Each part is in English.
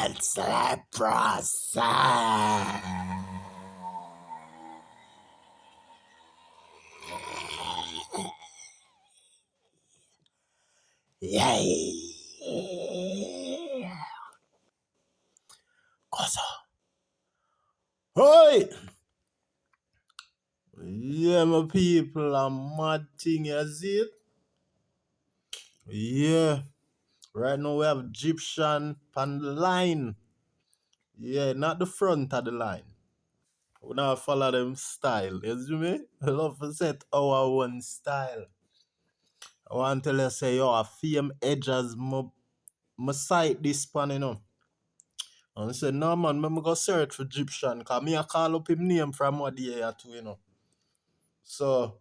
It's leprosy. Yay. Kosa. Hey! Yeah, my people, a mad thing, you see it? Yeah. Right now we have Gyptian on the line. Yeah, not the front of the line. We now follow them style. You see me? I love to set our own style. I want to tell you, say, yo, I fame edges, my site this pan, you know. And I said, no, man, I'm go search for Gyptian, because me I call up him name from what day too, you know. So,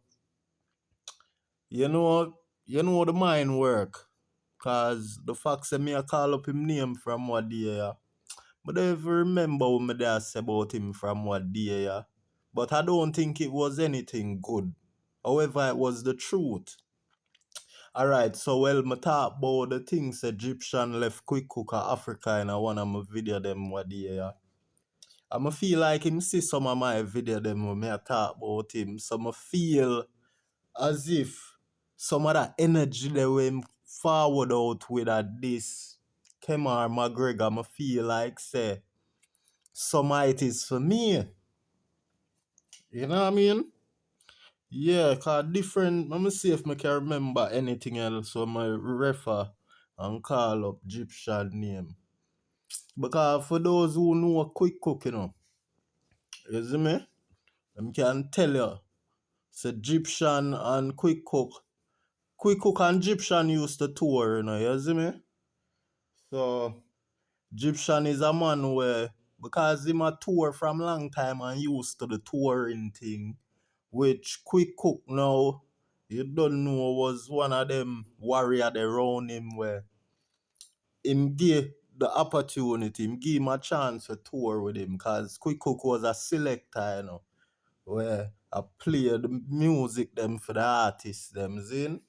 you know the mind work. Because the fact that me I call up him name from what day, but I don't even remember what my dad said about him from what day, But I don't think it was anything good. However, it was the truth. Alright, so well, I talk about the things Egyptian left quick cook Africa in one of my video them what day, I feel like him see some of my video them when I talk about him. So I feel as if some of that energy they went forward out with at this Kemar McGregor, I feel like say some of it is for me. You know what I mean? Yeah, cause different. Let me see if I can remember anything else. So I refer and call up Gyptian name. Because for those who know quick cook, you know, you see me? I can tell you. So Gyptian and quick cook. Quick cook and Gyptian used to tour, you know, you see me? So Gyptian is a man where because him a tour from long time and used to the touring thing, which quick cook now, you don't know, was one of them warrior around him where him give the opportunity, him give him a chance to tour with him because quick cook was a selector, you know, where I play the music them for the artists them, see?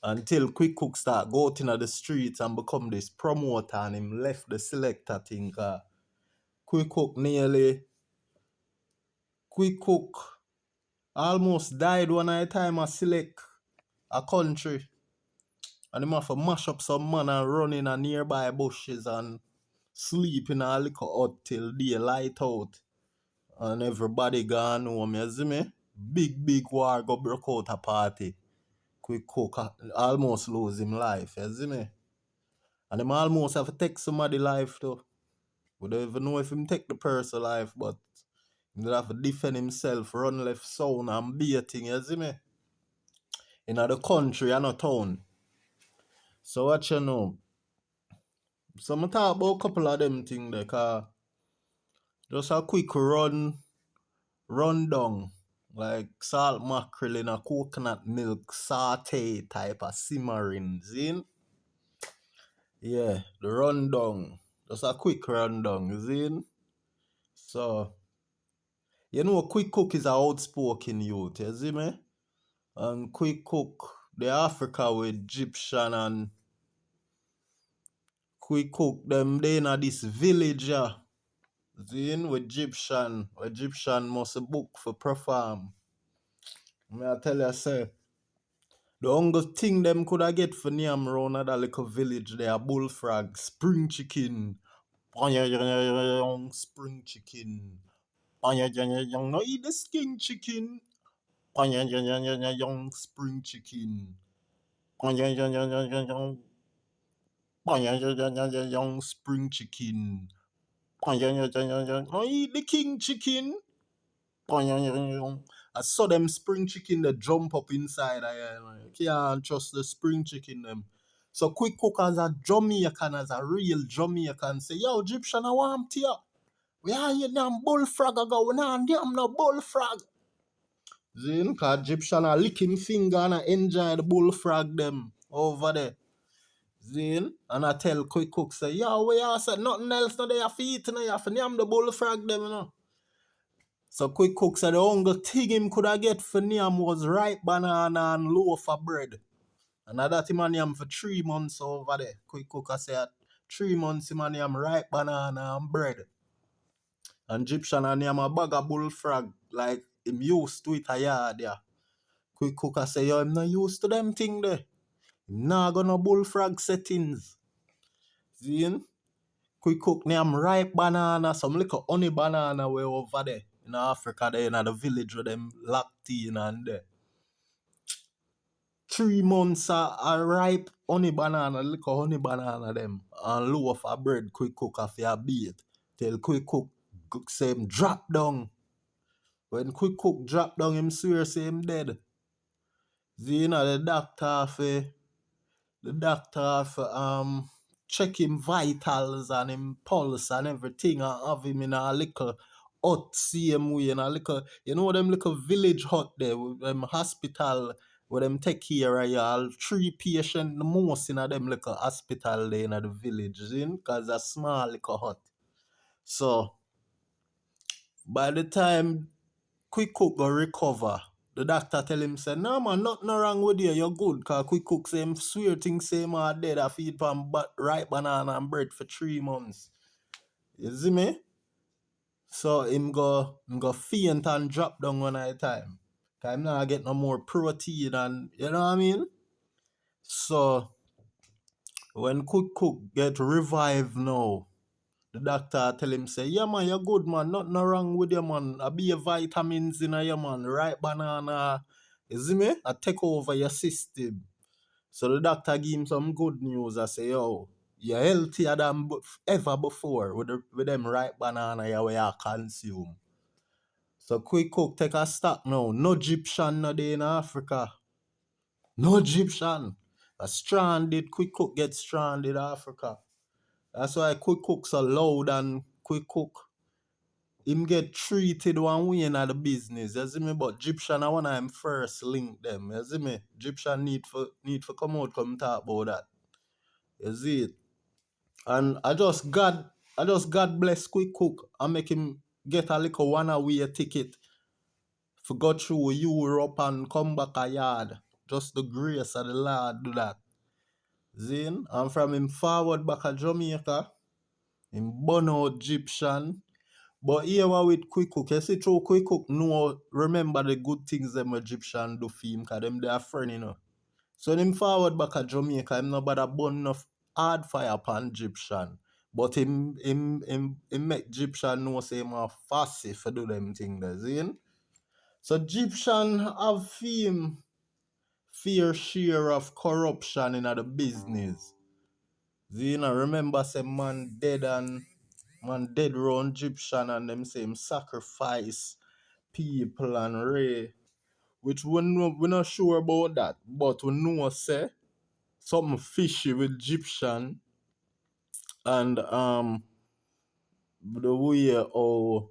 Until Quick Cook start go out in the streets and become this promoter and him left the selector thing. Quick Cook almost died one at a time I select a country. And him have to mash up some man and run in a nearby bushes and sleep in a little hut till daylight out. And everybody gone home, you see me? Big war go broke out a party. Quick Cook almost lose him life, you see me? And him almost have to take somebody life too. We don't even know if him take the person life, but he have to defend himself, run left sound and baiting, you see me? In the country and a town. So what you know? So I talk about a couple of them things there, cause just a quick run down. Like salt mackerel in a coconut milk saute type of simmering, see? Yeah, the rundown. Just a quick rundown, see? So, you know, Quick Cook is an outspoken youth, you see me? And Quick Cook, the Africa with Gyptian and Quick Cook, them they in this village, yeah. See, with Gyptian, where Gyptian must book for perform. I tell you, say, the only thing them could have get for name around that little village there, bullfrog, spring chicken, spring chicken, no eat the skin chicken, young spring chicken, young spring chicken, no eat the king chicken. I saw them spring chicken that jump up inside. I can't trust the spring chicken them. So Quick Cook as a Jamaican, as a real Jamaican, say, yo, Gyptian, I want you. We are here damn bullfrog ago. We not damn no bullfrog. Zin, cause Gyptian a lick him finger and I enjoy the bullfrog them over there. Zin, and I tell Quick Cook, say, yo, we are said nothing else no they have to eat, you have to name the bullfrog them, you know. So Quick Cook said the only thing him could have get for name was ripe banana and loaf of bread. And that him a name for 3 months over there. Quick Cook said 3 months him and him ripe banana and bread. And Gyptian and him a bag of bullfrog, like him used to it a yard yeah. Quick Cooker say, yo, I'm not used to them thing there. Him nah gonna bullfrog settings. See? Quick Cook name ripe banana, some little honey banana way over there in Africa there in the village with them locked in and there. 3 months a ripe honey banana, little honey banana them, and loaf of bread Quick Cook for your beat. Tell Quick Cook say him drop down. When Quick Cook drop down, him swear say him dead. See, the doctor for check him vitals and him pulse and everything and have him in a little hut same way in a little, you know them little village hut there with them hospital where them take care of you all 3 patients the most in a them little hospital there in the village, because a small little hut. So by the time Quick Cook go recover, the doctor tell him, say, no man, nothing wrong with you, you're good. Because Quick Cook say him swear things say him are dead. I feed from ripe banana and bread for 3 months. You see me? So him go faint and drop down one at a time. Because him not get no more protein and, you know what I mean? So when Quick Cook get revived now, the doctor tell him, say, yeah man, you're good man, nothing wrong with you man. I be your vitamins in you man, ripe banana. You see me? I take over your system. So the doctor give him some good news. I say, yo, you're healthier than ever before with them ripe banana you where you consume. So Quick Cook take a stock now. No Gyptian no day in Africa. No Gyptian. A stranded Quick Cook get stranded in Africa. That's why Quick Cook so loud and Quick Cook. Him get treated one way in the business, you see me? But Gyptian I wanna him first link them, you see me? Gyptian need for come out, come talk about that. You see it? And I just God bless Quick Cook and make him get a little one-way ticket for go through Europe and come back a yard. Just the grace of the Lord do that. Zin, and from him forward back to Jamaica, him burn out Gyptian. But here with Quick Cook, you see through Quick Cook remember the good things them Gyptian do for him, because them they are friend, you know. So him forward back at Jamaica, him no bother burn enough hard fire upon Gyptian. But him make Gyptian know say him a fussy for do them thing there, see? So Gyptian have fair share of corruption in the business. See, remember say man dead round Gyptian and them say him sacrifice people and Ray. Which we're not sure about that. But we know say something fishy with Gyptian and the way how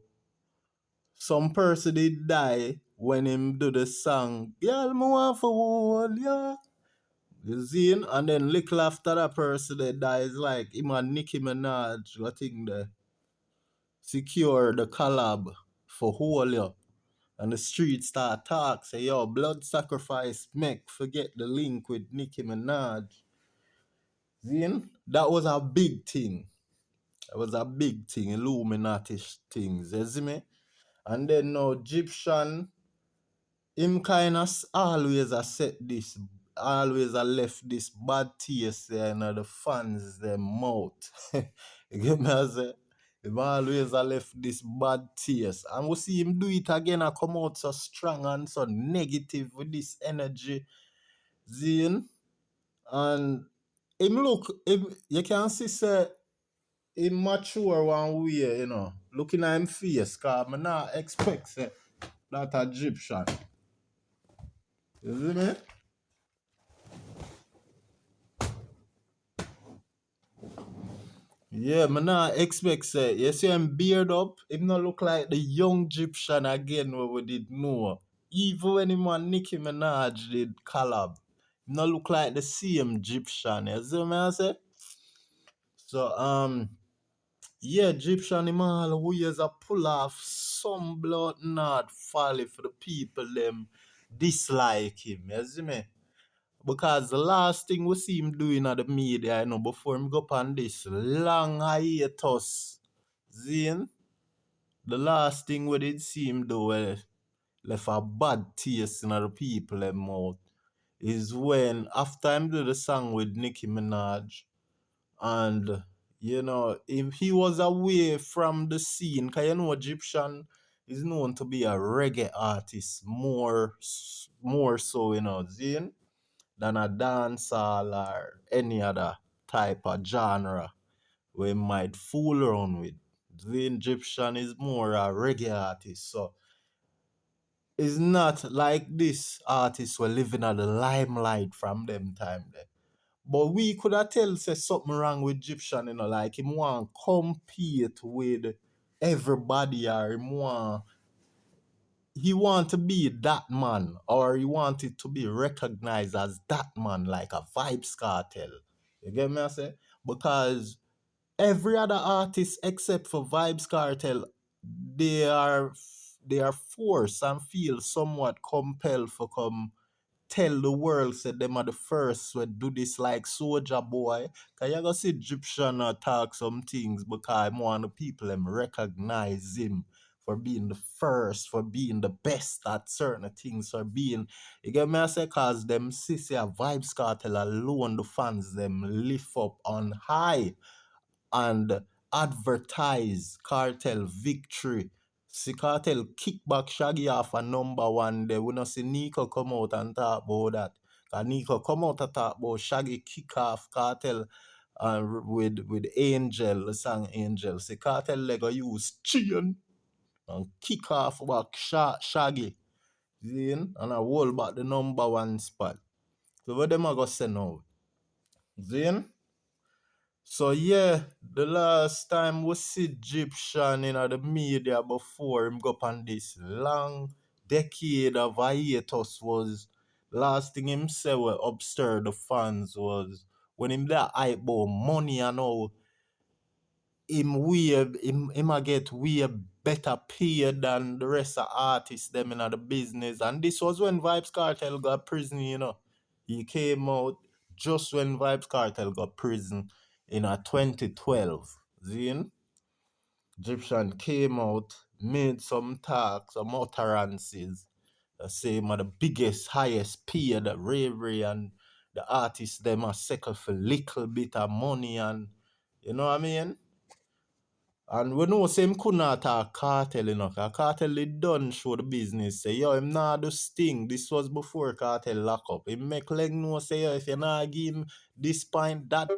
some person did die when him do the song Girl me want for hold ya. You see? And then little after that person that dies like him and Nicki Minaj, I think the secure the collab for hold ya. And the street start talk, say yo, blood sacrifice make forget the link with Nicki Minaj. See? That was a big thing. It was a big thing, Illuminati things, you see me? And then now Gyptian, him kind of always a set this, always a left this bad taste in the fans them mouth. You get me? I say, him always a left this bad taste. And we see him do it again and come out so strong and so negative with this energy. Zine. And you can see say, him mature one way, you know, looking at him face, because I not expect say, that a Gyptian. You see me? Yeah, I not expect say, you see him beard up, him not look like the young Gyptian again what we did know. Even when him and Nicki Minaj did collab, him not look like the same Gyptian, you see me I say? So, yeah, Gyptian him all ways a pull off some blood not folly for the people them dislike him, you see me? Because the last thing we see him doing at the media, before him go on this long hiatus, Zine, the last thing we did see him do left a bad taste in the people them mouth is when after him do the song with Nicki Minaj and if he was away from the scene, because Egyptian is known to be a reggae artist more so, Zine, than a dancehall or any other type of genre we might fool around with. The Egyptian is more a reggae artist, so it's not like this artist were living at the limelight from them time there. But we could have tell say something wrong with Gyptian, like him want compete with everybody or he want to be that man or he wanted to be recognized as that man like a Vybz Kartel. You get me I say? Because every other artist except for Vybz Kartel, they are they are forced and feel somewhat compelled for come tell the world say them are the first to do this like Soldier Boy. Cause you go see Egyptian talk some things because more of the people them recognize him for being the first, for being the best at certain things, for being you get me I say cause them sissy a Vybz Kartel alone the fans them lift up on high and advertise Cartel victory. See Cartel kick back Shaggy off a number one day. We not see Nico come out and talk about that. Cause Nico come out and talk about Shaggy kick off Cartel with Angel, the song Angel. See Cartel Lego use chain and kick off back Shaggy. See? And I hold back the number one spot. So what them I go say now? See? So yeah, the last time we see Gyptian in the media before him go on this long decade of hiatus was last thing him say will upstir the fans was when him there hype about money and all him a get way better paid than the rest of artists them in the business. And this was when Vybz Kartel got prison. He came out just when Vybz Kartel got prison in a 2012. Zine, Egyptian came out, made some talk, some utterances, say him are the biggest, highest paid Ray and the artists them are second for little bit of money and you know what I mean? And we know say him could not talk Cartel, cause Cartel he done show the business. Say, yo, him nah do sting. This was before Cartel lock up. Him make leg know say, yo, if you not give him this point, that,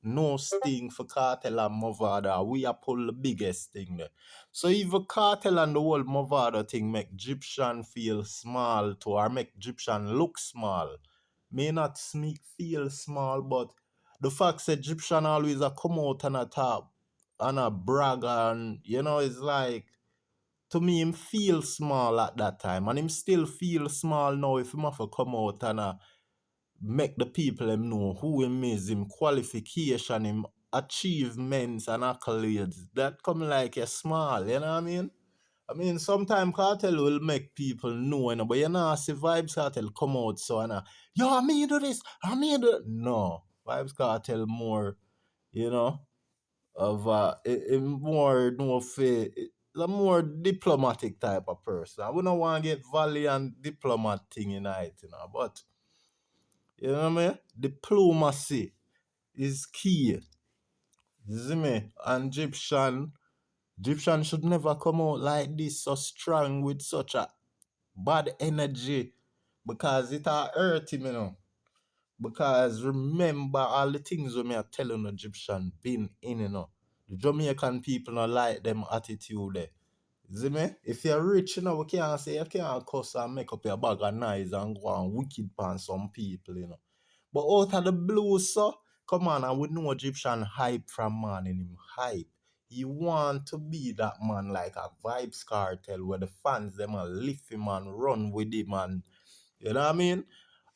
no sting for Cartel and Movada. We are pull the biggest thing there. So even Cartel and the whole Movada thing make Gyptian feel small too, or make Gyptian look small. May not feel small, but the fact that Gyptian always a come out and a talk and a brag and it's like to me him feel small at that time and him still feel small now if him have to come out and make the people him know who him is, him qualification, him achievements and accolades. That come like a small, you know what I mean? I mean, sometimes Cartel will make people know, but you know, see Vybz Kartel come out so yo, I mean do this, I mean do no. Vybz Kartel more, you know, of a more no a more diplomatic type of person. I wouldn't want to get valiant diplomat thing in it, but you know what I mean? Diplomacy is key. You see me? And Gyptian should never come out like this so strong with such a bad energy because it hurt him, Because remember all the things we me are telling the Egyptian been in. The Jamaican people not like them attitude there. See me? If you're rich, we can't say you can't cuss and make up your bag of nice and go and wicked pan some people. But out of the blue, so come on, and we know Egyptian hype from man in him hype. He want to be that man like a Vybz Kartel where the fans them a lift him and run with him and you know what I mean?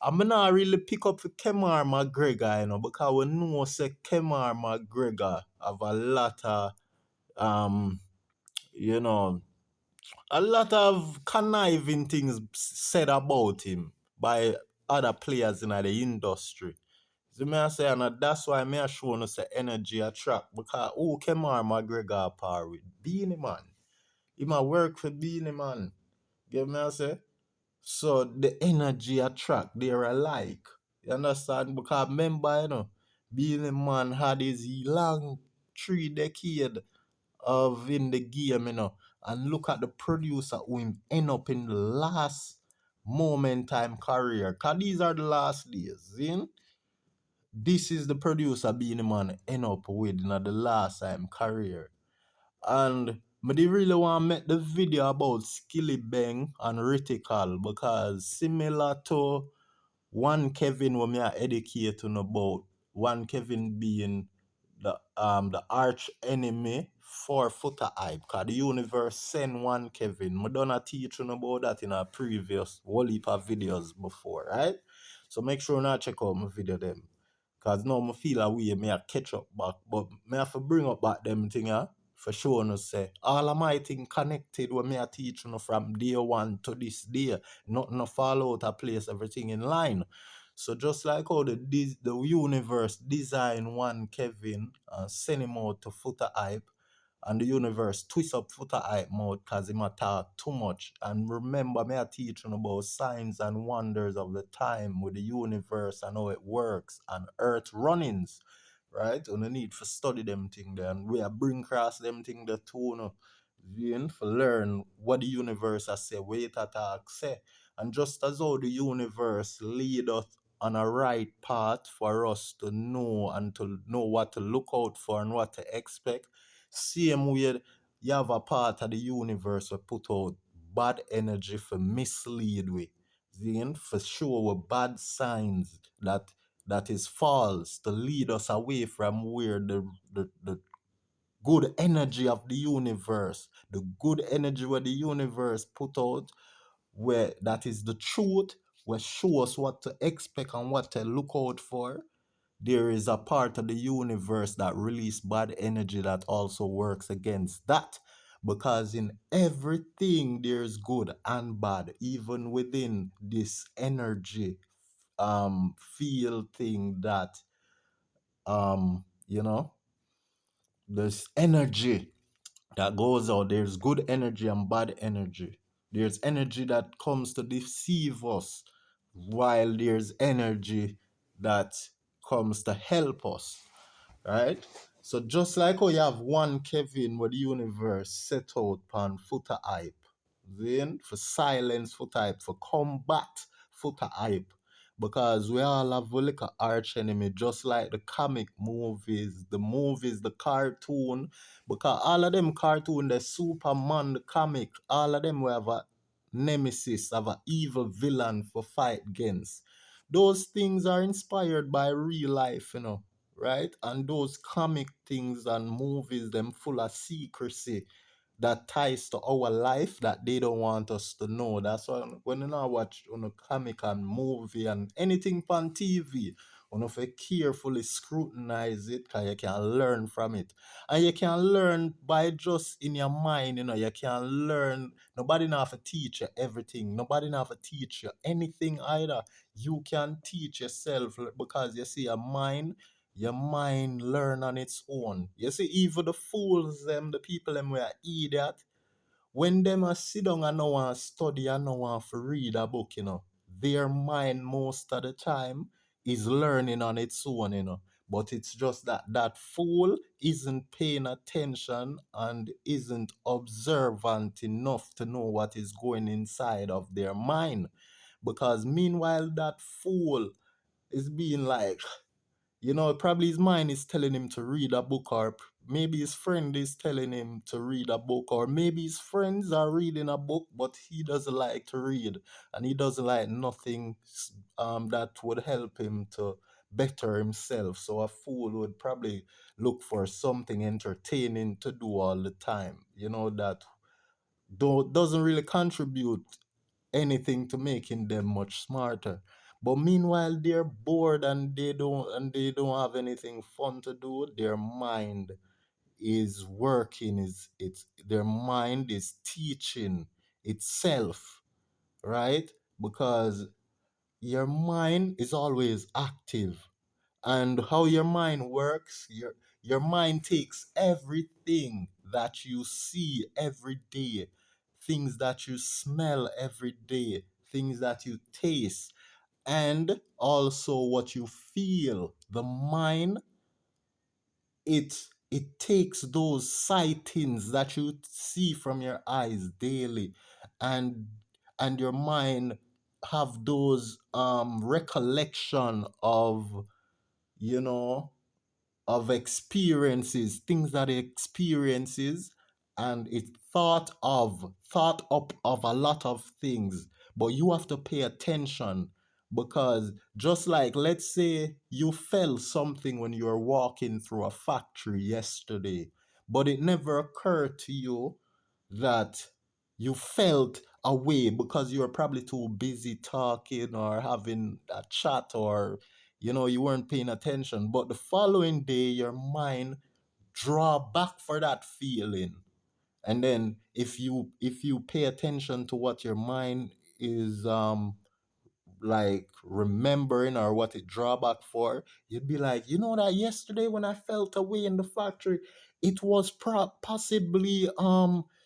I'm not really pick up for Kemar McGregor, because we know say Kemar McGregor have a lot of you know, a lot of conniving things said about him by other players in the industry. See me I say, and that's why me I show you say energy attract, because who Kemar McGregor par with? BeenieMan. He might work for BeenieMan. Get me I say? So the energy attract, they're alike. You understand? Because remember, BeenieMan had his long 3 decade of in the game, and look at the producer who him end up in the last moment time career. Cause these are the last days, see? This is the producer BeenieMan end up with in the last time career. And I did really want to make the video about Skillibeng and Rytikal, because similar to one Kevin when me are educating about, one Kevin being the arch enemy for FootaHype, because the universe send one Kevin. I done a teaching about that in a previous whole heap of videos before, right? So make sure not check out my video them. Cause now I feel a way me a catch up back. But me have to bring up back them thing, for sure no say. All of my thing connected when me a teach from day one to this day. Nothing no fall out of place, everything in line. So just like how the universe design one Kevin and send him out to FootaHype, and the universe twist up FootaHype mode because him a talk too much. And remember me a teaching about signs and wonders of the time with the universe and how it works and earth runnings, right? And the need for study them thing there, and we are bring across them thing there too, for learn what the universe has say, wait attack say. And just as how the universe lead us on a right path for us to know and to know what to look out for and what to expect, same way you have a part of the universe that put out bad energy for mislead we. Then for sure with bad signs that is false to lead us away from where the good energy of the universe, the good energy where the universe put out, where that is the truth, where show us what to expect and what to look out for. There is a part of the universe that release bad energy that also works against that. Because in everything there's good and bad, even within this energy field thing that you know, there's energy that goes out. There's good energy and bad energy. There's energy that comes to deceive us, while there's energy that comes to help us, right? So just like how you have one Kevin with the universe set out upon FootaHype, then for silence FootaHype, for combat FootaHype, because we all have a like arch enemy, just like the comic movies, the cartoon, because all of them cartoon, the Superman, the comic, all of them will have a nemesis, have an evil villain for fight against. Those things are inspired by real life, right? And those comic things and movies, them full of secrecy that ties to our life that they don't want us to know. That's why when you now watch on a comic and movie and anything on TV, you have to carefully scrutinize it because you can learn from it. And you can learn by just in your mind, you can learn. Nobody now have to teach you everything. Nobody now have to teach you anything either. You can teach yourself because you see your mind learn on its own. You see, even the fools, them, the people them were idiot, when them a sit down and no one study and no one for read a book, their mind most of the time is learning on its own, But it's just that that fool isn't paying attention and isn't observant enough to know what is going inside of their mind. Because meanwhile, that fool is being like, probably his mind is telling him to read a book, or maybe his friend is telling him to read a book, or maybe his friends are reading a book, but he doesn't like to read, and he doesn't like nothing that would help him to better himself. So a fool would probably look for something entertaining to do all the time, that doesn't really contribute anything to making them much smarter. But meanwhile, they're bored and they don't have anything fun to do. Their mind is working. It's their mind is teaching itself, right? Because your mind is always active. And how your mind works, your mind takes everything that you see every day, things that you smell every day, things that you taste, and also what you feel. The mind, it takes those sightings that you see from your eyes daily, and your mind have those recollection of, you know, of experiences, things that it experiences, and it thought up of a lot of things. But you have to pay attention, because just like, let's say you felt something when you were walking through a factory yesterday, but it never occurred to you that you felt a way because you were probably too busy talking or having a chat, or you weren't paying attention. But the following day your mind draw back for that feeling. And then if you pay attention to what your mind is like remembering, or what it draw back for, you'd be like, that yesterday when I felt away in the factory, it was possibly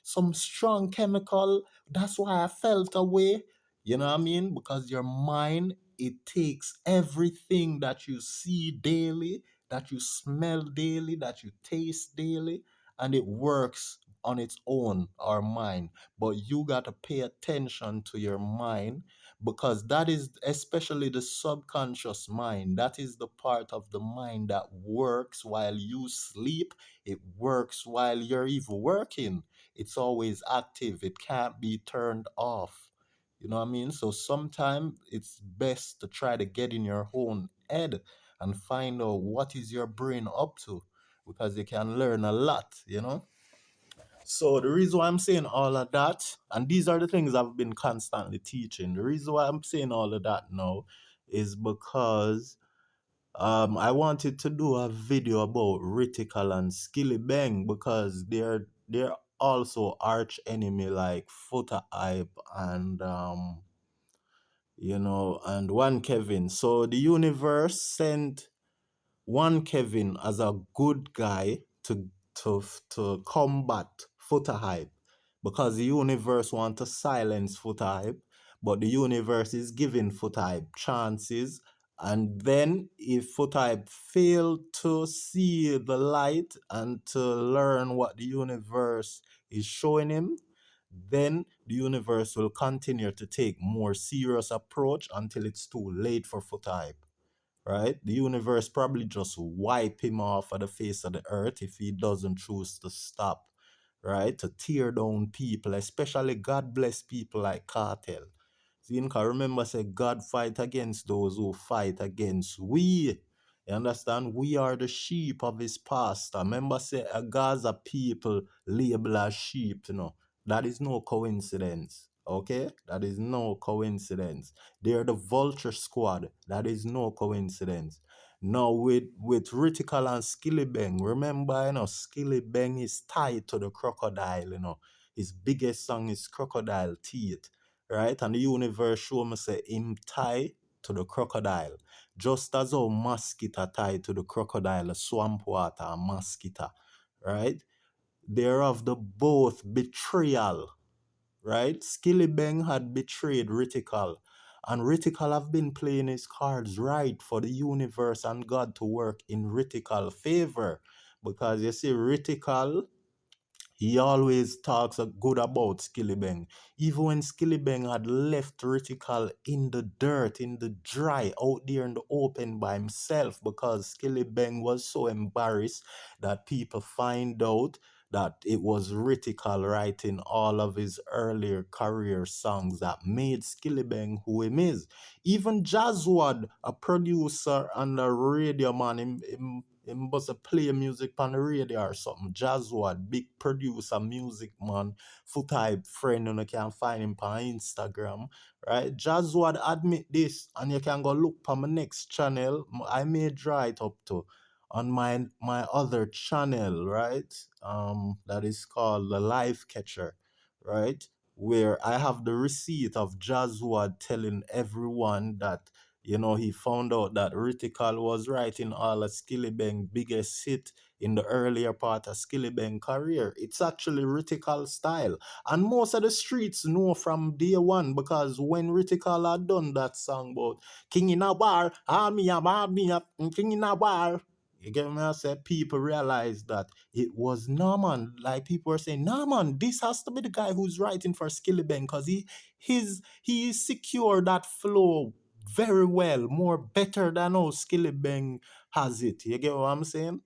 some strong chemical. That's why I felt away. You know what I mean? Because your mind, it takes everything that you see daily, that you smell daily, that you taste daily, and it works on its own, our mind. But you got to pay attention to your mind, because that is especially the subconscious mind. That is the part of the mind that works while you sleep. It works while you're even working. It's always active. It can't be turned off. You know what I mean? So sometimes it's best to try to get in your own head and find out what is your brain up to, because you can learn a lot. So the reason why I'm saying all of that, and these are the things I've been constantly teaching. The reason why I'm saying all of that now is because I wanted to do a video about Rytikal and Skillibeng, because they're also arch enemy like FootaHype and and one Kevin. So the universe sent one Kevin as a good guy to combat FootaHype, because the universe want to silence FootaHype, but the universe is giving FootaHype chances. And then if FootaHype fail to see the light and to learn what the universe is showing him, then the universe will continue to take more serious approach until it's too late for FootaHype, right? The universe probably just wipe him off of the face of the earth if he doesn't choose to stop, right? To tear down people, especially God bless people like Cartel. See, you can remember, say, God fight against those who fight against we. You understand? We are the sheep of his pastor. Remember, say, a Gaza people label as sheep. That is no coincidence. Okay? That is no coincidence. They're the vulture squad. That is no coincidence. Now with Rytikal and Skillibeng, remember, Skillibeng is tied to the crocodile. His biggest song is Crocodile Teeth, right? And the universe show me say him tie to the crocodile. Just as how mosquito tied to the crocodile, swamp water, and mosquito, right? They're of the both betrayal, right? Skillibeng had betrayed Rytikal. And Rytikal have been playing his cards right for the universe and God to work in Rytikal favor. Because you see, Rytikal, he always talks good about Skillibeng. Even when Skillibeng had left Rytikal in the dirt, in the dry, out there in the open by himself, because Skillibeng was so embarrassed that people find out that it was Rytikal writing all of his earlier career songs that made Skillibeng who he is. Even Jazzwad, a producer and a radio man, him must play music on the radio or something. Jazzwad, big producer, music man, FootaHype friend, you can find him on Instagram, right? Jazzwad admit this, and you can go look on my next channel. I may draw it up to on my other channel, right? That is called the Life Catcher, right? where I have the receipt of Jazua telling everyone that, he found out that Rytikal was writing all of Skillibeng biggest hit in the earlier part of Skillibeng career. It's actually Rytikal style. And most of the streets know from day one, because when Rytikal had done that song about King in a bar, King in a bar. You get me? I said people realize that it was Norman. Like people were saying, Norman, this has to be the guy who's writing for Skillibeng, because he secured that flow very well, more better than how Skillibeng has it. You get what I'm saying?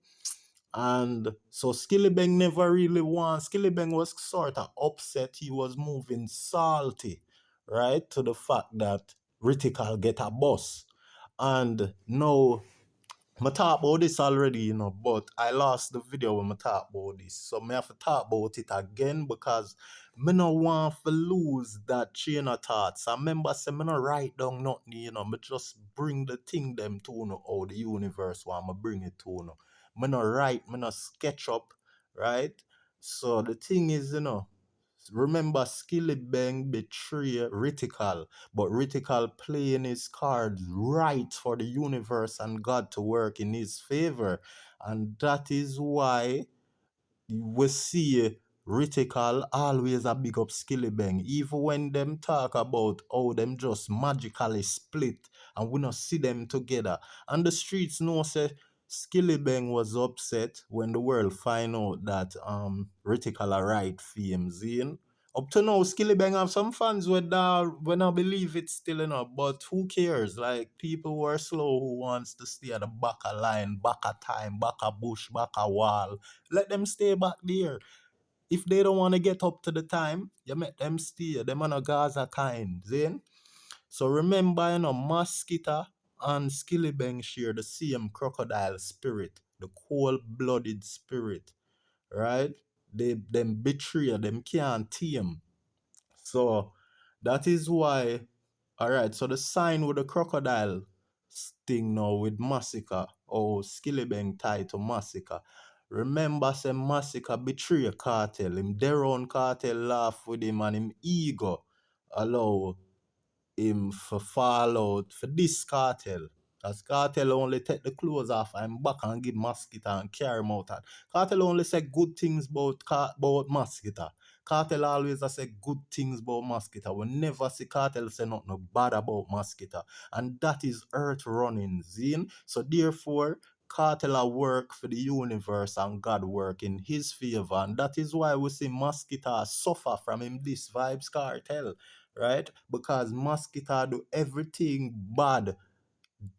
And so Skillibeng never really won. Skillibeng was sort of upset. He was moving salty, right? To the fact that Rytikal get a boss. And now I talk about this already, but I lost the video when I talk about this. So I have to talk about it again, because I don't want to lose that chain of thoughts. I remember saying I don't write down nothing, I just bring the thing them to how the universe want me bring it to I don't write, I don't sketch up, right? So the thing is, remember Skillibeng betray Rytikal, but Rytikal playing his cards right for the universe and God to work in his favor. And that is why we see Rytikal always a big up Skillibeng, even when them talk about how them just magically split and we not see them together. And the streets know say Skillibeng was upset when the world find out that Rytikal are right for him, Zine. Up to now, Skillibeng have some fans when I believe it's still but who cares? Like people who are slow who wants to stay at the back of line, back of time, back of bush, back of wall. Let them stay back there. If they don't want to get up to the time, you make them stay. Them on a Gaza kind, Zane. So remember, Mosquito and Skillibeng share the same crocodile spirit, the cold-blooded spirit, right? Them betray, them can't tame. So that is why, all right, so the sign with the crocodile thing now with Massacre, or Skillibeng tied to Massacre. Remember, say Massacre betray Cartel. Him their own Cartel laugh with him and him ego allow him for fall out for this Cartel. As Cartel only take the clothes off and back and give Mosquito and carry him out. Cartel only say good things about Mosquito. Cartel always say good things about Mosquito. We never see Cartel say nothing bad about Mosquito. And that is earth running, Zine. So therefore, Cartel work for the universe and God work in his favor. And that is why we see Mosquito suffer from him this Vybz Kartel, right? Because Mosquito do everything bad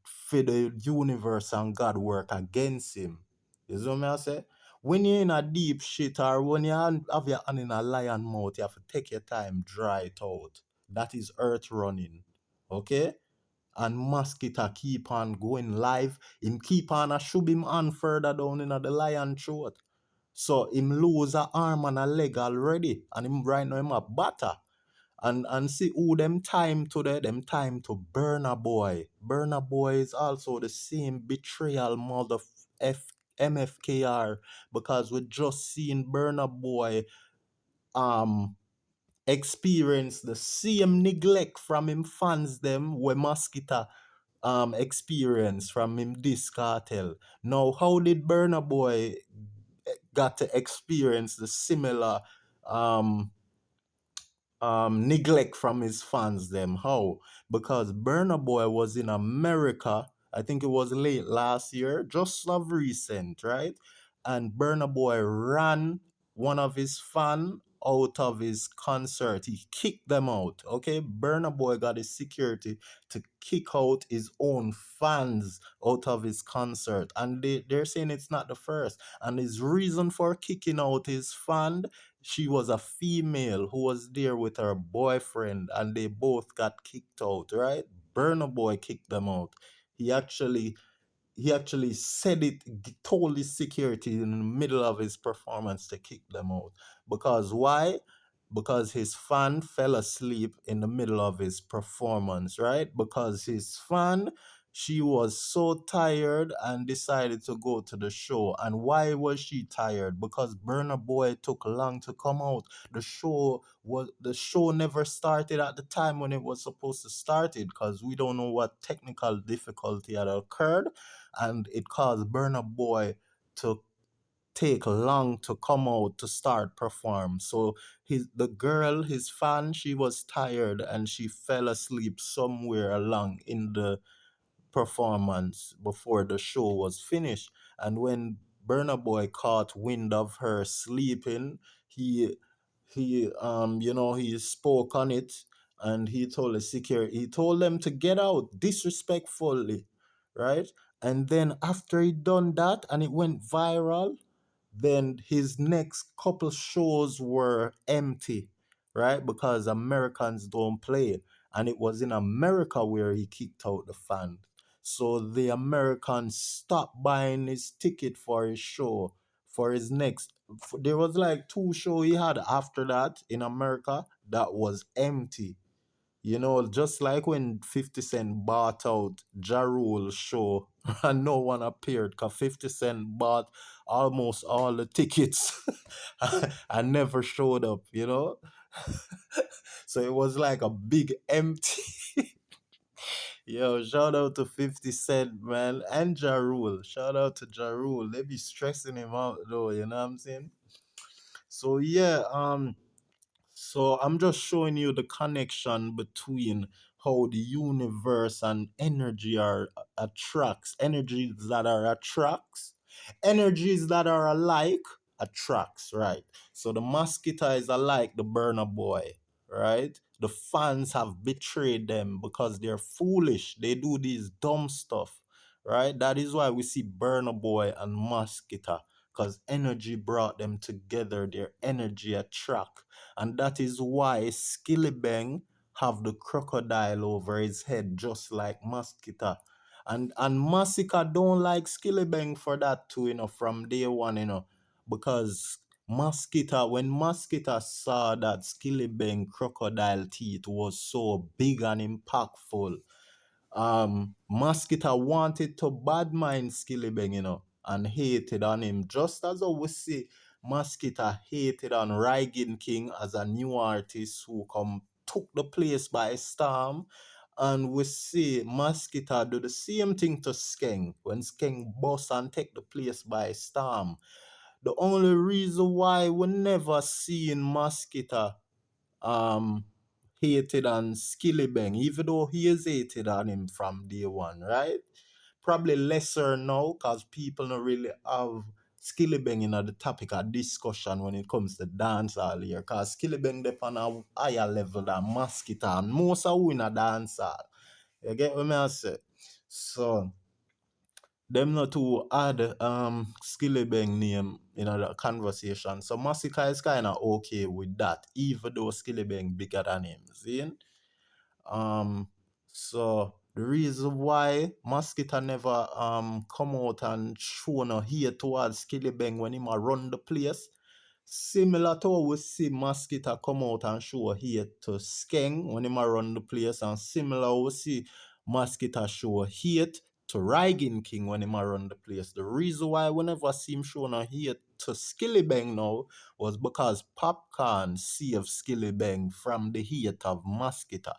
for the universe and God work against him. You see what I say? When you're in a deep shit or when you have your hand in a lion mouth, you have to take your time, dry it out. That is earth running. Okay? And Mosquito keep on going live. Him keep on a shove him on further down in the lion throat. So him lose a arm and a leg already. And him right now him a batter. And see who them time to Burna Boy. Burna Boy is also the same betrayal mother MFKR, because we just seen Burna Boy um experience the same neglect from him fans them where Mosquito experience from him this cartel. Now how did Burna Boy got to experience the similar um neglect from his fans them? How? Because Burna Boy was in America, I think it was late last year, just of recent, right? And Burna Boy ran one of his fan out of his concert. He kicked them out. Okay, Burna Boy got his security to kick out his own fans out of his concert, and they're saying it's not the first. And his reason for kicking out his fan, she was a female who was there with her boyfriend, and they both got kicked out, right? Burna Boy kicked them out. He actually said it, told his security in the middle of his performance to kick them out. Because why? Because his fan fell asleep in the middle of his performance, right? Because his fan she was so tired and decided to go to the show. And why was she tired? Because Burna Boy took long to come out. The show never started at the time when it was supposed to start it, because we don't know what technical difficulty had occurred, and it caused Burna Boy to take long to come out to start perform. So the girl, his fan, she was tired and she fell asleep somewhere along in the performance before the show was finished. And when Burna Boy caught wind of her sleeping, he he spoke on it, and he told the security, he told them to get out disrespectfully, right? And then after he done that and it went viral, then his next couple shows were empty, right? Because Americans don't play. And it was in America where he kicked out the fans. So the Americans stopped buying his ticket for his show, for his next. There was like two shows he had after that in America that was empty. Just like when 50 Cent bought out Ja Rule's show and no one appeared because 50 Cent bought almost all the tickets and never showed up. So it was like a big empty. Yo, shout out to 50 Cent, man, and Ja Rule. Shout out to Ja Rule. They be stressing him out though, you know what I'm saying? So yeah, so I'm just showing you the connection between how the universe and energy are attracts, energies that are alike attracts, right? So the mosquito is alike the burner boy, right? The fans have betrayed them because they're foolish. They do these dumb stuff, right? That is why we see burner boy and mosquito, because energy brought them together. Their energy attract, and that is why Skillibeng have the crocodile over his head, just like Mosquito. And Masika don't like Skillibeng for that too, from day one, because when Mosquito saw that Skillibeng crocodile teeth was so big and impactful, Mosquito wanted to badmind Skillibeng, and hated on him, just as how we see Mosquito hated on Rygin King as a new artist who took the place by storm. And we see Mosquito do the same thing to Skeng when Skeng bust and take the place by storm. The only reason why we never seen Mosquito um hated on Skillibeng, even though he is hated on him from day one, right? Probably lesser now because people don't really have Skillibeng in the topic of discussion when it comes to dancehall here. Because Skillibeng they on a higher level than Mosquito, and most are win a dancehall. You get what I say? So them not to add Skillibeng name in the conversation. So Masika is kind of okay with that, even though Skillibeng bigger than him. See? Um, so the reason why Mosquito never come out and show no hate towards Skillibeng when him a run the place, similar to how we see Mosquito come out and show hate to Skeng when him a run the place, and similar how we see Mosquito show hate to Rygin King when him a run the place. The reason why we never see him show no hate to Skillibeng now was because Popcaan saved Skillibeng from the hate of Mosquito.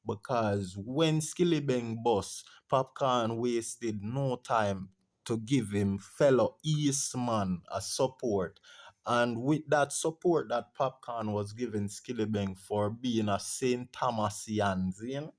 Because when Skillibeng bust, Popcaan wasted no time to give him fellow Eastman a support. And with that support that Popcaan was giving Skillibeng for being a St. Thomasian,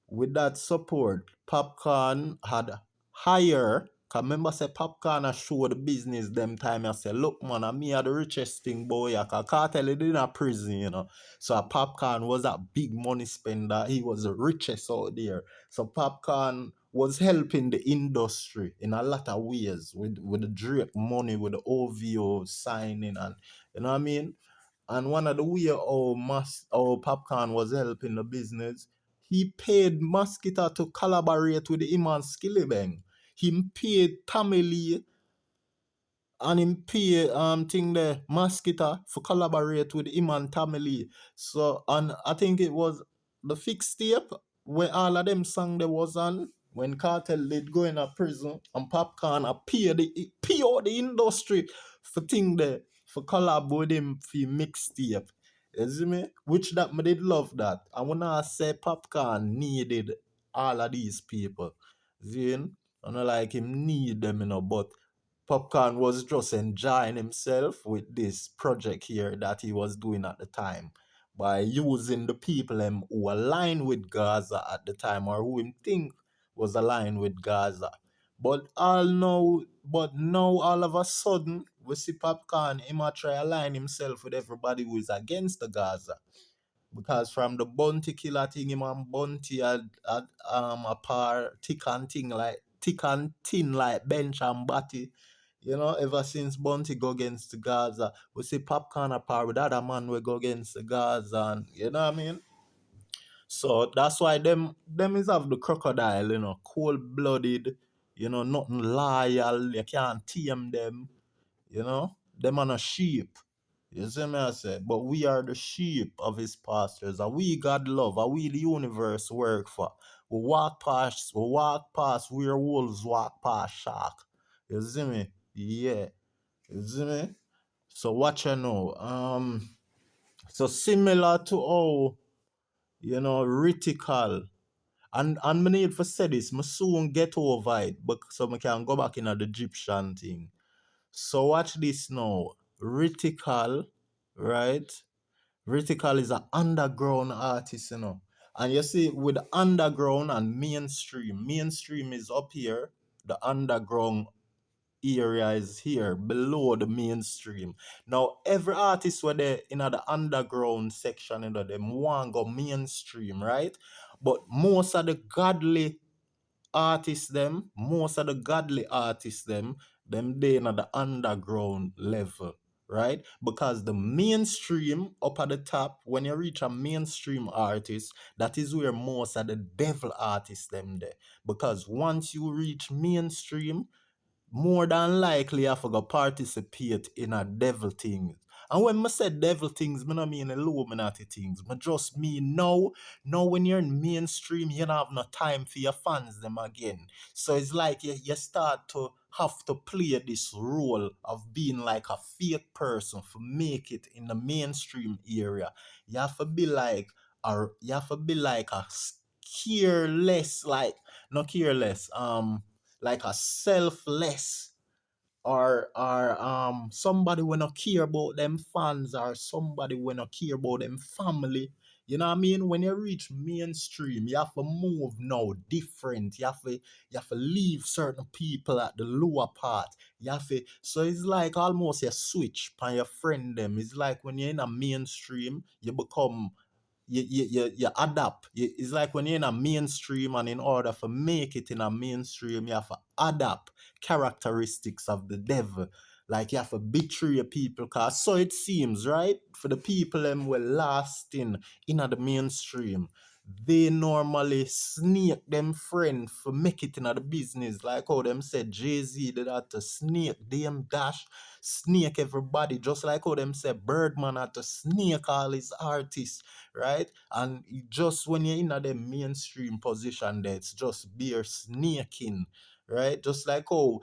with that support, Popcaan had higher. Cause remember say Popcaan a show the business them time. I say, look man, me are the richest thing boy. Cause Cartel is in a prison. So Popcaan was a big money spender. He was the richest out there. So Popcaan was helping the industry in a lot of ways with the Drake money, with the OVO signing, and you know what I mean? And one of the way how Popcaan was helping the business, he paid Mosquito to collaborate with him and Skillibeng. He paid Tommy Lee and him pay thing the Mosquito for collaborate with him and Tommy Lee. So and I think it was the fixed tape where all of them song there was on. when Cartel did go in a prison and Popcaan pay out the industry for thing there for collab with him for mixtape. You see me? Which that me did love that. And when I say Popcaan needed all of these people. See? I know like him need them, but Popcaan was just enjoying himself with this project here that he was doing at the time by using the people who aligned with Gaza at the time or who him think was aligned with Gaza. But now all of a sudden we see Popcaan him a try align himself with everybody who is against the Gaza. Because from the bounty killer thing, him and bounty had a par thick and thin like bench and body. Ever since Bounty go against the Gaza, we see Popcaan a par with other man we go against the Gaza, and you know what I mean? So that's why them is have the crocodile, cold blooded, nothing loyal, you can't tame them, them on a sheep. You see me I say? But we are the sheep of his pastures. And we God love. And we the universe work for. We walk past where wolves walk past shark. You see me? Yeah. You see me? So what you know? So similar to how, Rytikal. And me need for say this, me soon get over it, but so me can go back in the Gyptian thing. So watch this now. Rytikal, right? Rytikal is an underground artist, And you see, with underground and mainstream is up here. The underground area is here, below the mainstream. Now, every artist where they in the underground section, them want go mainstream, right? But most of the godly artists them they in the underground level, right? Because the mainstream up at the top, when you reach a mainstream artist, that is where most of the devil artists them there. Because once you reach mainstream, more than likely I forgot participate in a devil things. And when I say devil things, I don't mean Illuminati things. I just mean now when you're in mainstream, you don't have no time for your fans them again. So it's like you start to have to play this role of being like a fake person to make it in the mainstream area. You have to be like a careless, like not careless, like a selfless or somebody when not care about them fans or somebody when not care about them family. You know what I mean? When you reach mainstream, you have to move now different. You have to leave certain people at the lower part. So it's like almost a switch by your friend them. It's like when you're in a mainstream, you adapt. It's like when you're in a mainstream, and in order to make it in a mainstream, you have to adapt characteristics of the devil. Like you have to betray people, cause so it seems, right? For the people them were lasting in the mainstream, they normally snake them friend for make it in the business. Like how them said Jay-Z did that to snake them Dash, snake everybody, just like how them said Birdman had to snake all his artists, right? And just when you're in the mainstream position there, it's just bare snaking, right? Just like how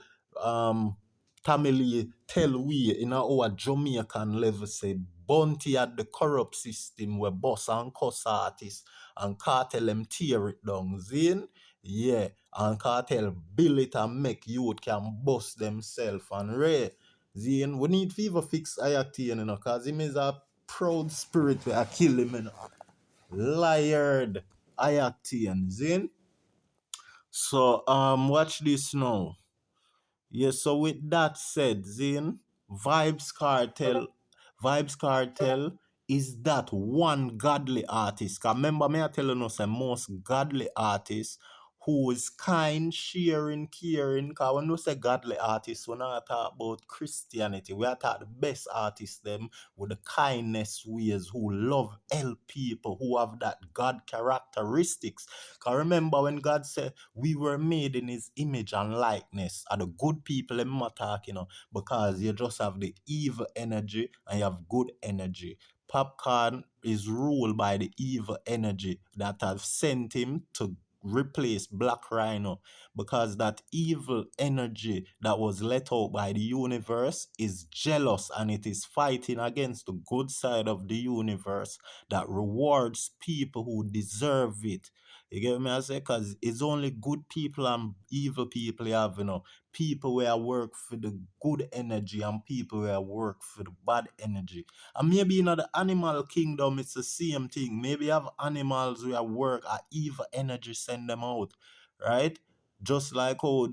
Tamale tell we in our Jamaican level say Bounty at the corrupt system where boss and cuss artists and cartel them tear it down. Zin? Yeah. And cartel build it and make youth can bust themselves and Ray. Zin, we need fever fix Ayactian, cause him is a proud spirit where I kill him, Liard Ayactian. Zin? So watch this now. Yes, so with that said, Zin, Vybz Kartel, Vybz Kartel is that one godly artist. 'Cause remember me I telling us a most godly artist who is kind, sharing, caring. Because when we say godly artists, we're not talk about Christianity. We are talk the best artists them with the kindness ways, who love help people, who have that God characteristics. Because remember when God said we were made in his image and likeness, are the good people in my talk, because you just have the evil energy and you have good energy. Popcaan is ruled by the evil energy that have sent him to replace BlakRyno because that evil energy that was let out by the universe is jealous and it is fighting against the good side of the universe that rewards people who deserve it. You get me? I say, because it's only good people and evil people you have, people where work for the good energy and people where work for the bad energy. And maybe in the animal kingdom, it's the same thing. Maybe you have animals where work at evil energy send them out, right? Just like how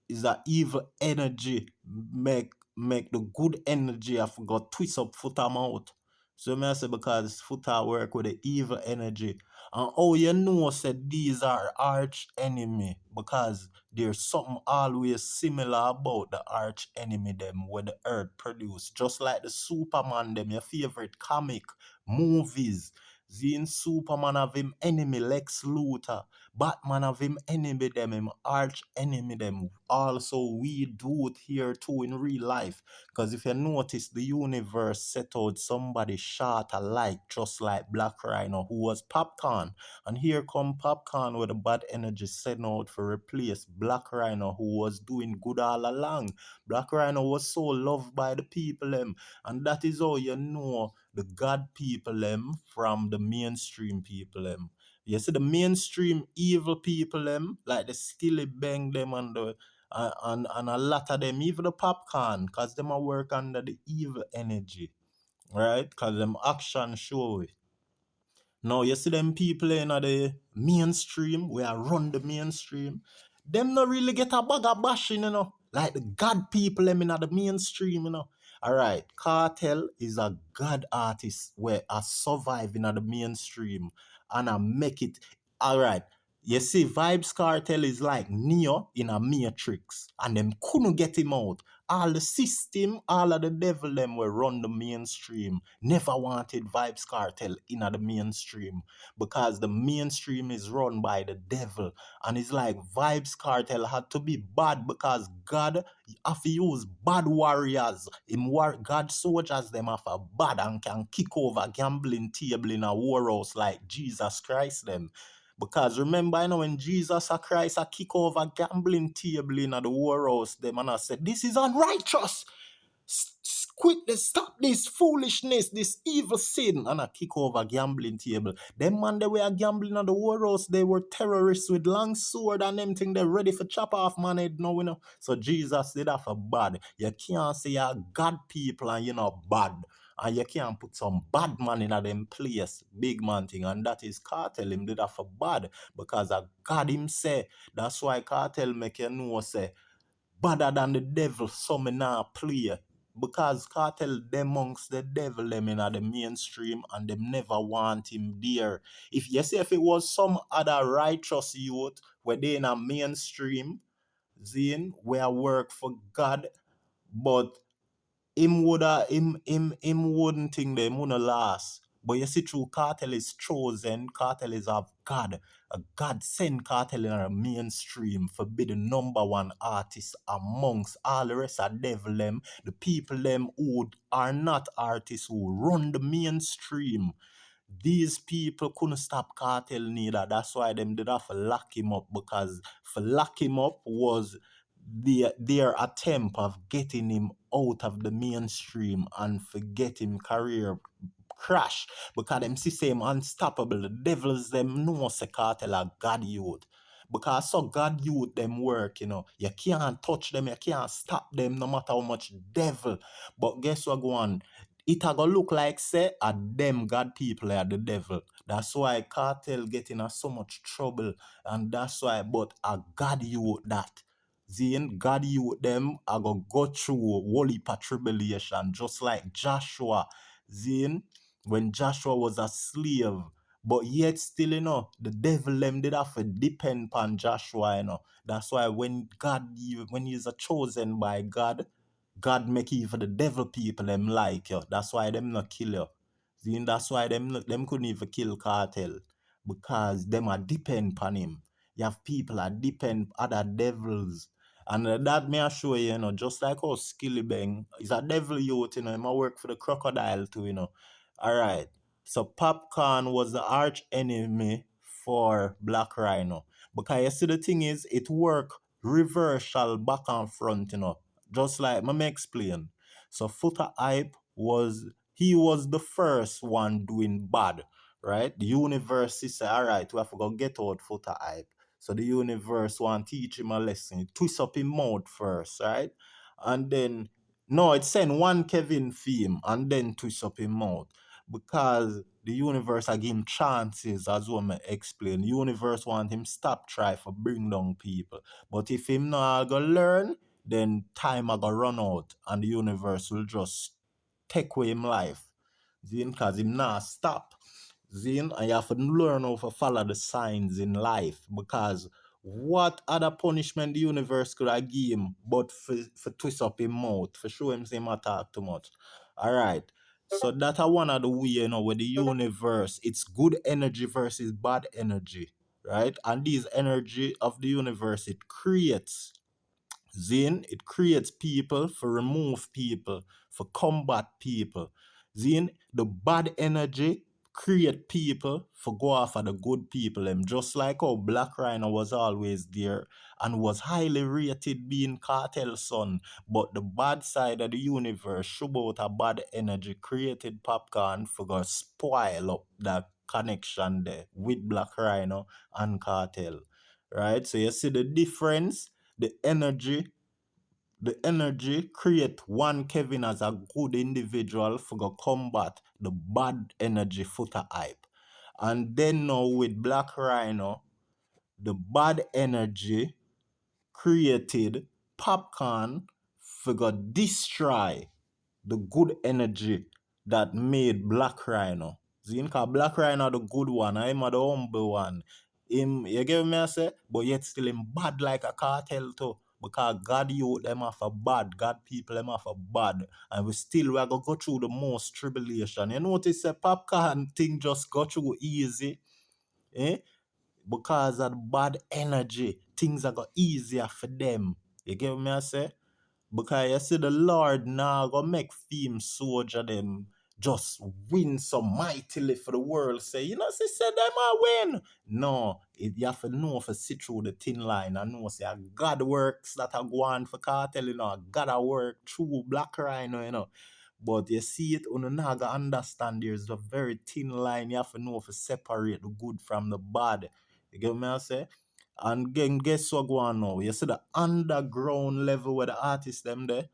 is that evil energy make the good energy have got twist up foot mouth. So me I say because foot work with the evil energy. And oh you know said these are arch enemy because there's something always similar about the arch enemy them where the earth produce. Just like the Superman them, your favorite comic, movies. Seeing Superman have him enemy Lex Luthor. Batman have him enemy them, him arch enemy them. Also, we do it here too in real life. Because if you notice, the universe set out somebody short alike, just like BlakRyno, who was Popcaan. And here come Popcaan with the bad energy sent out for replace BlakRyno, who was doing good all along. BlakRyno was so loved by the people them. And that is how you know the God people them from the mainstream people them. You see the mainstream evil people them, like the Skillibeng them and the and a lot of them, even the Popcaan, cause them a work under the evil energy, right? Cause them action show it. Now you see them people in the mainstream, where I run the mainstream, them not really get a bag of bashing, Like the God people them in the mainstream, Alright, Cartel is a God artist where I survive in the mainstream and I make it. Alright. You see, Vybz Kartel is like Neo in a matrix, and them couldn't get him out. All the system, all of the devil them were run the mainstream. Never wanted Vybz Kartel in the mainstream because the mainstream is run by the devil. And it's like Vybz Kartel had to be bad because God have to use bad warriors. God soldiers them have a bad and can kick over gambling table in a war house like Jesus Christ them. Because remember, when Jesus Christ kick over gambling table in the war house, them and I said, this is unrighteous. Quit this, stop this foolishness, this evil sin, and I kick over gambling table. Them man they were gambling on the war house, they were terrorists with long sword and them thing they ready for chop off man head now, So Jesus did that for bad. You can't say you're God people and you're not bad. And you can't put some bad man in a them place, big man thing, and that is Cartel. Him did that for bad because a God him say. That's why Cartel make you know say better than the devil, some now play. Because Cartel them amongst the devil them in the mainstream and them never want him there. If you say if it was some other righteous youth where they in a mainstream, zine, where work for God, but him wouldn't think them wouldn't last. But you see, through Cartel is chosen, Cartel is of God. A God sent Cartel in a mainstream for be the number one artist amongst all the rest of devil them, the people them who are not artists who run the mainstream. These people couldn't stop Cartel neither. That's why them did have to lock him up because for lock him up was their attempt of getting him out of the mainstream and for getting career crash because them see him unstoppable. The devils them know say Cartel are God youth. Because so God youth them work, You can't touch them, you can't stop them no matter how much devil. But guess what go on? It a go look like say a them God people are the devil. That's why Cartel getting in so much trouble. And that's why but a God youth that. Zine, God you them are gonna go through whole heap of tribulation, just like Joshua. Zine, when Joshua was a slave, but yet still, the devil them did have to depend upon Joshua. That's why when when he's a chosen by God, God make even the devil people them like you. That's why them not kill you. Zine, that's why them couldn't even kill Cartel. Because them are depend upon him. You have people that depend other devils. And that may I show you, just like how Skillibeng is a devil youth, he might work for the crocodile too, Alright. So Popcaan was the arch enemy for BlakRyno. Because you see the thing is, it work reversal back and front, Just like me explain. So FootaHype he was the first one doing bad, right? The universe say, all right, we have to go get out FootaHype. So the universe want teach him a lesson. It twist up his mouth first, right? And then no, it send one Kevin theme and then twist up his mouth. Because the universe I give him chances, as what I explain. The universe want him stop try for bring down people. But if him not go learn, then time I go run out and the universe will just take away him life. Because him not stop. And you have to learn how to follow the signs in life. Because what other punishment the universe could have give him but for twist up his mouth, for show him say him talk too much. Alright. So that are one of the way, where the universe, it's good energy versus bad energy. Right? And these energy of the universe, it creates. It creates people for remove people, for combat people. The bad energy create people for go after the good people. Just like how BlakRyno was always there and was highly rated being Kartel son. But the bad side of the universe show out a bad energy created Popcaan for go spoil up that connection there with BlakRyno and Kartel. Right? So you see the difference? The energy create one Kevin as a good individual for go combat the bad energy FootaHype. And then now with BlakRyno, the bad energy created Popcaan for go destroy the good energy that made BlakRyno. Because BlakRyno the good one, I'm the humble one. You get me I say? But yet still him bad like a cartel too. Because God you them off a bad, God people them off a bad. And we are gonna go through the most tribulation. You notice a Popcaan thing just go through easy. Eh? Because of the bad energy, things are go easier for them. You get me I say? Because you see the Lord now go make theme soldier them just win so mightily for the world. Say, she said them a win. No, you have to know for see through the thin line and know say God works that are go on for cartel, God a work through BlakRyno, But you see it, you not gonna understand there's a very thin line. You have to know for separate the good from the bad. You get me I say? And again, guess what go on now? You see the underground level where the artists them there.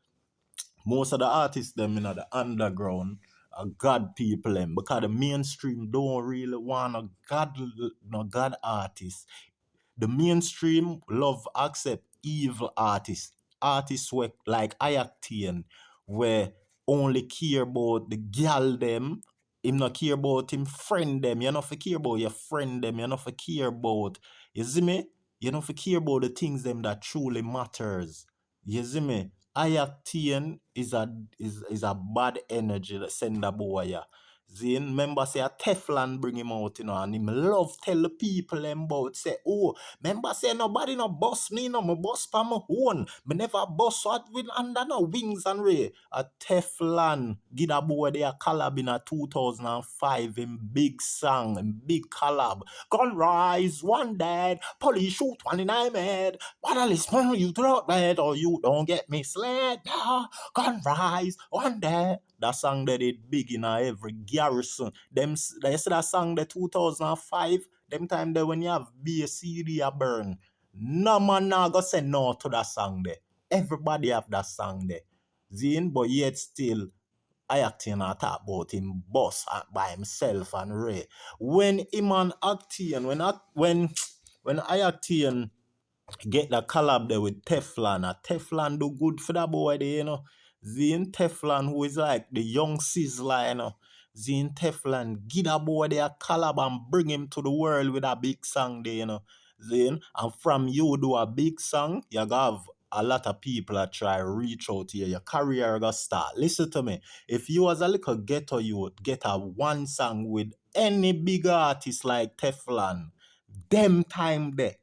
Most of the artists them in the underground are God people them because the mainstream don't really want a God no God artist. The mainstream love accept evil artists. Artists like Gyptian, where only care about the girl them. Him not care about him friend them. You not for care about your friend them. You not for care about. You see me? You not for care about the things them that truly matters. You see me? Gyptian is a bad energy that send a boy. Yeah. Zin, remember say a Teflon bring him out, and him love tell the people them about say, oh, remember say nobody no boss me, no, my boss pa my own. Me never boss what with under no wings and ray. A Teflon, give a boy there collab in a 2005 in big song, in big collab. Gun rise, one dead, police shoot one in the head. What a listen you throw bad or you don't get misled. Gun rise, one dead. That song that it big in every garrison. They say that song the 2005. Them time there when you have be a CD a burn. No man now go say no to that song there. Everybody have that song there. Zin, but yet still I acting and talk about him boss by himself and Ray. When him and acting, when I acting get the collab there with Teflon. Teflon do good for that boy there, Zin Teflon, who is like the young sizzler, Zin Teflon, get that boy there collab and bring him to the world with a big song there, Zin, and from you do a big song, you have a lot of people that try reach out here. Your career gonna start. Listen to me. If you was a little ghetto, you would get a one song with any big artist like Teflon. Them time there.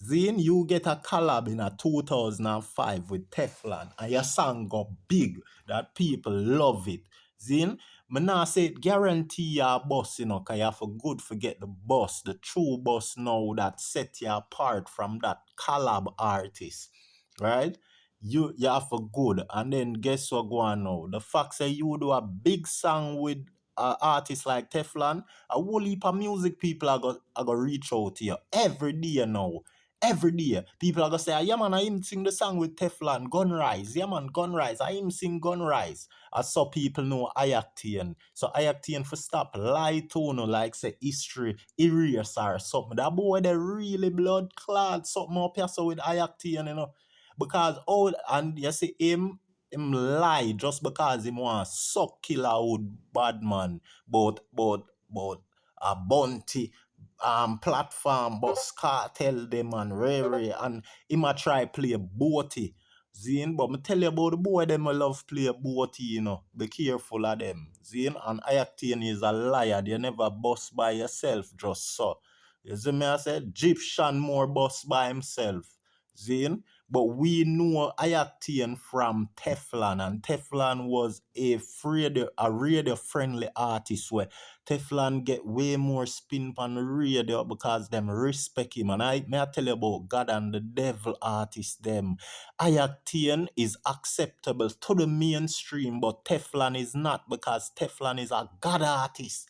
Zin, you get a collab in a 2005 with Teflon and your song got big that people love it. Zin, me nah say it guarantee ya boss, you know, cause you have for good forget the boss, the true boss now that set you apart from that collab artist, right? You have for good, and then guess what go on now? The fact that you do a big song with artists like Teflon, a whole heap of music people are gonna reach out to you every day now. Every day, people are gonna say, yeah man, I him sing the song with Teflon, Gun Rise. Yeah man, Gun Rise. I him sing Gun Rise. I saw people know Gyptian. So Gyptian for stop lie to no like say history erase or something. That boy they really blood clot something up here so with Gyptian, you know. Because and you see him lie just because him want suck killer wood bad man. But a bounty platform boss cartel them and Rary and him a try play boaty. Zin, but me tell you about the boy them I love play boaty, you know. Be careful of them. Zin, and Gyptian is a liar. They never bust by yourself just so. You see me I said Gyptian more bust by himself. Zin, but we know Gyptian from Teflon, and Teflon was a radio friendly artist where Teflon get way more spin on the radio because them respect him. And may I tell you about God and the devil artists them. Gyptian is acceptable to the mainstream, but Teflon is not because Teflon is a God artist.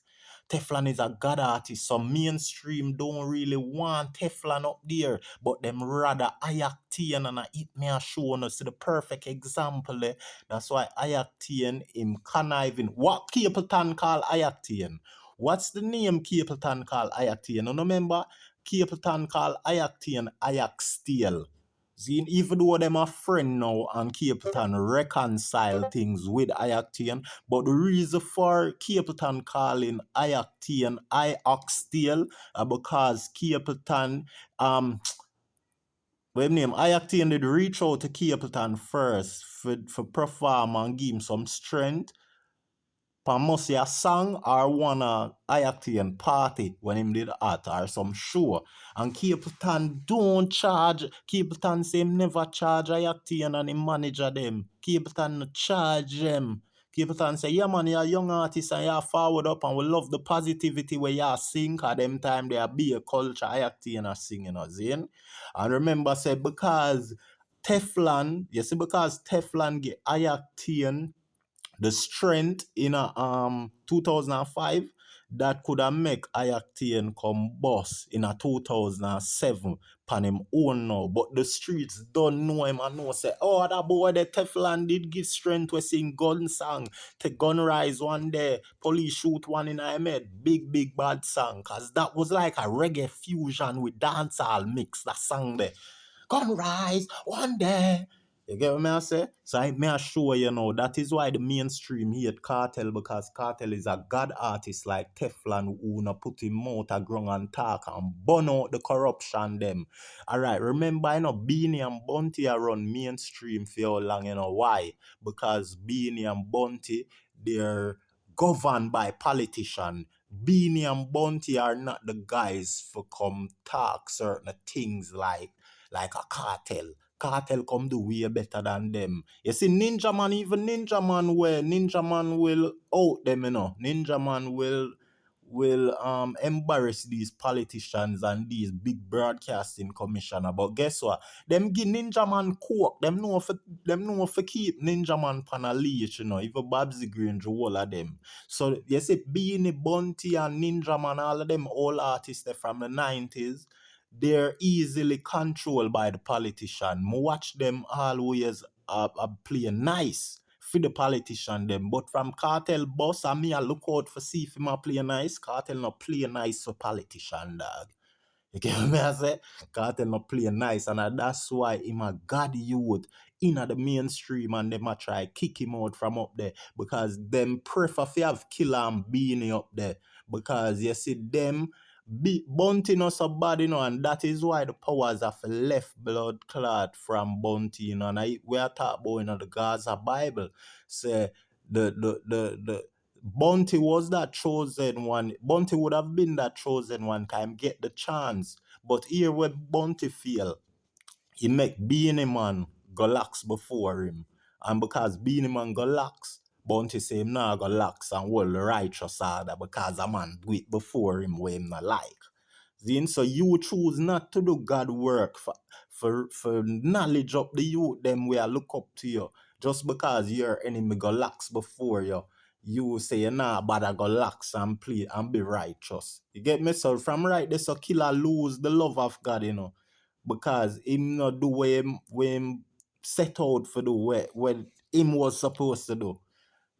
Teflon is a God artist, so mainstream don't really want Teflon up there, but them rather Gyptian, and it me a show us the perfect example. That's why Gyptian him conniving. What Capleton call Gyptian? What's the name Capleton call Gyptian? You remember Capleton call Gyptian Ajax See, even though them a friend now and Capleton reconcile things with Gyptian, but the reason for Capleton calling Gyptian Ajax because Capleton what name Gyptian did reach out to Capleton first for perform and give him some strength. Must a song or one Gyptian party when him did art or some show. And Capleton don't charge. Capleton say him never charge Gyptian and him manager them. Capleton charge them. Capleton say, yeah man, you're a young artist and you're forward up and we love the positivity where you sing at them time there be a culture Gyptian are singing us in. And remember say because Teflon, you see because Teflon get Gyptian the strength in a 2005 that could have make Gyptian come boss in a 2007 pan him own now. But the streets don't know him and know say, oh that boy the Teflon did give strength we sing gun song. Take gun rise one day, police shoot one in a head. Big bad song. Cause that was like a reggae fusion with dancehall mix, that song there. Gun rise one day. You get what I say? So I may assure you now, that is why the mainstream hate Kartel, because Kartel is a god artist like Teflon who na put him out a ground and talk and burn out the corruption them. Alright, remember, you know, Beenie and Bunty are run mainstream for how long, you know why? Because Beenie and Bunty, they're governed by politicians. Beenie and Bunty are not the guys for come talk certain things like a cartel. Cartel come do way better than them. You see, Ninja Man, even Ninja Man will out them, you know. Ninja Man will embarrass these politicians and these big broadcasting commissioner. But guess what? Them give Ninja Man coke. Them know for keep Ninja Man pan a leash, you know. Even Babsy Green, all of them. So you see, Beanie Bunty and Ninja Man, all of them all artists from the 90s. They're easily controlled by the politician. Me watch them always play nice for the politician them. But from Cartel boss, I me I look out for see if him a play nice. Cartel not play nice for politician, dog. You get me I say? Cartel not play nice, and that's why him a god youth in the mainstream and them a try kick him out from up there because them prefer to have Killer and Beanie up there because you see them Bounty us so bad, you know, and that is why the powers have left blood clot from Bounty, you know, and we are talking about, you know, the Gaza Bible. Say the Bounty was that chosen one. Bounty would have been that chosen one time, get the chance. But here where Bounty feel, he make BeenieMan go lax before him. And because BeenieMan go lax, Bounty say him nah go lax and hold the righteous order because a man do it before him where him not like. Then so you choose not to do God work for knowledge up the youth them where look up to you. Just because your enemy go lax before you, you say nah bother go lax and play and be righteous. You get me? So from right there, so killer lose the love of God, you know. Because him not do what him set out for do what him was supposed to do.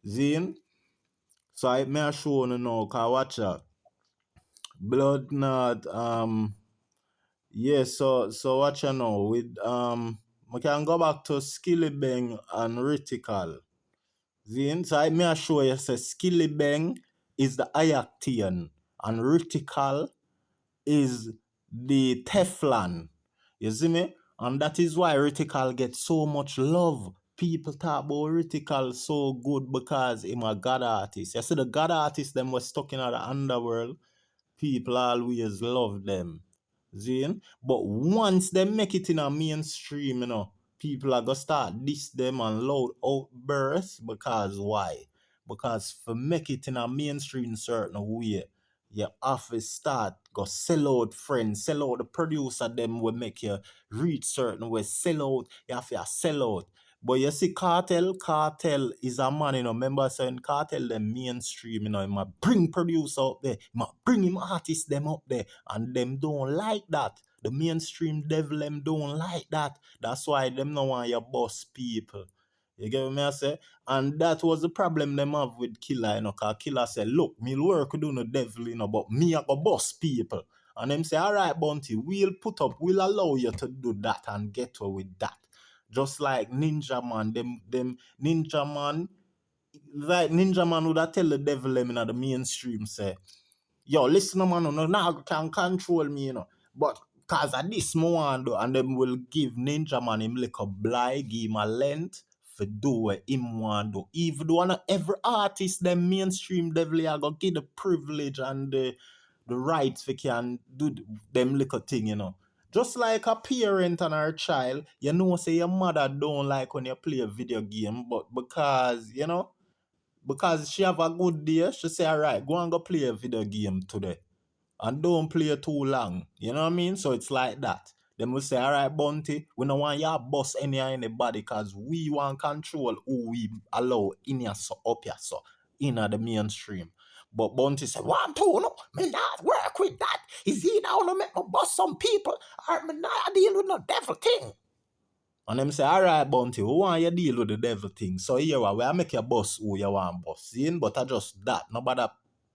Zin? So I may show you now, cause watch out. Blood not yeah, so watch you now with we can go back to Skillibeng and Rytikal. Zin? So I may show you say Skillibeng is the Ayactian and Rytikal is the Teflon. You see me? And that is why Rytikal gets so much love. People talk about Rytikal so good because him a God artist. You see the God artists them was stuck in the underworld. People always love them. Zine? But once they make it in a mainstream, you know, people are gonna start diss them and loud outbursts because why? Because for make it in a mainstream certain way, you have to start go sell out friends, sell out the producer them will make you reach certain way, sell out, you have to sell out. But you see Kartel is a man, you know, remember saying Kartel them mainstream, you know, he might bring producer up there, he might bring him artists them up there, and them don't like that. The mainstream devil them don't like that. That's why them no want your boss people. You get what me I say? And that was the problem them have with Killer, you know, cause Killer said, look, me'll work do no devil, you know, but me I go boss people. And them say, all right, Bounty, we'll allow you to do that and get away with that. Just like Ninja Man, them Ninja Man, like Ninja Man would have tell the devil them in the mainstream say, yo, listen man, no now can control me, you know. But cause of this mo want do, and them will give Ninja Man him like a blind, give him a length for do what him want do. Even though not every artist them mainstream devil are gonna get the privilege and the rights for can do them little thing, you know. Just like a parent and her child, you know, say your mother don't like when you play a video game, but because, you know, because she have a good day, she say, all right, go and go play a video game today. And don't play too long. You know what I mean? So it's like that. Them will say, all right, Bounty, we don't want you boss anybody because we want control who we allow in your so up here, so in the mainstream. But Bounty said, one, two, no, me not work with that. Is he now to make me boss some people? Or me not deal with no devil thing. And them say, all right, Bounty, we want you deal with the devil thing. So here we I make your boss who you want boss. See? But I just that. Nobody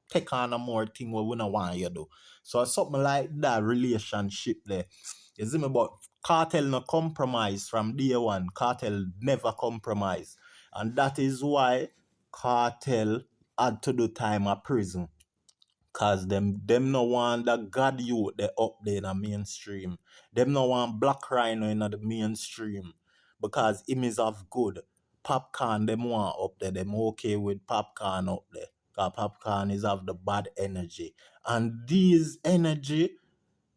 take on a more thing what we don't want you do. So something like that relationship there. You see me? But Cartel no compromise from day one. Cartel never compromise. And that is why Cartel had to do time at prison. Cause them no want that God youth they up there in the mainstream. Them no want BlakRyno in the mainstream. Because him is of good. Popcaan them want up there. Them okay with Popcaan up there. Cause Popcaan is of the bad energy. And these energy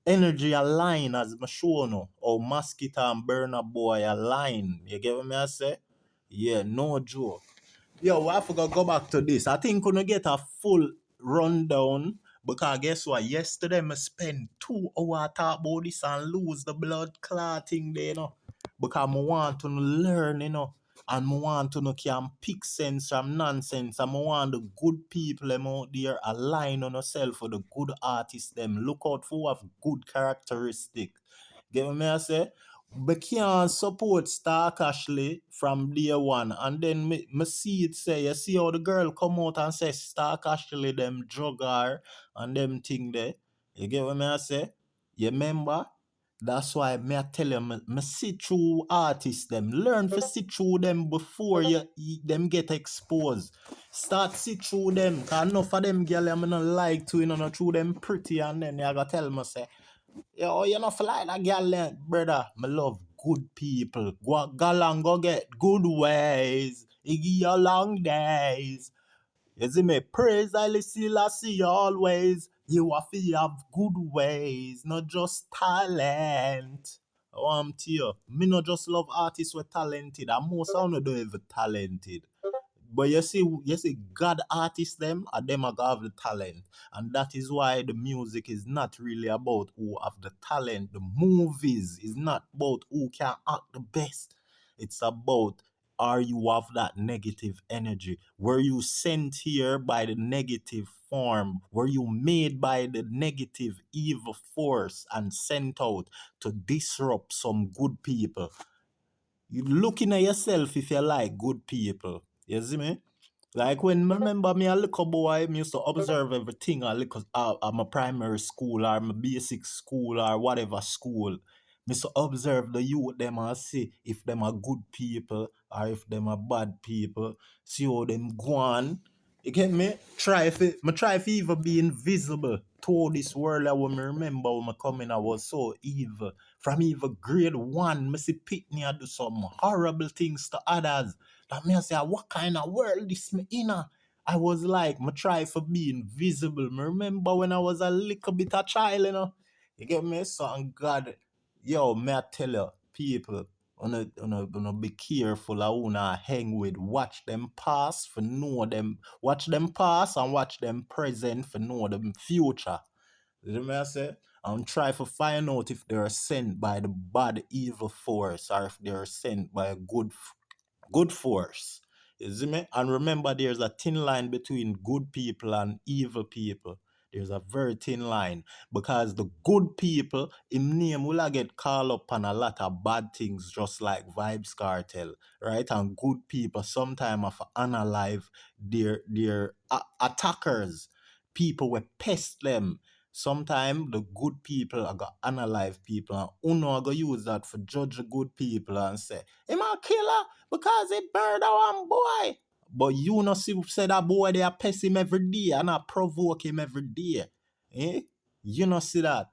align as I show no. Or Mosquito and Burner Boy align. You get what me I say? Yeah, no joke. Yo, I forgot to go back to this. I think we're gonna get a full rundown because guess what? Yesterday I spent 2 hours talk about this and lose the blood clotting there, you know. Because I want to learn, you know. And I want to know can pick sense from nonsense. And I want the good people them out there align on yourself for the good artists them. Look out for who have good characteristic. Get what me I say? We can't support Stark Ashley from day one. And then me see it say, you see how the girl come out and say Stark Ashley them drug her and them thing there. You get what me I say? You remember? That's why me I tell you, me see through artists them. Learn to see through them before them get exposed. Start see through them. Cause enough of them girl I'm not like to, you know, through them pretty and then you gotta tell me say, yo, you know, for like that girl there, brother. Me love good people. Go along, go get good ways. It give you long days. You see me? Praise I see you always. You have to have good ways, not just talent. To you. Me not just love artists who are talented. And most of them don't even talented. But you see, God artists them are them are have the talent. And that is why the music is not really about who have the talent. The movies is not about who can act the best. It's about are you of that negative energy? Were you sent here by the negative form? Were you made by the negative evil force and sent out to disrupt some good people? You looking at yourself if you like good people. You see me? Like when remember me a little boy, me used to observe everything a little at my primary school or my basic school or whatever school. Me used to observe the youth them and see if them are good people or if them are bad people. See how them go on. You get me? Try if even be invisible to this world. I when me remember when I come in, I was so evil. From even grade 1, me see Pitney I do some horrible things to others. That me I say, what kind of world this me in? I was like, me try for be invisible. Me remember when I was a little bit a child, you know. You get me? So and God, yo, me I tell you, people, wanna be careful of who na hang with. Watch them pass for know them. Watch them pass and watch them present for know them future. You know what I say? And try to find out if they're sent by the bad evil force or if they're sent by a good force. You see me? And remember, there's a thin line between good people and evil people. There's a very thin line because the good people, in name, will get called up on a lot of bad things, just like Vybz Kartel, right? And good people sometimes have to unalive their attackers. People will pest them. Sometimes the good people are going to unalive people, and Uno are going to use that for judge the good people and say, "Am a killer because he burned one boy." But you know, see, say that boy they are pest him every day and I provoke him every day. Eh? You know, see that.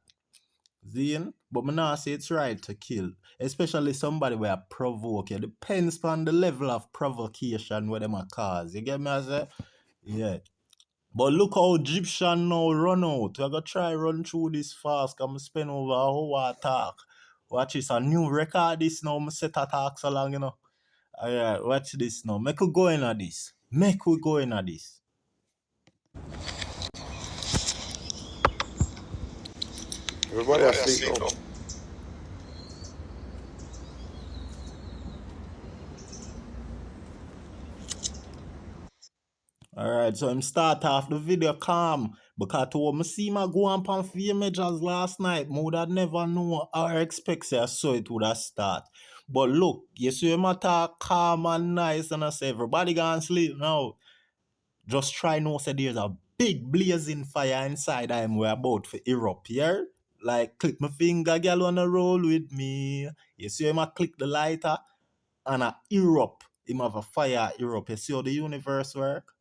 Zine? But me not say it's right to kill. Especially somebody where provoke you. Depends on the level of provocation where them a cause. You get me I say? Yeah. But look how Gyptian now run out. We're gonna try run through this fast. I'm spend over a hour talk. Watch this, a new record this now. I set a talk so long, you know. Alright, watch this now. Make we go in at this. Make we go in at this. Everybody asleep now. Alright, so I'm start off the video calm. Because to what I see my go on pan for images last night, I would have never know or expect say I saw it would have start. But look, you see him talk calm and nice and I say everybody gonna sleep now. Just try know say there's a big blazing fire inside I'm we're about for erupt here. Like click my finger, girl wanna roll with me. You see him click the lighter and a erupt. Him have a fire erupt. You see how the universe work?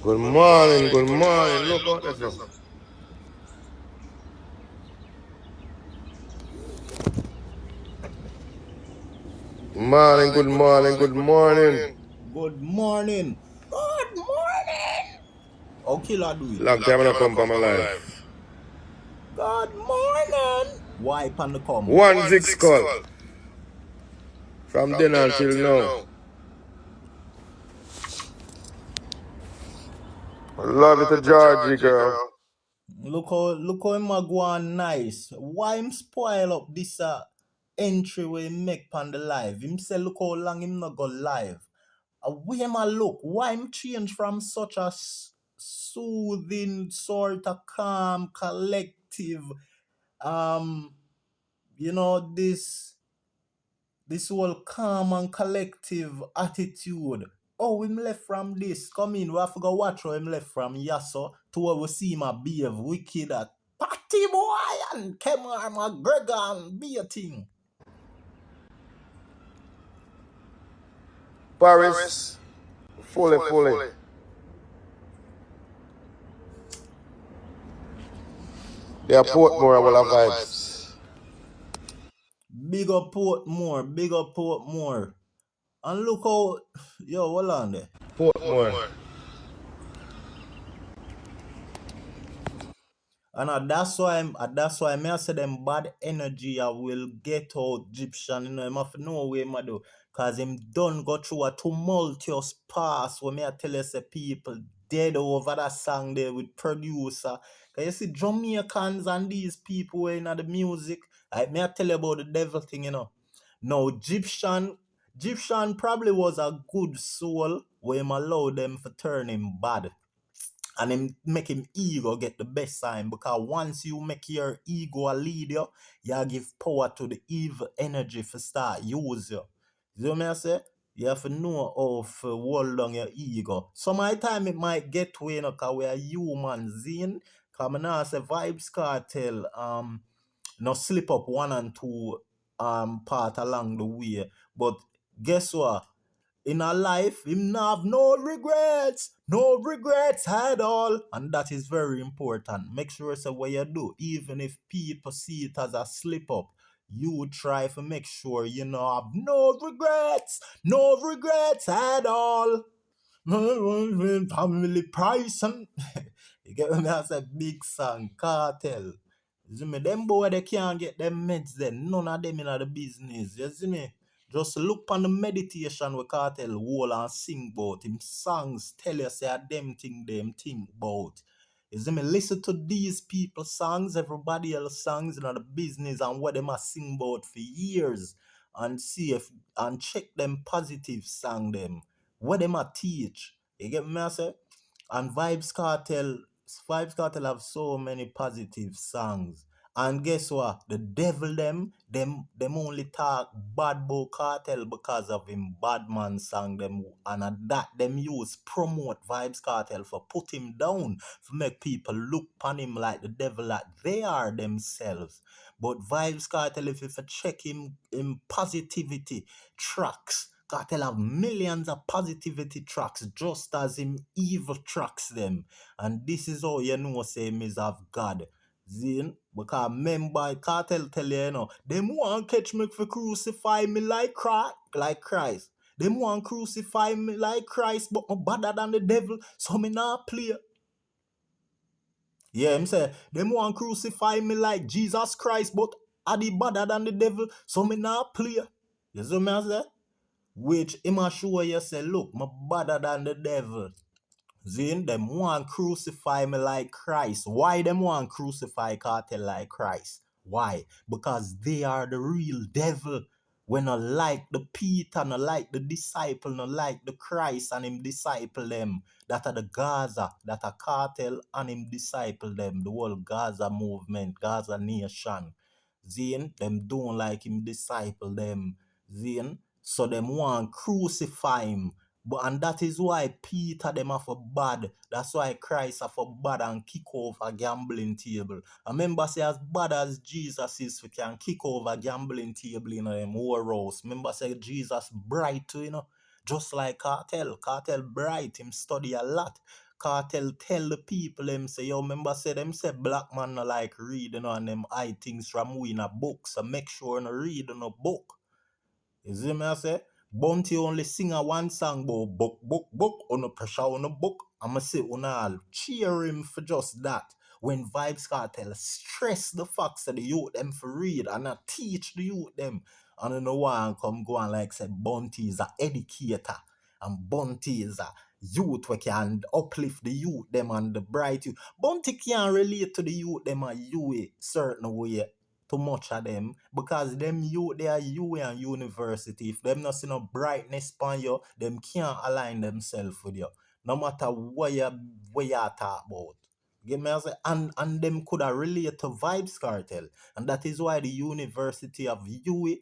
Good morning, good morning. Look out there, son. Morning, good morning, good morning. Good morning. Good morning. How killer do it? Long time I don't come from my life. Good morning. Wipe on the come. One zig skull. From then until now. I love it to Georgie, girl. Look how him a go on nice. Why him spoil up this entry where he make on the live? Him say look how long him not go live. Where him a look? Why him change from such a soothing, sort of calm, collective, you know, this whole calm and collective attitude. Oh, him left from this. Come in, we have to go watch how him left from Yasso to where we see him a behave wicked at Patty Boy and Kemar McGregor and be a thing. Paris, fully. They are Portmore, will have vibes. Big up Portmore. And look how, yo, hold on there. Portmore. And that's why me I say them bad energy I will get out Gyptian, you know, him have to know way ma do. Cause him done go through a tumultuous past where me I tell you say people dead over that song there with producer. Cause you see Jamaicans and these people were in the music. Like me I tell you about the devil thing, you know. Now Gyptian probably was a good soul where him allow them to turn him bad and him make him ego get the best sign, because once you make your ego a lead you give power to the evil energy for start use you. You know what I say? You have to know how to hold on your ego. Some of the time it might get way, you know, because we are humans, zine. Because I now say Vybz Kartel, no slip up one and two part along the way. But guess what? In our life, him not have no regrets at all. And that is very important. Make sure say what you do, even if people see it as a slip up, you try to make sure you know have no regrets at all. Family price and you get me as a big song, cartel. You see me, them boy they can't get them meds then. None of them in the business. You see me? Just look on the meditation with cartel wall and sing about him songs. Tell you say them think about. You see me? Listen to these people's songs, everybody else songs in the business and what them a sing about for years, and see if and check them positive song them. What them a teach. You get me I say? And Vybz Kartel have so many positive songs. And guess what? The devil them only talk bad about Cartel because of him bad man song them, and at that them use promote Vybz Kartel for put him down, for make people look upon him like the devil that they are themselves. But Vybz Kartel, if you check him in positivity tracks, Cartel have millions of positivity tracks just as him evil tracks them. And this is how you know say him is of God. Zin, because member Cartel tell you, you know, them want catch me for crucify me like Christ. Them want crucify me like Christ, but me better than the devil, so me not play. Yeah, him say, them want crucify me like Jesus Christ, but I be better than the devil, so me not play. You see me I say? Which him a show you say, look, me better than the devil. Zin, them want crucify me like Christ. Why them want crucify Cartel like Christ? Why? Because they are the real devil. When I like the Peter, no like the disciple, no like the Christ and him disciple them. That are the Gaza, that are Cartel and him disciple them. The whole Gaza movement, Gaza nation. Zin, them don't like him disciple them. Zin, so them want crucify him. But and that is why Peter them are for bad. That's why Christ are for bad and kick over gambling table. I remember say as bad as Jesus is, we can kick over gambling table in them whorehouse. Remember say Jesus bright too, you know. Just like Cartel. Cartel bright, him study a lot. Cartel tell the people them say, yo, remember say them say black man no like read, you know, and them hide things from we in a book. So make sure you read in a book. You see me I say? Bounty only sing a one song about book, on the pressure on the book. I'ma say all cheer him for just that. When Vybz Kartel stress the facts that the youth them for read and not teach the youth them. And you know why come go and like say Bounty is a educator and Bounty is a youth we can uplift the youth them and the bright youth. Bounty can't relate to the youth them and you a certain way too much of them, because them you they are you and university. If them not see no brightness upon you, them can't align themselves with you. No matter what you talk about. Get me? I say, and them could have relate to Vybz Kartel. And that is why the University of UE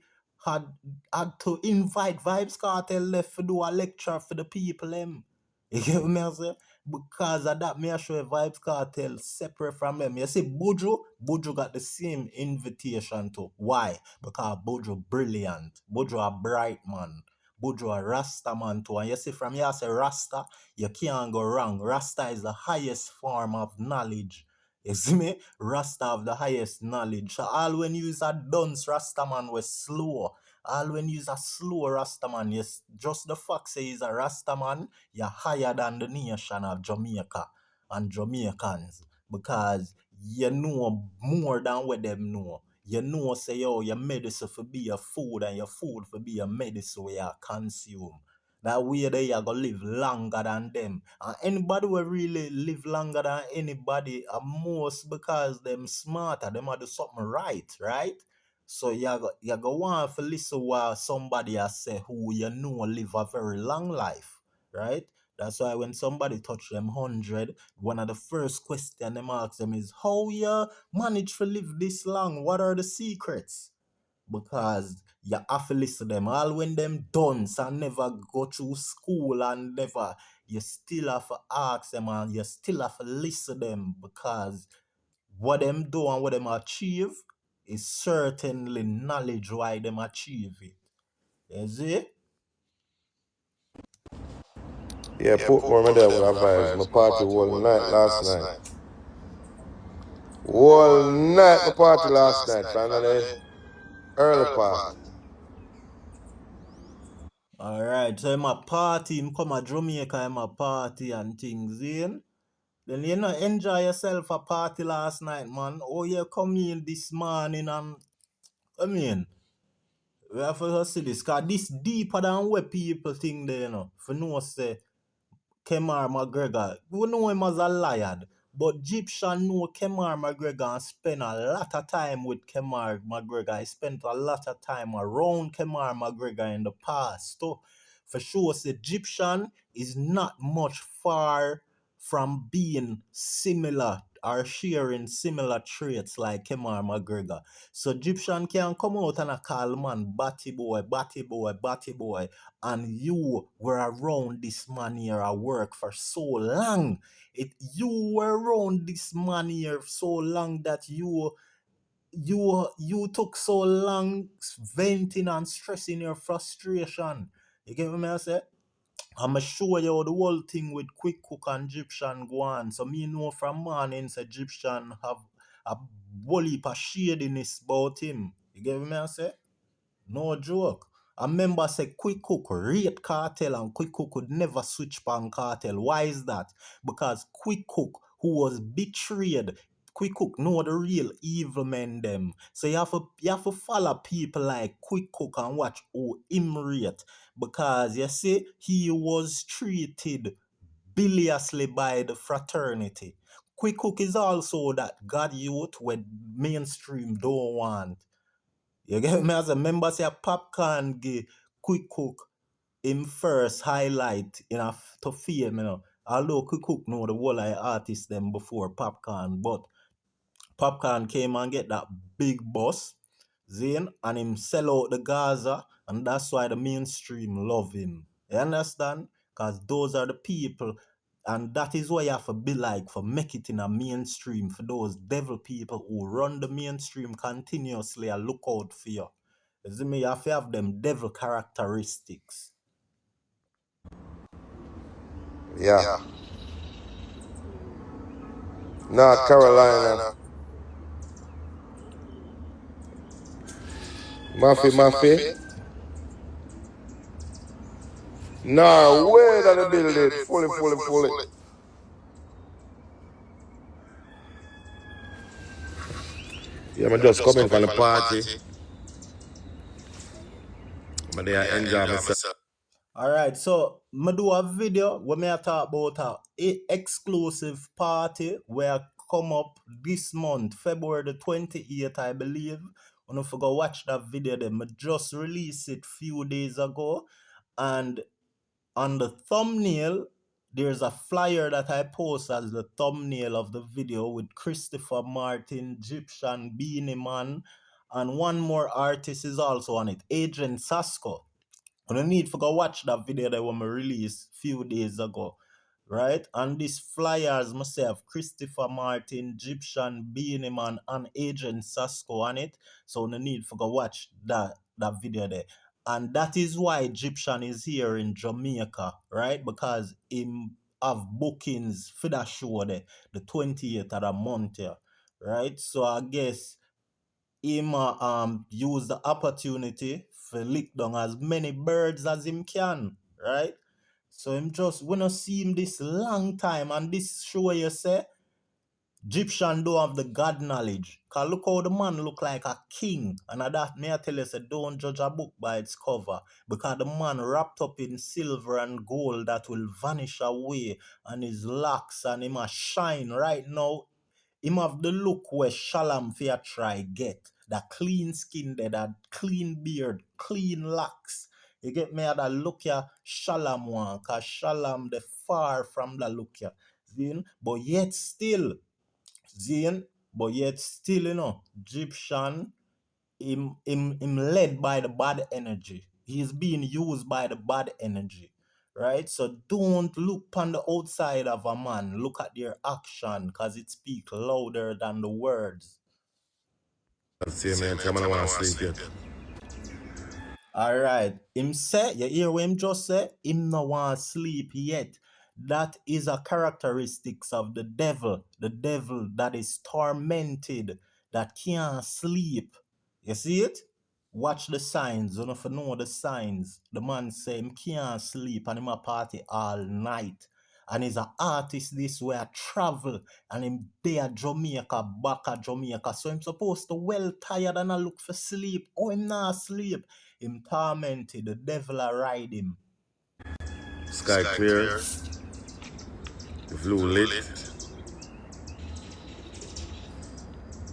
had had to invite Vybz Kartel left to do a lecture for the people them. You get me? I say? Because of that, me I show Vybz Kartel separate from them. You see, Buju got the same invitation too. Why? Because Buju brilliant. Buju a bright man. Buju a Rasta man too. And you see, from here, I say Rasta, you can't go wrong. Rasta is the highest form of knowledge. You see me? Rasta of the highest knowledge. So all when you use a dunce Rasta man was slow. All when you use a slow Rasta man, yes, just the fact say he's a Rasta man, you're higher than the nation of Jamaica and Jamaicans, because you know more than what them know. You know, say, yo, your medicine for be a food and your food for be a medicine where you consume. That way they are gonna live longer than them. And anybody will really live longer than anybody are most because them smarter, them are do something right, right? So you go want to listen while somebody has say who you know live a very long life, right? That's why when somebody touch them 100, one of the first question them ask them is how you manage to live this long? What are the secrets? Because you have to listen to them. All when them dunce and never go through school and never, you still have to ask them and you still have to listen to them because what them do and what them achieve is certainly knowledge why them achieve it. You see? Yeah, put more there with our vibes. My party all night last night. All night my party last night, finally. Early part. Alright, so I'm a party, I'm come a Jamaica, I'm a party and things in. Then you know enjoy yourself a party last night, man. Oh you come in this morning and I mean we have to see this cause this deeper than what people think they For no say Kemar McGregor, we know him as a liar, but Gyptian know Kemar McGregor and spend a lot of time with Kemar McGregor. He spent a lot of time around Kemar McGregor in the past. So, for sure, say Gyptian is not much far from being similar or sharing similar traits like Kemar McGregor. So Gyptian can come out and call man batty boy, batty boy, batty boy, and you were around this man here at work for so long. You were around this man here so long that you took so long venting and stressing your frustration. You get what I say? I'ma show you how the whole thing with Quick Cook and Gyptian go on. So me know from morning say Gyptian have a whole heap of shadiness about him. You get what I say? No joke. I remember say Quick Cook rate Cartel and Quick Cook could never switch pan Cartel. Why is that? Because Quick Cook, who was betrayed, Quick Cook know the real evil men them. So you have to follow people like Quick Cook and watch who him rate. Because you see, he was treated biliously by the fraternity. Quick Cook is also that God youth when mainstream don't want. You get me as a member say Popcaan give Quick Cook him first highlight in a to fame, Although Quick Cook know the whole of artists them before Popcaan, but Popcaan came and get that big boss, Zane, and him sell out the Gaza, and that's why the mainstream love him. You understand? Because those are the people, and that is why you have to be like for make it in a mainstream for those devil people who run the mainstream continuously and look out for you. You see me? You have to have them devil characteristics. Yeah. North Carolina. Maffy. Norway that they build it. Fully. Yeah, I'm just coming from the party. But they enjoy myself. Alright, so I do a video where me talk about a exclusive party where come up this month, February the 28th, I believe. And if you go watch that video then, I just released it few days ago. And on the thumbnail, there's a flyer that I post as the thumbnail of the video with Christopher Martin, Gyptian, BeenieMan, and one more artist is also on it, Agent Sasko. And I need to go watch that video that was released few days ago. Right? And these flyers myself, Christopher Martin, Gyptian, BeenieMan, and Agent Sasko on it. So no need to go watch that video there. And that is why Gyptian is here in Jamaica, right? Because him have bookings for that show there, the 28th of the month here. Right? So I guess him use the opportunity for lick down as many birds as him can, right? So him just wanna see him this long time and this show you say Gyptian don't have the God knowledge. Cause look how the man look like a king. And at that may I tell you, say, don't judge a book by its cover. Because the man wrapped up in silver and gold that will vanish away. And his locks and him a shine right now. Him have the look where Shalom fear try get. That clean skin there, that clean beard, clean locks. You get me at that look ya Shalom one. Cause Shalom the far from the look ya. See? But yet still. Zane, but yet still, Gyptian, him led by the bad energy. He's being used by the bad energy. Right? So don't look on the outside of a man. Look at their action, because it speaks louder than the words. See, man, tell me I want to sleep yet. Alright. Him say, you hear what him just say? Him no want sleep yet. That is a characteristics of the devil that is tormented, that can't sleep. You see it? Watch the signs. You know, if you know the signs, the man say him can't sleep and him a party all night. And he's an artist this way, a travel, and him there Jamaica, back at Jamaica. So him supposed to well tired and I look for sleep. Oh, him not sleep. Him tormented, the devil a ride him. Sky clear. The blue lit.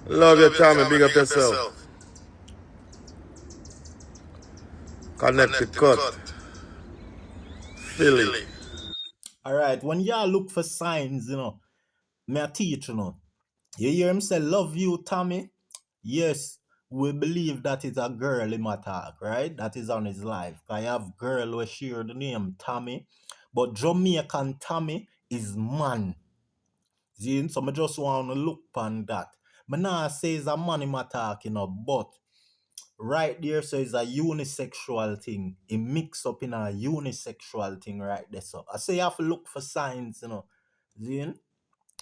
Love your time and big up yourself. Connecticut. Philly. Alright, when y'all look for signs, me a teach, You hear him say, love you, Tommy? Yes, we believe that is a girl him attack, right? That is on his life. I have girl who share the name Tommy, but Jamaican Tommy is man. See, so I just want to look on that. Me nah say it's a man him attack, but right there, so it's a unisexual thing. It mix up in a unisexual thing right there. So I say you have to look for signs, See?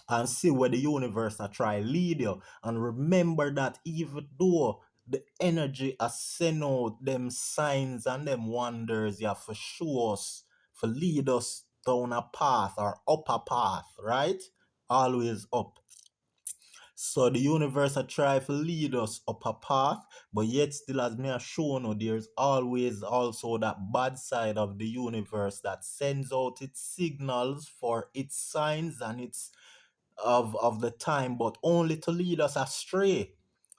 And see where the universe are try lead you. And remember that even though the energy has sent out them signs and them wonders, you have to show us, for lead us down a path or up a path, right? Always up. So the universe a try to lead us up a path, but yet still, as me have shown you, there's always also that bad side of the universe that sends out its signals for its signs and its of the time, but only to lead us astray,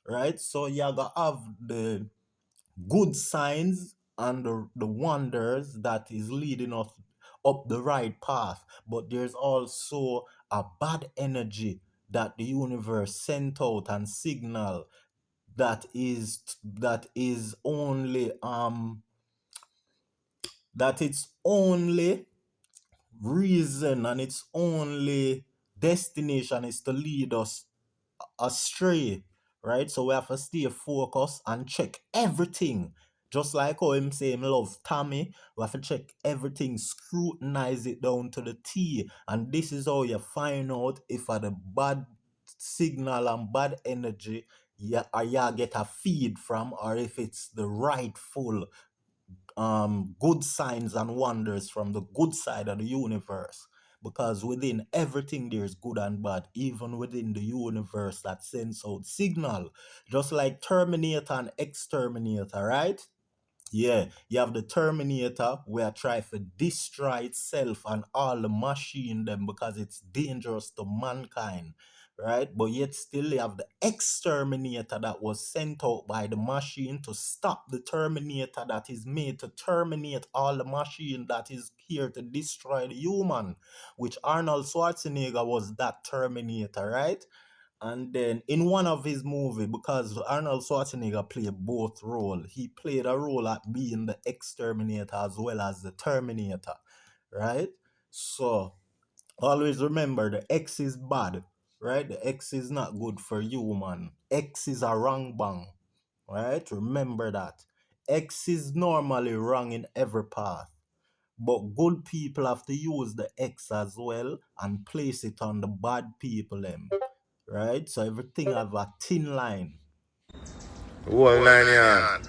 right? So you gotta have the good signs and the wonders that is leading us up the right path, but there's also a bad energy that the universe sent out and signal that is only that it's only reason and its only destination is to lead us astray, right? So we have to stay focused and check everything. Just like how him say him love Tommy, we have to check everything, scrutinize it down to the T. And this is how you find out if a the bad signal and bad energy you get a feed from, or if it's the rightful good signs and wonders from the good side of the universe. Because within everything there's good and bad, even within the universe that sends out signal, just like Terminator and Exterminator, right? Yeah, you have the Terminator where try to destroy itself and all the machine them because it's dangerous to mankind, right? But yet still you have the Exterminator that was sent out by the machine to stop the Terminator that is made to terminate all the machine that is here to destroy the human, which Arnold Schwarzenegger was that Terminator, right? And then in one of his movies, because Arnold Schwarzenegger played both roles, he played a role at being the exterminator as well as the Terminator, right? So always remember the X is bad, right? The X is not good for human. X is a wrong bang, right? Remember that. X is normally wrong in every path. But good people have to use the X as well and place it on the bad people them. Right? So everything have a thin line. Whole 9 yard.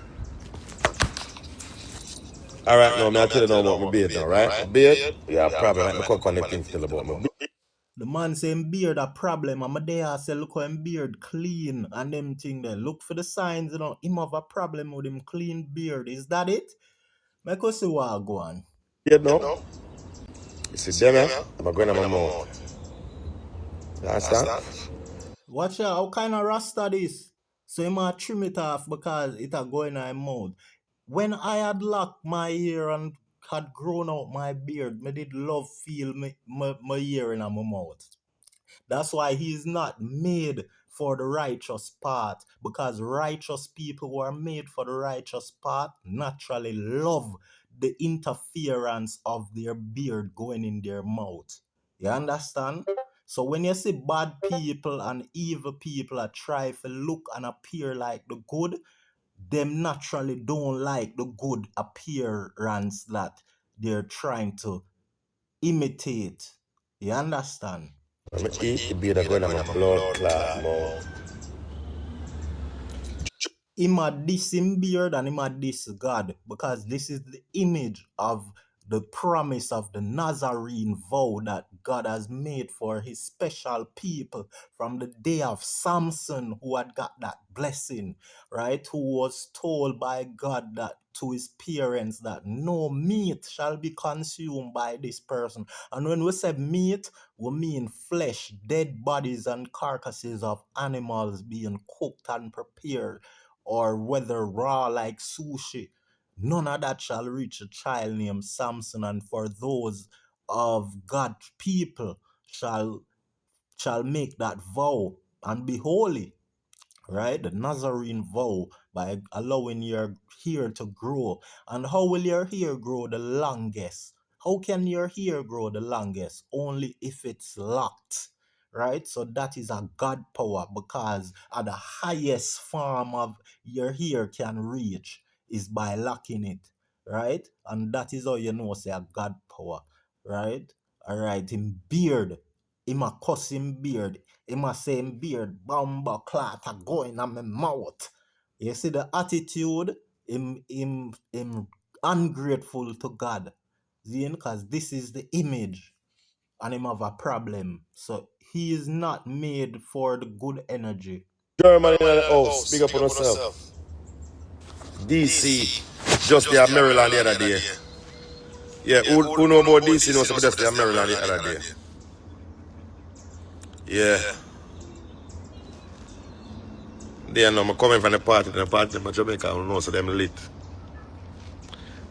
Alright, now, I'm tell you now about my beard now, right? My beard? Yeah, probably like my coconut thing still about my beard. The man say him beard a problem, and my day say look how him beard clean and them thing there. Look for the signs, him have a problem with him clean beard. Is that it? Make us see what go on. You know? You see them, I'm going to my mouth. You understand? Watch out, how kind of rasta this? So him a trim it off because it a go in my mouth. When I had locked my hair and had grown out my beard, me did love feel my hair in my mouth. That's why he is not made for the righteous path, because righteous people who are made for the righteous path naturally love the interference of their beard going in their mouth. You understand? So when you see bad people and evil people that try to look and appear like the good, them naturally don't like the good appearance that they're trying to imitate. You understand? I'm going to eat the beard going to my blood clot mouth. Him a diss him beard and him a diss God, because this is the image of the promise of the Nazarene vow that God has made for his special people from the day of Samson, who had got that blessing, right? Who was told by God that to his parents that no meat shall be consumed by this person. And when we say meat, we mean flesh, dead bodies and carcasses of animals being cooked and prepared, or whether raw like sushi. None of that shall reach a child named Samson, and for those of God's people shall make that vow and be holy, right? The Nazarene vow, by allowing your hair to grow. And how will your hair grow the longest? How can your hair grow the longest? Only if it's locked, right? So that is a God power, because at the highest form of your hair can reach is by locking it, right? And that is how you know say a God power, right? All right, in beard, him a cuss him beard. Him a say him beard, bumper clot a going on my mouth. You see the attitude, him ungrateful to God. See, because this is the image, and him have a problem. So he is not made for the good energy. Germany in the house, big up on yourself. DC, just there Maryland the other day. Yeah, who know about DC knows about just there Maryland the other day. Yeah. They know I'm coming from the party in Jamaica, I know so them lit.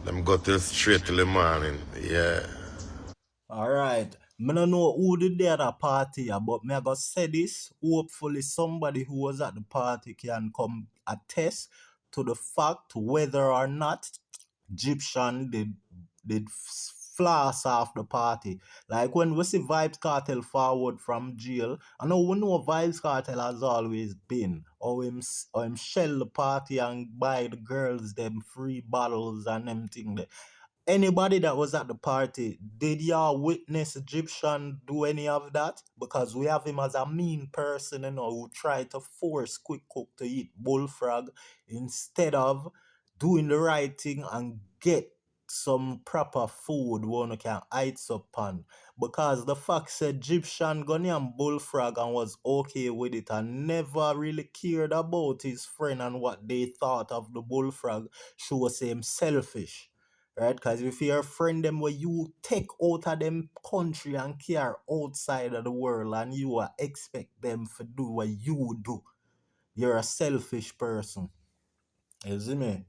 Them go till straight till the morning. Yeah. Alright. I don't know who did the other party, but me I go say this. Hopefully somebody who was at the party can come attest to the fact whether or not Gyptian did floss off the party. Like when we see Vybz Kartel forward from jail, I know we know Vybz Kartel has always been, or him shell the party and buy the girls them free bottles and them thing there. Anybody that was at the party, did y'all witness Gyptian do any of that? Because we have him as a mean person, who tried to force Quick Cook to eat bullfrog instead of doing the right thing and get some proper food one can eat upon. Because the fact said Gyptian gone and bullfrog and was okay with it and never really cared about his friend and what they thought of the bullfrog shows him selfish. Right? Because if you're a friend them where you take out of them country and care outside of the world and you expect them to do what you do, you're a selfish person. You see me?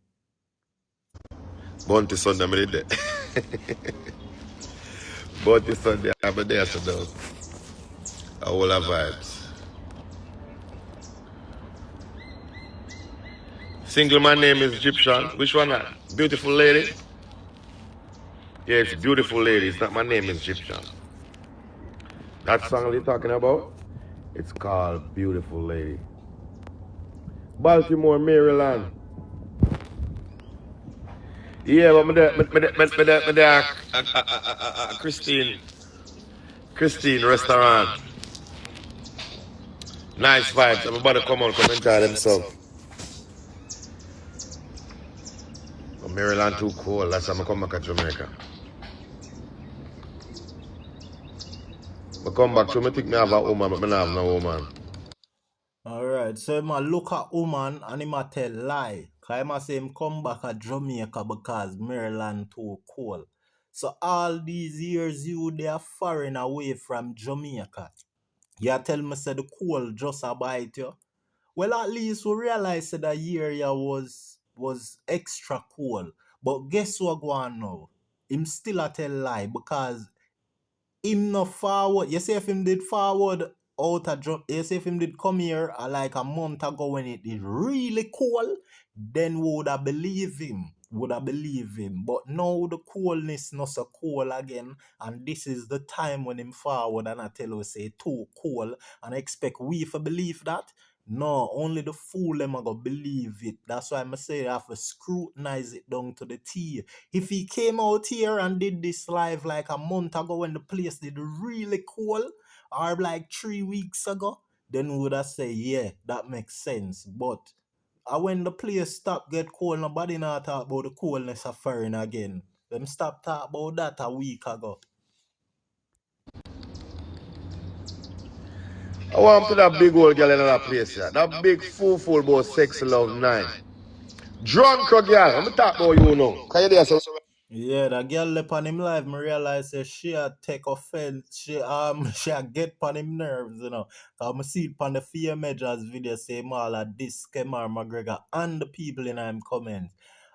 Bounty Sunday, I did that. Bounty Sunday, I'm there so down. A whole of vibes. Single, my name is Gyptian. Which one? Beautiful lady? Yeah, it's beautiful lady. It's not my name is Gyptian. That song you're talking about? It's called Beautiful Lady. Baltimore, Maryland. Yeah, but Christine restaurant. Nice vibes. I'm about to come enjoy themselves. But Maryland too cold. That's why I'm come back to Jamaica. I come back to me think me have a woman, but me not have no woman. Alright, so him a look at woman and him a tell lie. Cause him a say him come back at Jamaica because Maryland too cold. So all these years you they are foreign away from Jamaica. You tell me say the cold just a bite you. Well, at least we realize that the year was extra cool. But guess what go on now? Him still a tell lie because him no forward. You see if him did forward out of you see if him did come here like a month ago when it is really cold, then would I believe him? Would I believe him? But now the coolness not so cool again, and this is the time when him forward and I tell you say too cool, and I expect we to believe that. No, only the fool them are gonna believe it. That's why I say I have to scrutinize it down to the T. If he came out here and did this live like a month ago when the place did really cool, or like 3 weeks ago, then we would have said, yeah, that makes sense. But when the place stop get cold, nobody now talk about the coolness of foreign again. Them stop talk about that a week ago. I want to that big old girl in that place, yeah. That big fool about sex love 9. Drunk girl, I'm talk about you now. Can you do so? Yeah, that girl lep on him live, me realize that she a take offense. She a get on him nerves, you know. Cause I see it on the Fear Measures video say all a this Kemar McGregor and the people in him comments.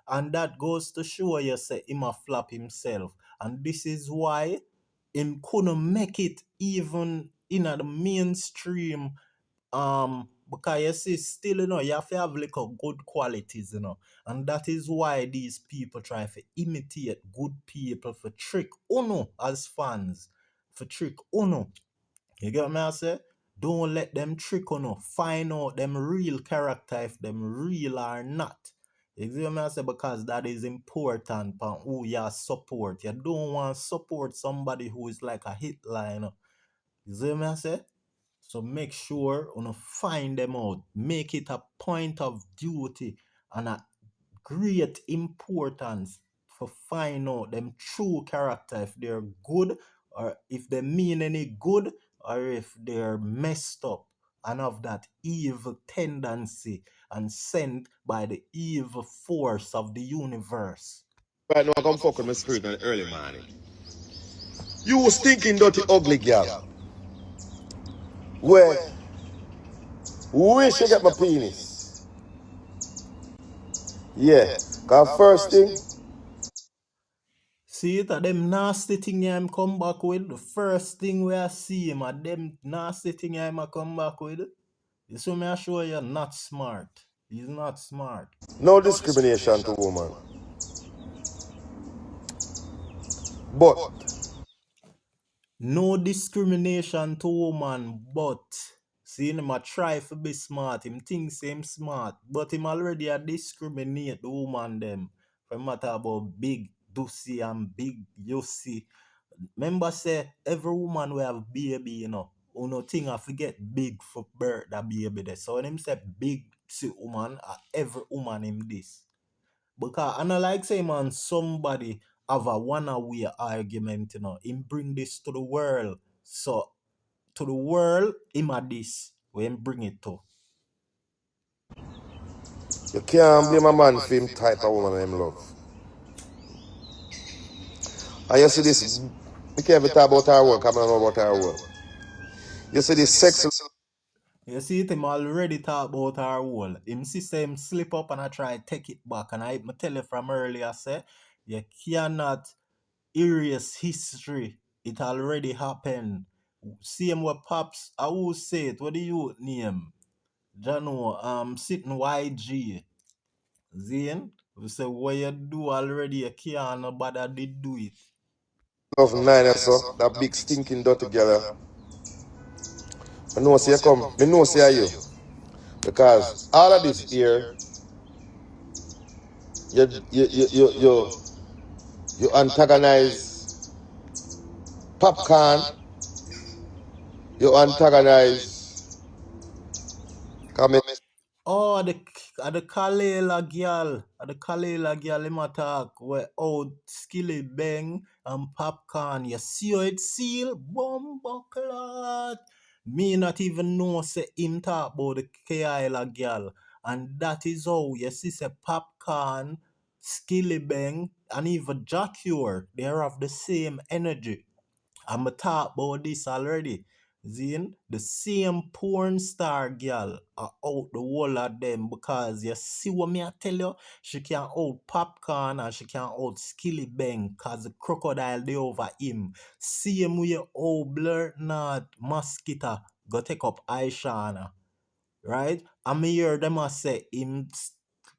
And that goes to show you say him a flap himself. And this is why him couldn't make it even in the mainstream because you see still you have to have like a good qualities, and that is why these people try to imitate good people for trick uno as fans, for trick uno. You get me I say? Don't let them trick uno. Find out them real character if them real or not. You see what I say? Because that is important for who you support. You don't want to support somebody who is like a hit line. You see what I say? So make sure you find them out. Make it a point of duty and a great importance for find out them true character, if they're good or if they mean any good or if they're messed up and of that evil tendency and sent by the evil force of the universe. Right now I come fuck with my spirit in the early morning. You stinking dirty ugly girl. Where wish you get my penis. Yeah. Cause first thing, See it, them nasty thing I'm come back with. The first thing we I see him, them nasty thing I'm come back with. You see me I show you not smart. He's not smart. no discrimination to woman. But No discrimination to woman, but see him a try to be smart. Him thinks him smart, but him already a discriminate the woman them. For matter about big Dussy and big Yossi. Remember say every woman will have baby, no thing I forget big for birth that baby there. So when him say big see woman, every woman him this. Because I not like say man somebody have a one-way argument, him bring this to the world. So to the world, him a this. When him bring it to. you can't blame a man for him type of woman him love. And you see this, we can't even talk about her work, I don't know about her work. You see this sex. You see it, him already talk about our whole. Him see him slip up and I try to take it back. And I tell you from earlier, say, you cannot erase history. It already happened. Same what Pops, I will say it. What do you name? Jano, sitting YG. Zane, we say what you do already, you can't nobody did do it. Love 9 so, that big stinking dirty girl. I know say you come, I know say you. Because all of this here, you antagonize Popcaan, you antagonize comment. Oh, the At the Kalela girl him attack where old Skillibeng and Popcaan. You see how it seal? Buckler. Me not even know say him talk about the Kalela girl. And that is how you see say Popcaan, Skillibeng, and even Jacure, they are of the same energy. I'm talk about this already. Zin, the same porn star girl are out the whole of them because you see what me I tell you, she can out Popcaan and she can out Skillibeng cause the crocodile they over him. Same way old blur not mosquito go take up Aishana. Right? And me hear them a say him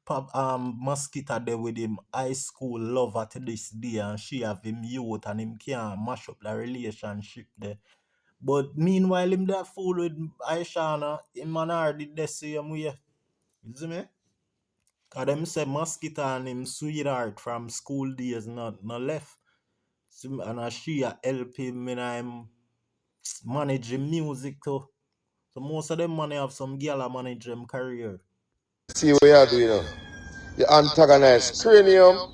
mosquito there with him high school lover to this day and she have him youth and him can't mash up the relationship there. But meanwhile him that fool with Aishana, him and her did the same way. You see me? Cause them say mosquito and him sweetheart from school days not left. And she a help him when I'm managing music too. So most of them money have some girl a manage them career. See what you're doing now. You antagonize cranium.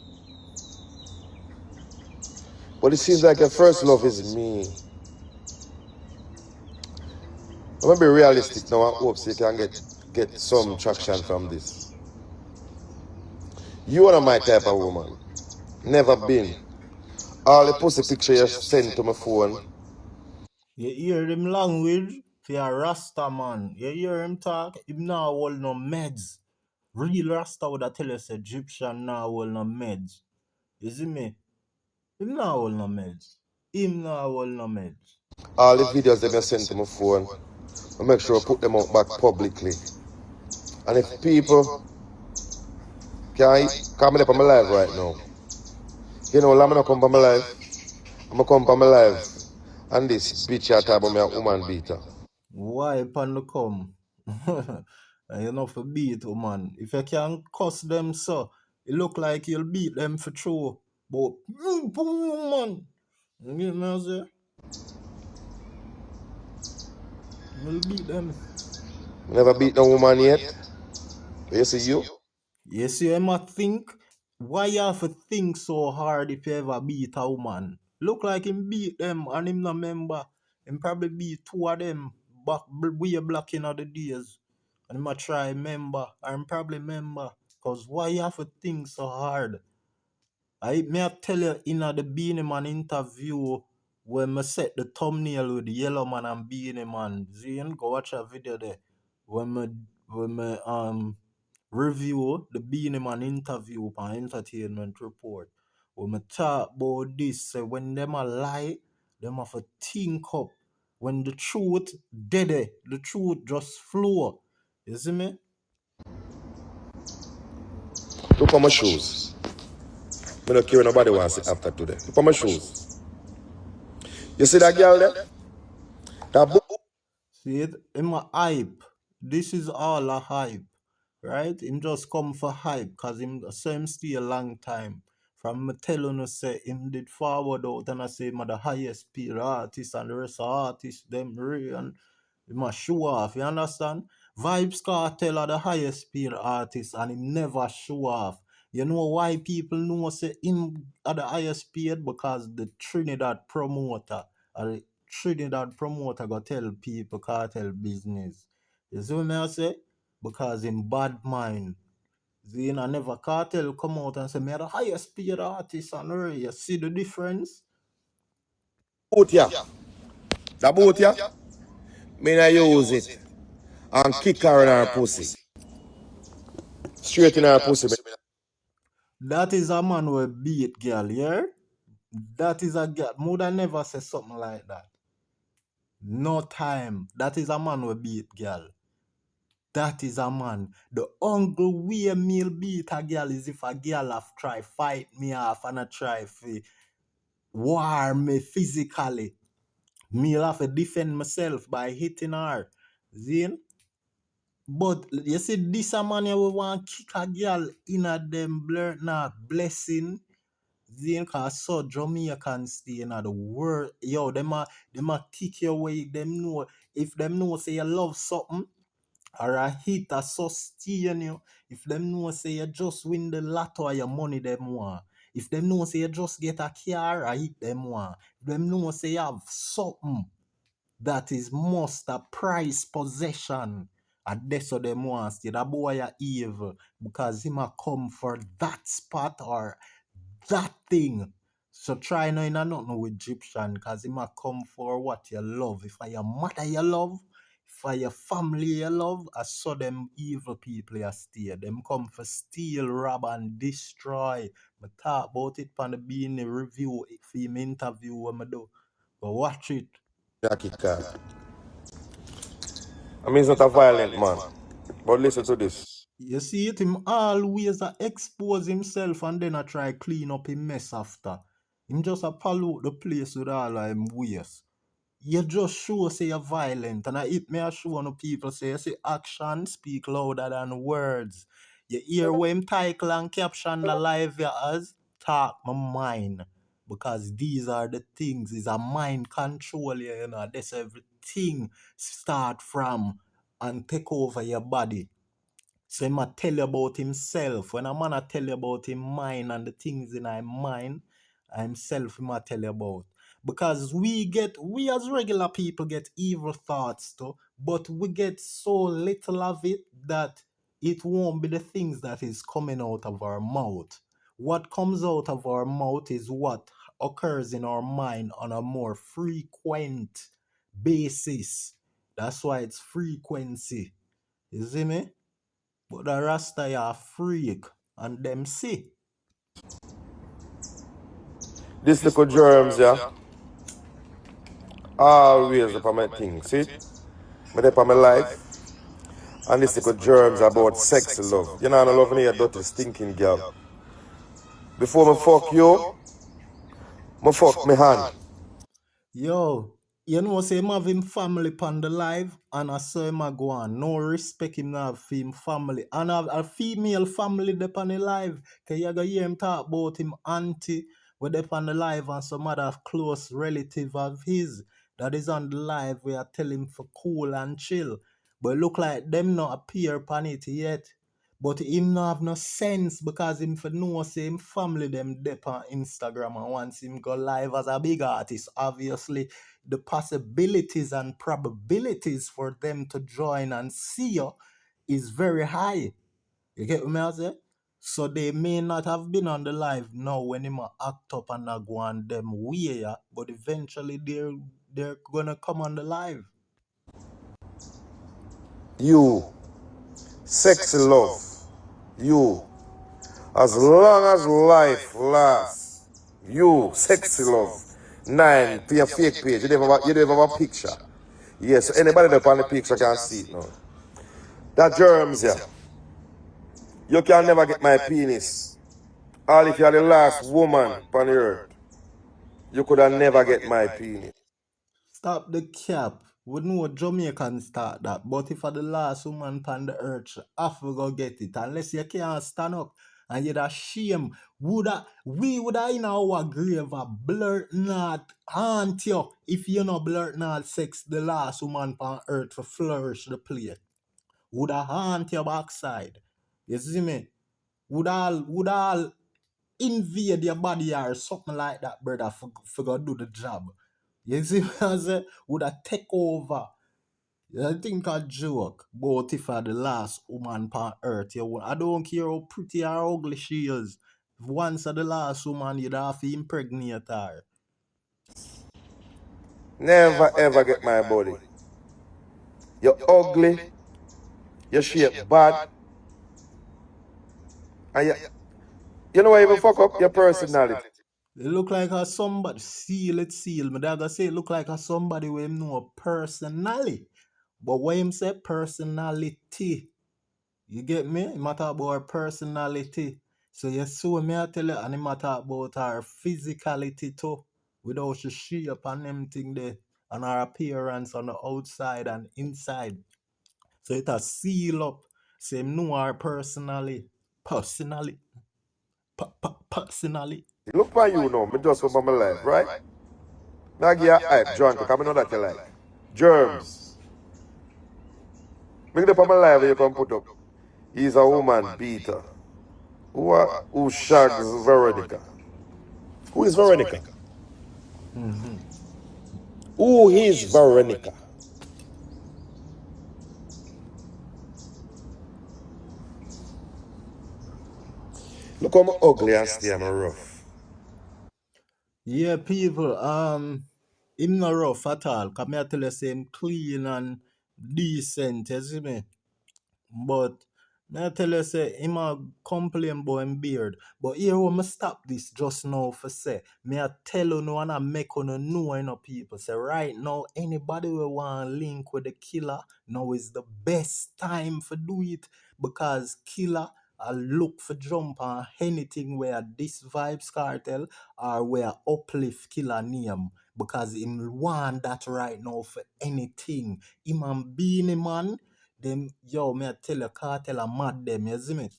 But it seems like your first love is me. I'm gonna be realistic now and hope so you can get some traction from this. You are not my type of woman. Never been. All the pussy pictures you send to my phone. You hear him language for a Rasta man. You hear him talk, him now hold no meds. Real Rasta would tell us Egyptian now hold no meds. You see me? Him now hold no meds. Him now hold no meds. All the videos that I send to my phone, I make sure I put them out back publicly. And if people can come up on my live right now, you know, I'm gonna come on my live. I'm gonna come on my live. And this bitch I talk about me a woman beater. Why upon the come? And you know for beat, man. If you can cuss them so, it look like you'll beat them for true. But man. You know what I'm You'll beat them. Never beat no woman yet. But you see you? You see, I might think, why you have to think so hard if you ever beat a woman? Look like him beat them and him not member. Him probably beat two of them back way back in the days. And him might try member, or him probably member. Cause why you have to think so hard? I tell you in the BeenieMan interview when I set the thumbnail with the yellow man and BeenieMan. Zine, go watch a video there. When I review the BeenieMan interview on Entertainment Report. When I talk about this, say when them a lie, them have to think up. When the truth dead, the truth just flow. You see me? Look at my shoes. I don't care nobody wants it after today. Look at my shoes. You see that girl there? That book. See it? In my hype. This is all a hype. Right? Him just come for hype cause him same stay a long time. From me telling you say him did forward out and I say him are the highest paid artist and the rest of artists them real and he must show off, you understand? Vybz Kartel are the highest paid artist and him never show off. You know why people know say him are the highest paid? Because the Trinidad promoter go tell people cartel business. You see what I say? Because in bad mind. Zine I never cartel come out and say me are the highest paid artist on earth. You see the difference? Boot ya. That boot ya. Me I use it and kick her in her pussy. Straight in her pussy. That is a man who beat girl, yeah? That is a girl. Mother never say something like that. No time. That is a man who beat girl. That is a man. The only way me'll beat a girl is if a girl have try fight me off and I try to war me physically. Me'll have to defend myself by hitting her. Zin? But you see, this a man here we want kick a girl in a them blur not blessing. Zin cause so Jamaican stay in the world. Yo, them a kick your way. Them know if them know say you love something or a hit a sustain you. If them know say you just win the lotto or your money them want. If them know say you just get a car, a hit them want. If them know say you have something that is most a prized possession, and that's what them want. Say that boy are evil because him a come for that spot or that thing. So try no in nothing with Gyptian because he might come for what you love. If I your mother you love, if I your family you love, I saw them evil people you stay. Them come for steal, rob, and destroy. I talk about it on the Beanie review for him interview when I do. But watch it. Rytikal. I mean, he's not a violent man. But listen to this. You see it, him always expose himself and then I try clean up his mess after. Him just a pollute the place with all of him ways. You just show say you're violent. And I hit me a show no people say you see action speak louder than words. You hear when him title and caption the live you as talk my mind. Because these are the things, is a mind control you know. That's everything start from and take over your body. So he might tell you about himself. When a man a tell you about him mind and the things in his mind, himself he might tell you about. Because we as regular people get evil thoughts too, but we get so little of it that it won't be the things that is coming out of our mouth. What comes out of our mouth is what occurs in our mind on a more frequent basis. That's why it's frequency. You see me? But the Rasta are freak and them see. This little germs, yeah, always upon my thing. See? Me dey upon my life. And this little germs about sex and love. You know, I'm loving your dirty stinking girl. Before me fuck you, me fuck me hand. Yo, you know say him have him family pan the live and I saw him a go on. No respect him now for him family. And have a female family dey pan the live. Cause you go hear him talk about him auntie with dey pan the live and some other close relative of his that is on the live where I tell him for cool and chill. But look like them not appear pan it yet. But him no have no sense because him for know say him family them dep on Instagram and once him go live as a big artist, obviously the possibilities and probabilities for them to join and see you is very high. You get me I say? So they may not have been on the live now when him a act up and a go on them way, yeah, but eventually they're gonna come on the live. You, sexy love. You, as long as life lasts. You, sexy love. 9, for your fake page. You don't have a picture. Yes, so anybody that on the picture can see it now. That germs, yeah. You can never get my penis. All if you're the last woman on the earth, you could have never get my penis. Stop the cap. We know Jamaican start that, but if I the last woman on the earth, half we go get it. Unless you can't stand up and you'd shame, we woulda in our grave a blurt not haunt you if you no blurt not sex the last woman on earth for flourish the plate. Woulda haunt your backside. You see me? Would all invade your body or something like that, brother, for go do the job. You see what I say? Would I take over? I think a joke, but if I the last woman on earth, I don't care how pretty or ugly she is. If once I the last woman, you'd have to impregnate her. Never ever get my body. You're ugly, your shape bad, and you know why even fuck up your personality. It look like a somebody, seal. My dad say it look like a somebody where him know personally. But when him say personality, you get me? It matter about her personality. So you saw me I tell you, and it matter about her physicality too. Without she shape and them thing there, and her appearance on the outside and inside. So it a seal up. So him know her personally. Personally. Look for you now, me just from my life, right? Now give you a hype, John, because I know that you like. Germs. Make up on my live you can put up. He's a woman beater. Who shags Veronica? Who is Veronica? Who is Veronica? Look how I'm ugly and stay I'm rough. Yeah, people, him not rough at all. Come here tell you say him clean and decent, you see me? But I tell you say him a complain about him beard. But here we me stop this just now for say. Me I tell you no and I make you know people. Say right now anybody will want link with the killer, now is the best time for do it because killer I look for jump on anything where this Vybz Kartel or where uplift killer name because him want that right now for anything. Him and BeenieMan them, yo, me I tell you, Cartel are mad them, you see me?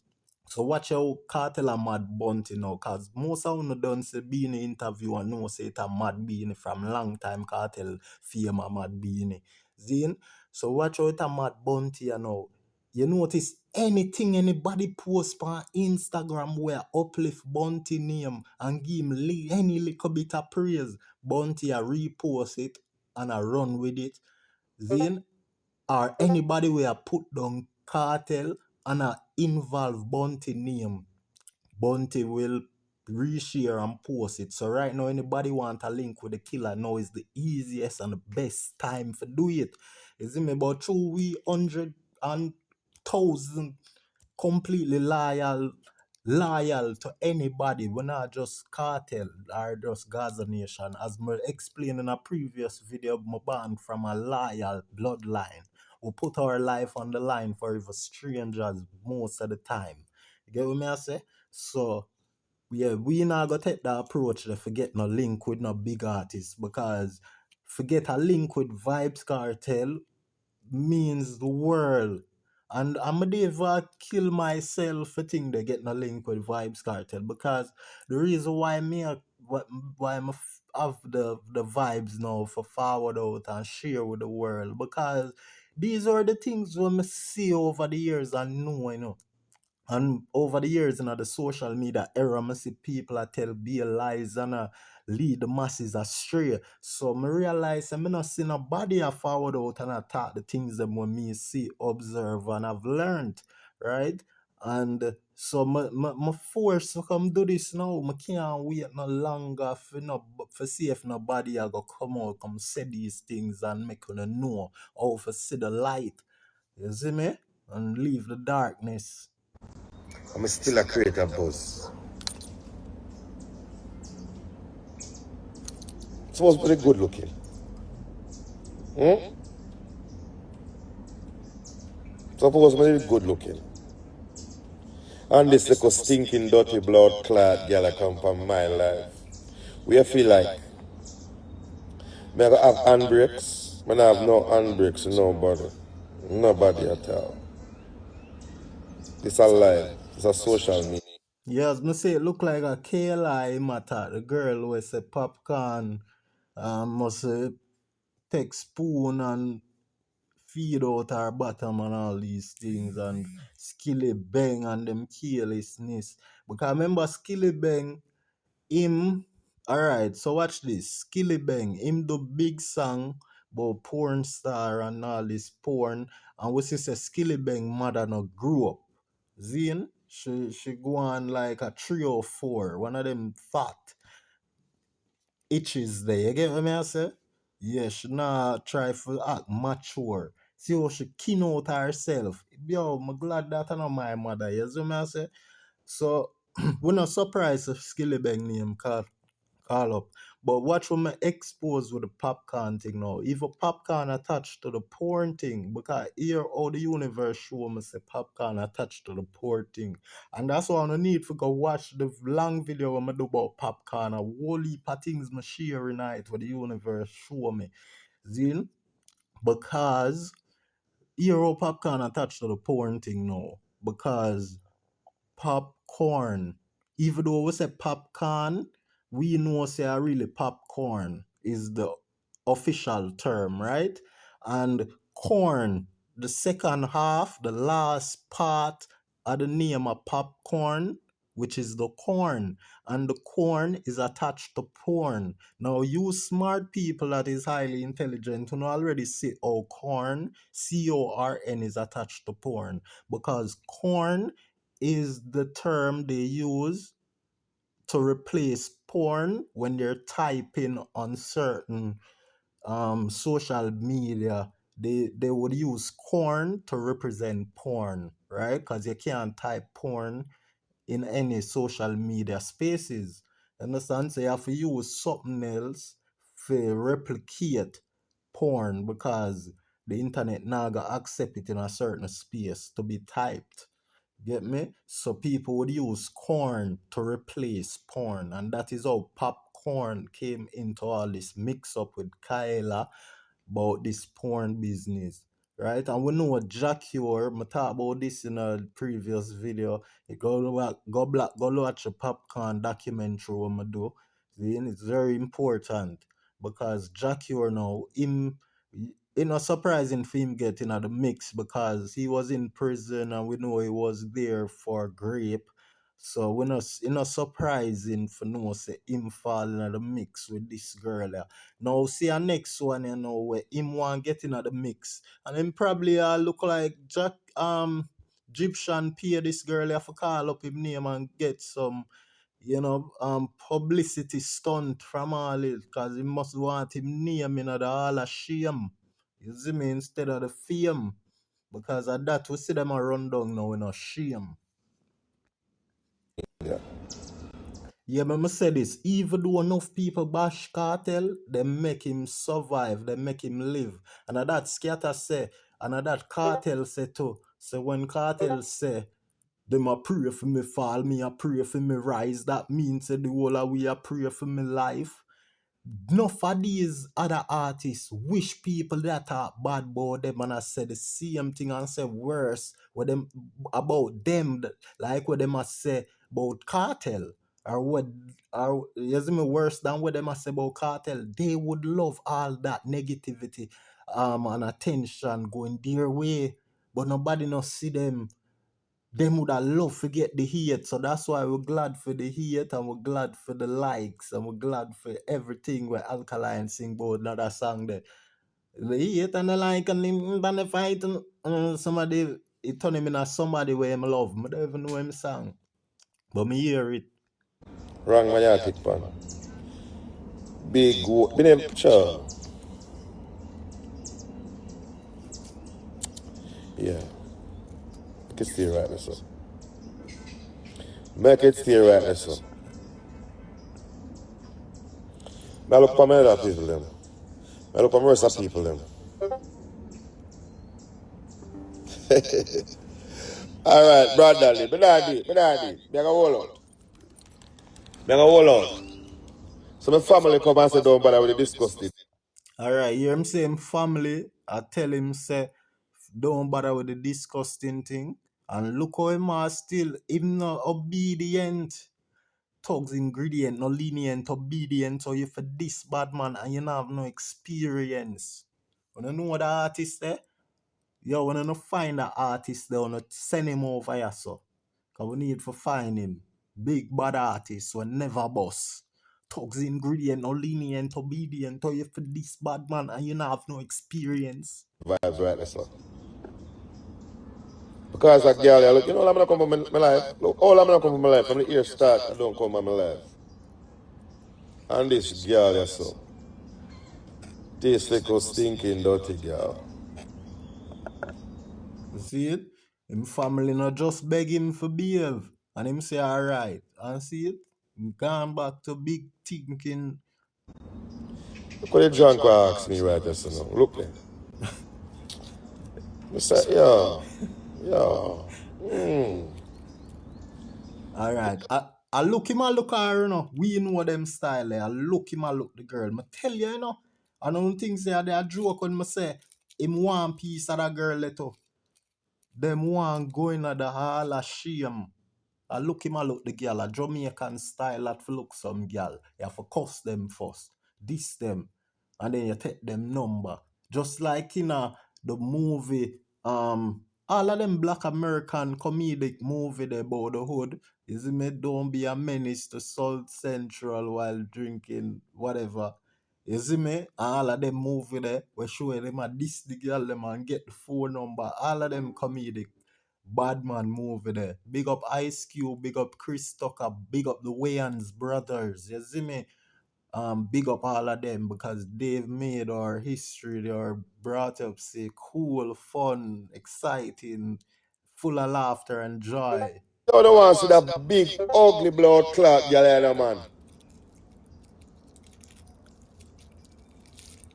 So watch how Cartel are mad bunty now, cause most of them done say Beanie interview and know say it a mad Beanie from long time Cartel fame a mad Beanie. Zine? So watch how it a mad bunty you know. You notice anything anybody post on Instagram where uplift Bunty name and give him any little bit of praise, Bunty a repost it and a run with it. Zine? Or anybody where put down cartel and involve Bunty name, Bunty will reshare and post it. So right now, anybody want a link with the killer now is the easiest and the best time for do it. Is it me about 200,000 completely loyal to anybody. We're not just cartel or just Gaza Nation. As I explained in a previous video, my band from a loyal bloodline. We put our life on the line for even strangers most of the time. You get what me I say? So yeah, we not gonna take the approach to forget no link with no big artists because forget a link with Vybz Kartel means the world. And I'm never kill myself for thing they get no link with Vybz Kartel because the reason why why I'm have the vibes now for forward out and share with the world because these are the things we see over the years and know, you know. And over the years, the social media era, I see people tell be lies and lead the masses astray. So I realize I'm not seeing nobody a forward out and attack the things that when me see, observe, and I've learned, right? And so my force to come do this now. I can't wait no longer for see if nobody a go come out, come say these things and make you know how to see the light. You see me? And leave the darkness. I'm still a creator buzz. Supposed to be good looking. Supposed to be good looking. And this little stinking dirty blood clad girl come from my life. We feel like me I have handbrakes. I have no handbrakes, nobody. Nobody at all. It's a lie. It's a social media. Yes, me say it look like a KLI matter. The girl who say Popcaan must take spoon and feed out her bottom and all these things and Skillibeng and them carelessness. Because remember Skillibeng, him, alright, so watch this. Skillibeng, him do big song about porn star and all this porn. And we see say Skillibeng mother no grew up. Zine, she go on like a 3 or 4. One of them fat itches there. You get what me I say? Yeah, she not try to act mature. See how she keynote herself. Yo, I'm glad that I know my mother. You see what me I say? So we're not surprised if Skillibeng name call up. But watch when I expose with the Popcaan thing now. If a Popcaan attached to the porn thing, because here all the universe show me say Popcaan attached to the porn thing. And that's why I need to go watch the long video when I do about Popcaan. A whole heap of things I share in it what the universe show me. Zin? Because here all Popcaan attached to the porn thing now. Because popcorn. Even though we say popcorn, we know say really popcorn is the official term, right? And corn the second half, the last part of the name of popcorn, which is the corn, and the corn is attached to porn. Now, you smart people that is highly intelligent who already see how corn, CORN, is attached to porn, because corn is the term they use to replace porn when they're typing on certain social media. They would use corn to represent porn, right? Because you can't type porn in any social media spaces. Understand? So you have to use something else to replicate porn, because the internet now gonna accept it in a certain space to be typed. Get me? So people would use corn to replace porn, and that is how popcorn came into all this mix up with Kyla about this porn business, right? And we know Jacure, I talked about this in a previous video. You go watch a Popcaan documentary when I do. See, and it's very important, because Jacure now, him, it's not surprising for him getting out the mix, because he was in prison and we know he was there for grape. So we're not, it's not surprising for no say him falling in the mix with this girl. Now see a next one, where him want get in the mix. And him probably look like Gyptian pay this girl for call up him name and get some, publicity stunt from all it, because he must want him name in the hall of shame. You see me, instead of the fame. Because of that we see them a run down now in a shame. Yeah. Yeah, but I say this, even though enough people bash Cartel, they make him survive, they make him live. And that Scatter say, and that Cartel say too. So when Cartel say, them a pray for me fall, me a pray for me rise, that means that the whole of we a pray for me life. Enough of these other artists wish people that talk bad about them and I say the same thing and say worse with them about them, like what them must say about Cartel, or what, or you see me, worse than what they must say about Cartel. They would love all that negativity and attention going their way, but nobody not see them would have loved to get the hate. So that's why we're glad for the hate, and we're glad for the likes, and we're glad for everything where Alkaline sing about another song there. The hate and the like and the fight, and somebody, it turn him into somebody where him love. I don't even know him song. But me hear it. Wrong magnetic pan. Big go. Been picture. Yeah. Make it stay right there, so. Make it stay right there, so. I look for my other people, them. I look for the rest of people, them. Alright, brotherly. But I did. Me I go hold out. Me I go hold out. So my family come and say, don't bother with the disgusting. Alright, hear him saying family. I tell him say don't bother with the disgusting thing. And look how him are still, him not obedient. Thugs ingredient, no lenient, obedient, so you for this bad man and you don't have no experience. When you know the artist there, when you find the artist there, you send him over here, so. Because we need to find him. Big bad artist will never boss. Thugs ingredient, no lenient, obedient, so you for this bad man and you don't have no experience. Vibes right there, so. Because that girl, yeah, look, you know, I'm gonna come from my life. Look, all I'm gonna come from my life. From the year start, I don't come from my life. And this girl, yeah, so. Taste like a stinking dirty girl. You see it? Him family not just beg him for behave. And him say alright. And see it? Him gone back to big thinking. Look what the drunk will ask me right there, so now. Look there. I say, yeah. Alright. I look him, I look her, We know them style there. I look him, I look the girl. I tell you, I don't think say they a joke when I say him one piece of that girl letter. Them one going at the hall of shame. I look him, I look the girl. A Jamaican style that for look some girl. You have to cuss them first. Diss them. And then you take them number. Just like in the movie all of them black American comedic movie they about the hood, is me don't be a menace to South Central while drinking whatever. You see me? All of them movie there, we show them a this the girl them and get the phone number. All of them comedic. Badman movie there. Big up Ice Cube, big up Chris Tucker, big up the Wayans brothers. You see me? Big up all of them because they've made our history. They are brought up, say, cool, fun, exciting, full of laughter and joy. You don't want to see that big, ugly blood clot girl here, man.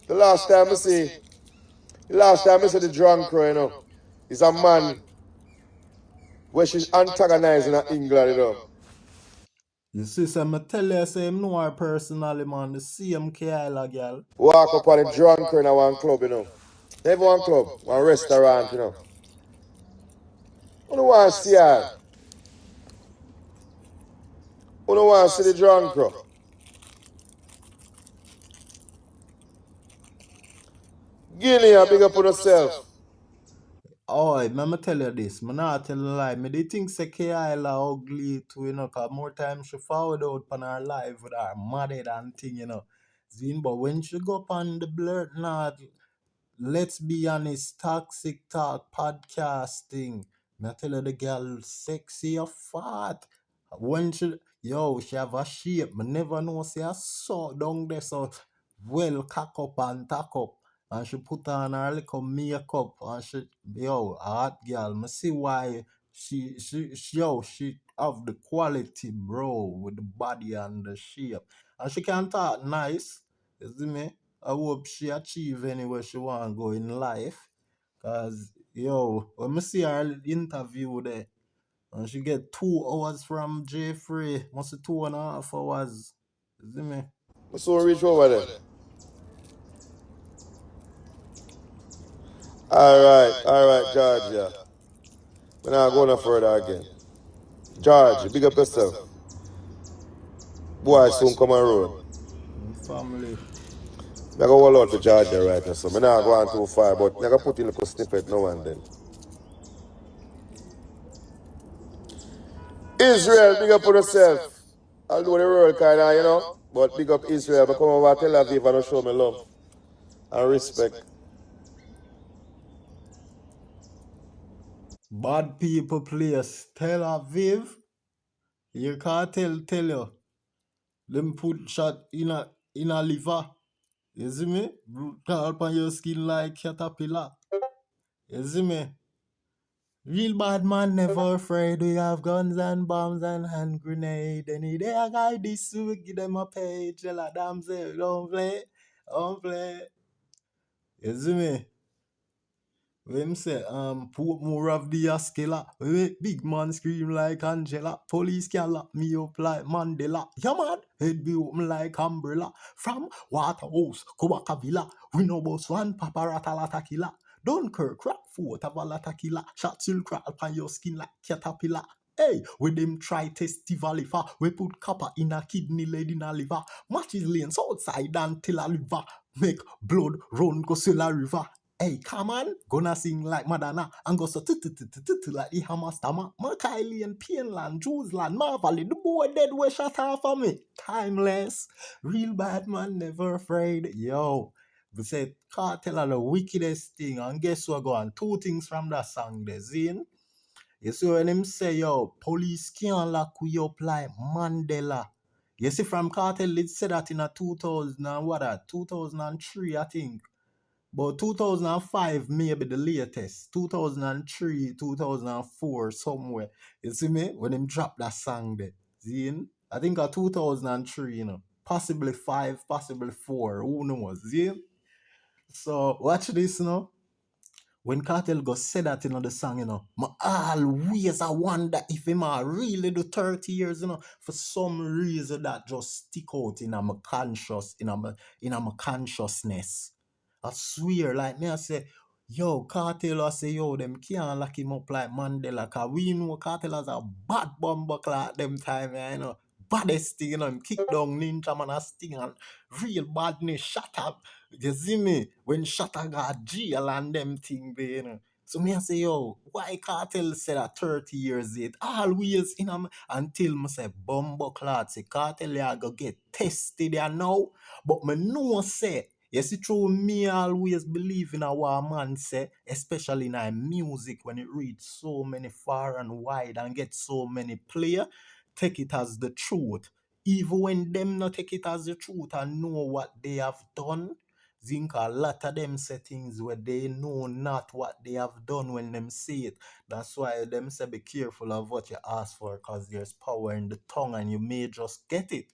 The last time I see the drunk, you know, is a man where she's antagonizing in England, you know. You see, so I tell you, say, I know her personally, man. The same Kyla girl. Walk up on a drunk in a one club, you know. Never one club, one restaurant, you know. I don't want to see her. I don't want to see the drunk, bro. Guinea, big up on yourself. Oh, I'ma tell you this. Me not tell a lie. Me they think say Kyla ugly too, you know, cause more time she forward out on her live with her mother and thing, you know. Zin, but when she go up on the blurt, nah, let's be honest, toxic talk podcasting. Me tell you the girl sexy or fat. When she have a shape. Me never know say I saw down there so well cock up and tack up. And she put on her little makeup and she a hot girl. Me see why she have the quality, bro, with the body and the shape. And she can talk nice. You see me? I hope she achieve anywhere she want to go in life. Cause when me see her interview there, and she get 2 hours from Jeffrey, must be 2.5 hours. You see me? I saw reach over there. Alright, Georgia. We're not going no further again. Georgia, big up yourself. Boy, soon come on road. Family. I go all out for Georgia right now, so I'm not going too far, but I put in a little snippet now and then. Israel, big up on yourself. I'll do the world kind of, you know, but big up Israel. I come over to Tel Aviv and show me love and respect. Bad people place. Tel Aviv. You can't tell you. Them put shot in a liver. You see me? Brutal upon your skin like caterpillar. You see me? Real bad man never afraid. We have guns and bombs and hand grenade. Any day I got this we give them a page. Tell a damn say don't play. You see me? When say put more of the Askela. Big man scream like Angela. Police can lock me up like Mandela. Yeah man, head be open like umbrella. From Waterhouse, Kobaka Villa. We know boss one paparata killer. Dunkirk, Rockfort, Avalata killer. Shots will crack upon your skin like caterpillar. Hey, with them try testival if we put copper in a kidney, lead in a liver. Matches lanes outside and till a liver. Make blood run go sell a river. Hey, come on, gonna sing like Madonna and go so like the Hammer Stammer. Kylie and Pienland, Jewsland, Marvally, the boy dead way shut off for me. Timeless, real bad man, never afraid. Yo, we said Cartel are the wickedest thing, and guess what? Go on 2 things from that song there, Zine. You see when him say, yo, police can't lock we up like Mandela. You see from Cartel, it said that in a 2000 and what that, 2003, I think. But 2005 maybe the latest. 2003, 2004, somewhere. You see me? When him drop that song there. See? I think 2003, you know. Possibly 5, possibly 4. Who knows? See? So watch this, you know. When Cartel go say that in the song, you know, I always I wonder if him are really do 30 years, you know, for some reason that just stick out in my consciousness. I swear, like me, I say, yo, Cartel, I say, yo, them can't lock him up like Mandela, cause we know Cartel has a bad bumper clock them time, you know. Baddest thing, you know, him kick down Ninja Man a sting and real badness shut up. You see me? When Shatter got jail and them thing there, you know. So me I say, yo, why Cartel say that 30 years it always in until me say bumbo clot say Cartel ya go get tested ya now. But me know say, yes, it true me always believe in a what man say, especially in our music when it reads so many far and wide and get so many player, take it as the truth. Even when them not take it as the truth and know what they have done, think a lot of them say things where they know not what they have done when them say it. That's why them say be careful of what you ask for because there's power in the tongue and you may just get it.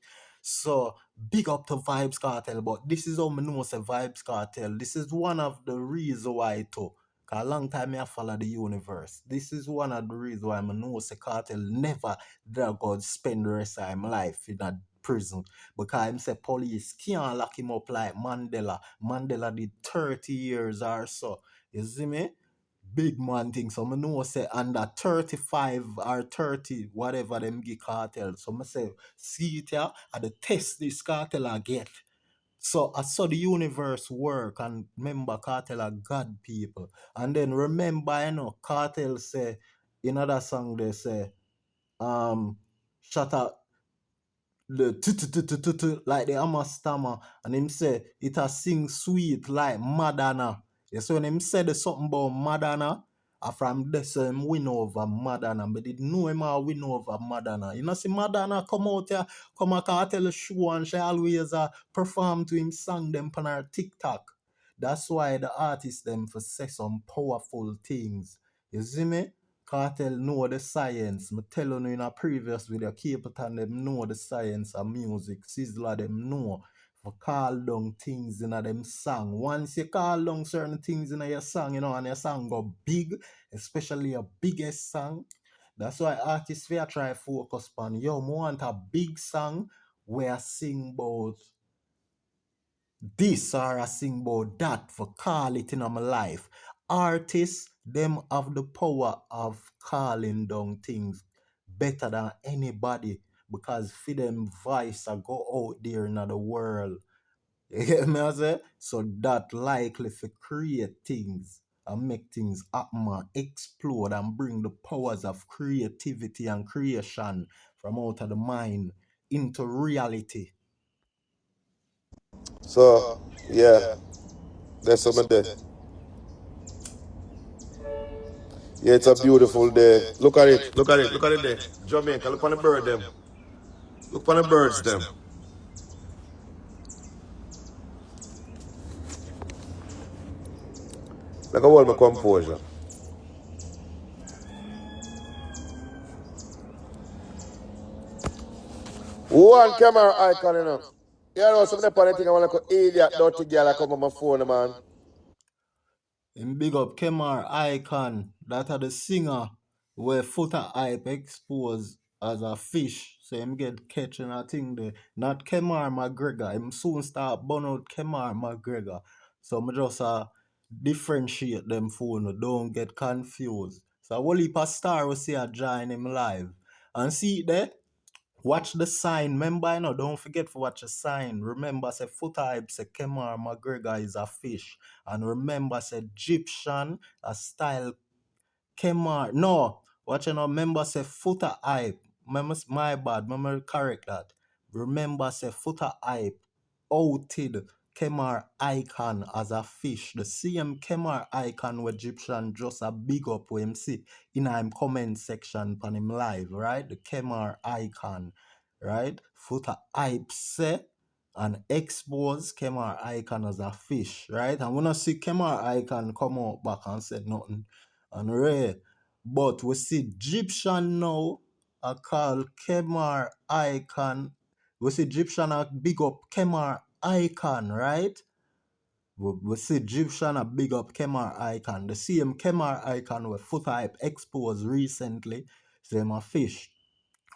So big up to Vybz Kartel, but this is how me know say Vybz Kartel. This is one of the reasons why too. Cause a long time I follow the universe. This is one of the reasons why I know say Cartel never dare God spend the rest of my life in a prison. Because him say police can't lock him up like Mandela. Mandela did 30 years or so. You see me? Big man thing. So I know say under 35 or 30, whatever them give cartel. So I say, see it here, at the test this cartel I get. So I saw the universe work and remember cartel are God people. And then remember, cartel say, in other song they say, shut up the like the Amma stammer and him say it a sing sweet like Madonna. You see when him said something about Madonna, from this him win over Madonna, but didn't know him a win over Madonna. You know see Madonna come out here, come a cartel show and she always perform to him song them on her TikTok. That's why the artists them for say some powerful things. You see me? Cartel know the science. Me tell you in a previous video, Capleton them know the science of music. Sizzler them know for call down things in a them song. Once you call down certain things in a your song, and your song go big, especially your biggest song. That's why artists fear try focus on, yo, me want a big song where I sing about this or I sing about that for call it in my life. Artists, them have the power of calling down things better than anybody because for them voice I go out there in the world. You get me I say? So that likely to create things and make things happen and explode and bring the powers of creativity and creation from out of the mind into reality. So, yeah, that's some of that. Yeah, it's a beautiful day. Look at it. Look at it. Look at it there. Jamaica, look on the bird them. Look on the birds them. Like I hold my composure. One camera icon, Yeah, know, some of the thing I want to idiot dirty girl I come on my phone, man. And big up Kemar Icon, that are the singer where FootaHype exposed as a fish. So him get catching a thing there. Not Kemar McGregor. Him soon start burn out Kemar McGregor. So I just differentiate them phone. Don't get confused. So a whole heap of star will see a join him live. And see it there? Watch the sign. Remember, don't forget to watch the sign. Remember, say FootaHype, say Kemar McGregor is a fish. And remember, say Gyptian, a style Kemar. No, watch remember, say FootaHype. Remember, my bad. Remember, correct that. Remember, say FootaHype outed Kemar Icon as a fish. The same Kemar Icon with Gyptian just a big up with him see in him comment section on him live, right? The Kemar Icon, right? FootaHype say and expose Kemar Icon as a fish, right? And when I see Kemar Icon come out back and said nothing and rare. But we see Gyptian now I call Kemar Icon. We see Gyptian a big up Kemar Icon, right? We see Gyptian a big up Kemar Icon. The same Kemar Icon with FootaHype exposed recently. Same a fish.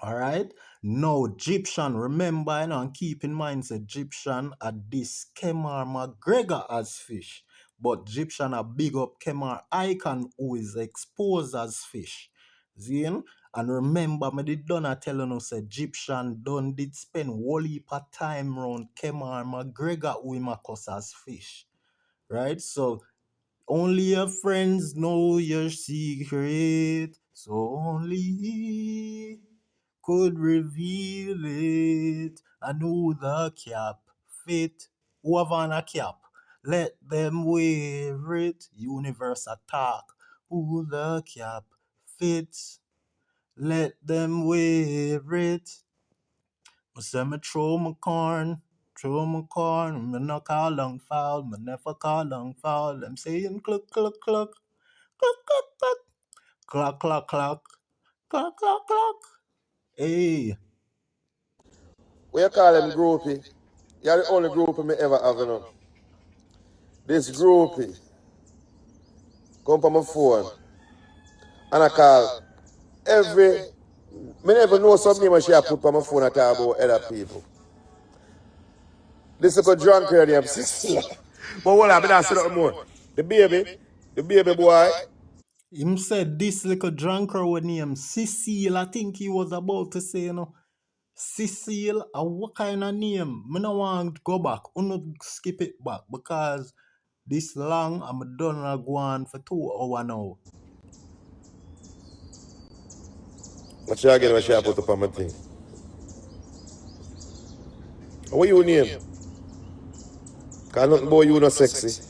Alright? Now Gyptian, remember and keep in mind say Gyptian a this Kemar McGregor as fish. But Gyptian a big up Kemar Icon who is exposed as fish. Zin? And remember me did done a telling us say Gyptian done did spend whole heap of time round Kemar McGregor who him a cuss as fish. Right? So Only your friends know your secret, so only he could reveal it. I know the cap fit. Whoever on a cap, let them wear it. Universe attack. Who the cap fits, let them wear it. I say me throw my corn, me no call long foul, me never call long foul. Them saying cluck, cluck, cluck, cluck, cluck, cluck, cluck, cluck, cluck, cluck, cluck, cluck. Hey. What you call them groupie? You're the only groupie me ever have, you know. This groupie come from my phone and I call every, me never know some name she put on my phone and talk about other people. This is a drunk here, the M6. But what I've been saying more. The baby boy. Him said this little drunker with name Cecile. I think he was about to say, you know, Cecile, what kind of name? Me no want to go back. Uno skip it back because this long I'm done go on for 2 hours now. What you again what she put up on my thing? What you name? Cause nothing about you not sexy.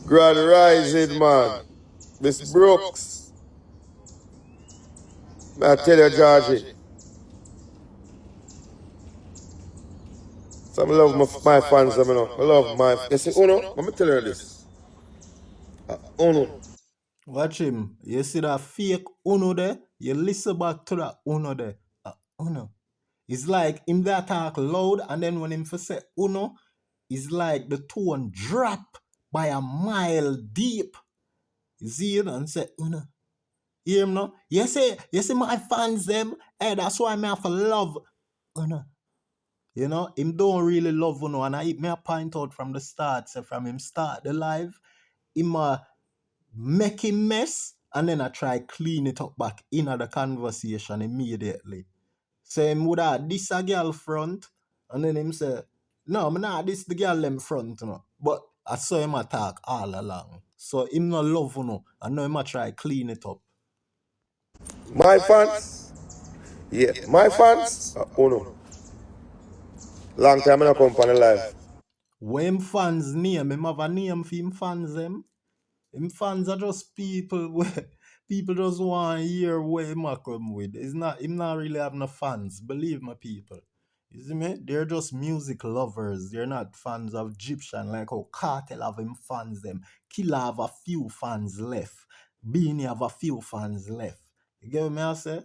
Grand Rising, man. Miss Brooks. I tell you, Georgie. Some love my fans, I love my. You see, Uno, let me tell you this. Uno. Watch him. You see that fake Uno there? You listen back to that Uno there. Uno. It's like him that talk loud and then when him for say Uno, it's like the tone drop by a mile deep. You see it and say Uno. You hear him now? You see my fans them. Hey, that's why me have to love Uno. You know, him don't really love Uno. And I point out from the start, say from him start the live, him make him mess and then I try clean it up back in the conversation immediately. So him would have this a girl front and then him say, no, I'm not this the girl them front, you know. But I saw him attack all along. So him no love, you know. I know him a try clean it up. My fans? Yeah, my fans? Uno. Long time I not come on the live. When him fans name, him have a name for him fans them. Him fans are just people where people just want to hear where him a come with. It's not him not really have no fans. Believe me, people. You see me? They're just music lovers. They're not fans of Gyptian like how Kartel have him fans them. Killer have a few fans left. Beanie have a few fans left. You get what I say?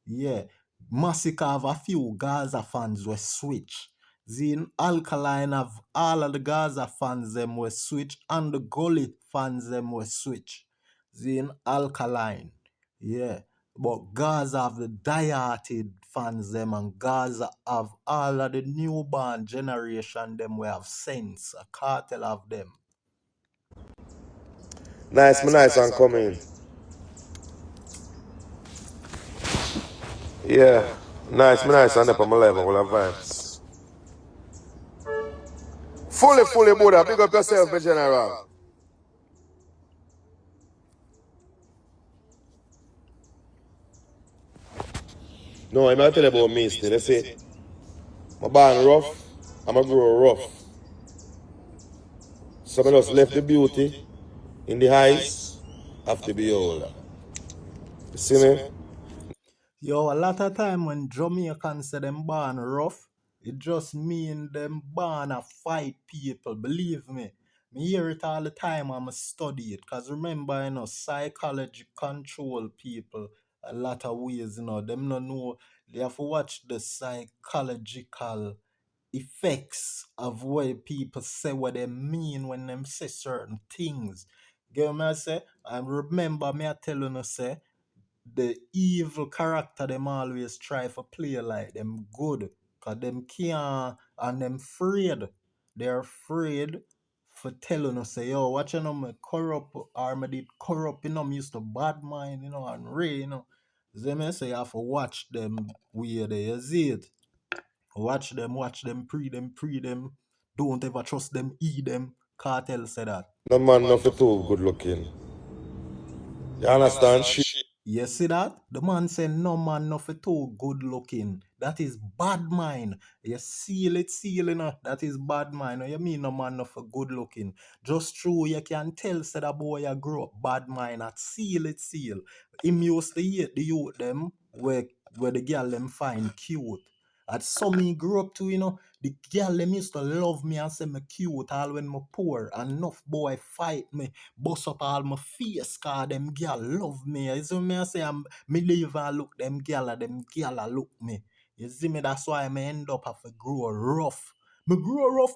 Yeah. Massacre have a few Gaza fans were switch. Zin Alkaline have all of the Gaza fans them were switch and the Gully fans them were switch. Zin Alkaline. Yeah. But Gaza have the die-hearted fans them and Gaza have all of the newborn generation them we have sense. A Cartel of them. Nice and coming. Yeah. Nice and up on my level, all the vibes. Fully, Buddha. Big up yourself, my general. No, I'm not telling you about me still. They say, I'm born rough, I'm going to grow rough. So I just left the beauty in the eyes of the beholder. You see me? Yo, a lot of time when Jamaicans say them born rough, it just mean them born a fight people. Believe me. Me hear it all the time and I study it. Cause remember, you know, psychology control people a lot of ways, you know. Them no know they have to watch the psychological effects of what people say what they mean when them say certain things. Get what I say? And remember me I tell you say the evil character them always try for play like them good. Cause them can't and them afraid. They're afraid for telling us say, yo, watch you know me corrupt or me did corrupt, you know, me used to bad mind, you know, and Ray, you know. So me say you have to watch them where they see it. Watch them, pre them. Don't ever trust them, them. Cartel said that. No man not for too good looking. You understand? Shit. You see that? The man said no man no for too good looking. That is bad mind. You seal it, that is bad mind. You mean no man no for good looking. Just true, you can tell said a boy you grow up bad mind at seal it. Him used to hate the youth them where the girl them find cute. At some me grew up to, the girl them used to love me and say me cute all when me poor. And enough boy fight me, bust up all my face, cause them girl love me. You see me I say me leave and look them girl a look me. You see me, that's why I end up have to grow rough. Me grow rough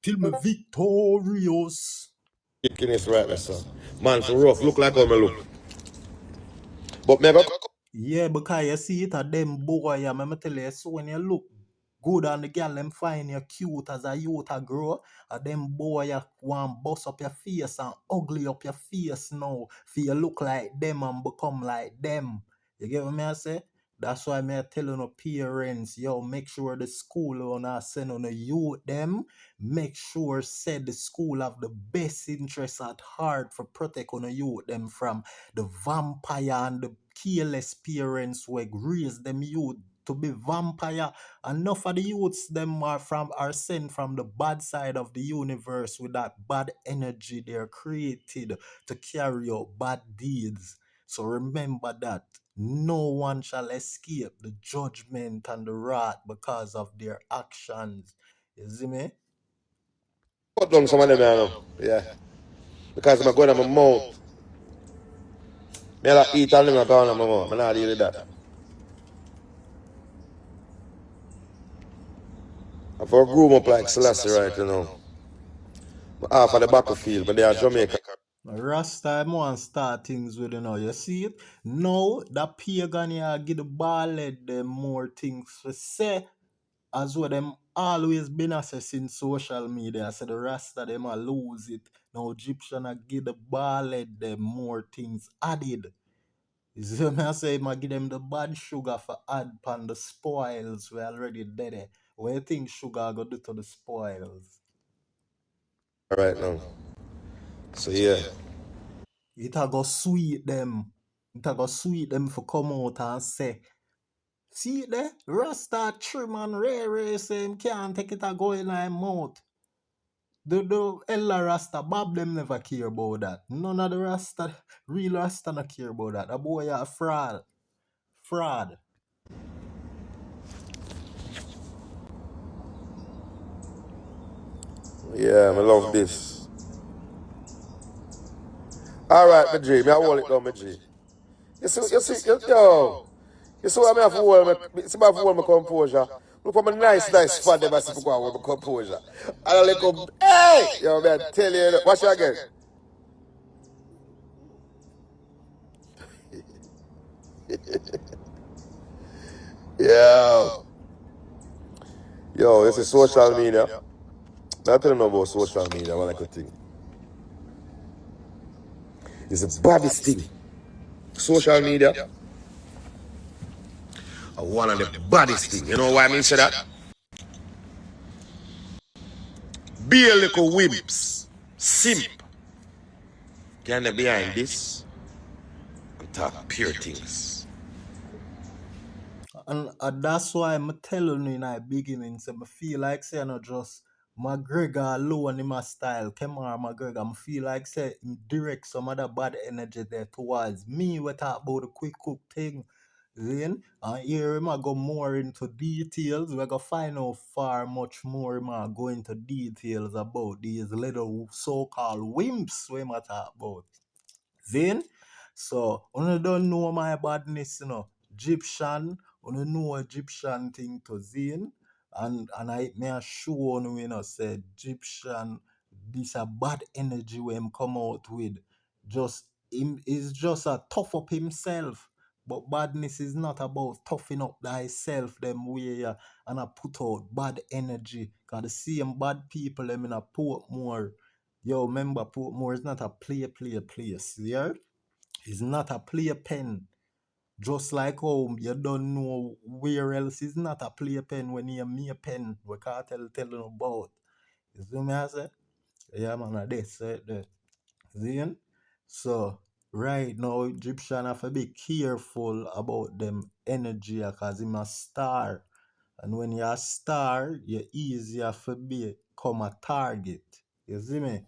till me victorious. Kicking right there, son. Man for rough. Look like how me look. But me go Yeah, because you see it at them boy, yeah, me tell you, so when you look good and the girl them find you cute as a youth a grow, and them boy you want bust up your face and ugly up your face now, for you look like them and become like them. You get what me I say? That's why me tell you parents, yo, make sure the school owner send on the youth them, make sure said the school have the best interest at heart for protect on the youth them from the vampire and the careless parents who raise them youth to be vampire. Enough of the youths them are sent from the bad side of the universe with that bad energy they're created to carry out bad deeds. So remember that no one shall escape the judgment and the wrath because of their actions. You see me? cut down some of them, you know. Yeah. Because I'm going to my mouth. Me like eat all them I go on my mouth. I'm not deal with that. I for groom up like Selassie right, you know. Half of the battlefield, but they are Jamaica. Rasta want start things with you see it? Now that pagan here give the ball them more things to say as well them always been assessing social media. I said the Rasta them a lose it. Now Gyptian a give the ball them more things added. You see me I say I give them the bad sugar for add pan the spoils we already dead. What you think sugar go do to the spoils? Right now. So yeah. It a go sweet them. It a go sweet them for come out and say, see it there? Rasta trim and rare say him can't take it a go in his mouth. The Ella Rasta Bob them never care about that. None of the Rasta, real Rasta not care about that. A boy a fraud. Fraud. Yeah, I love this. Alright, my G, me I hold it down, my G. You see, yo. You see what I have to hold my composure. Look for my nice fat them as if I go on with my composure. And I look up, hey! Yo, man, tell you, watch you again. Yo. Yo, this is social media. I don't know about social media, what I could think. It's the baddest thing. Social media are one of the baddest things. You know why I mean say that? Be a little wimps, simp, can they behind this and talk pure things. And that's why I'm telling you in the beginning, so I feel like say not just McGregor alone in my style, Kemar McGregor, I feel like say him direct some other bad energy there towards me. We talk about the quick cook thing. Then and here I go more into details. We're gonna find out far much more go into details about these little so-called wimps we might talk about. Zin? So, you don't know my badness, Gyptian, you know Egyptian thing to Zin. And I may show say Gyptian, this a bad energy when him come out with. Just him is just a tough up himself. But badness is not about toughing up thyself them way and I put out bad energy. Cause the same bad people them in a Portmore. Yo, remember Portmore is not a place. Yeah? It's not a playpen. Just like how you don't know where else is not a playpen when you me a pen we cartel telling about. You see me I say? Yeah man, this the see? So right now Egyptian have to be careful about them energy because him a star. And when you're a star, you're easier for become a target. You see me?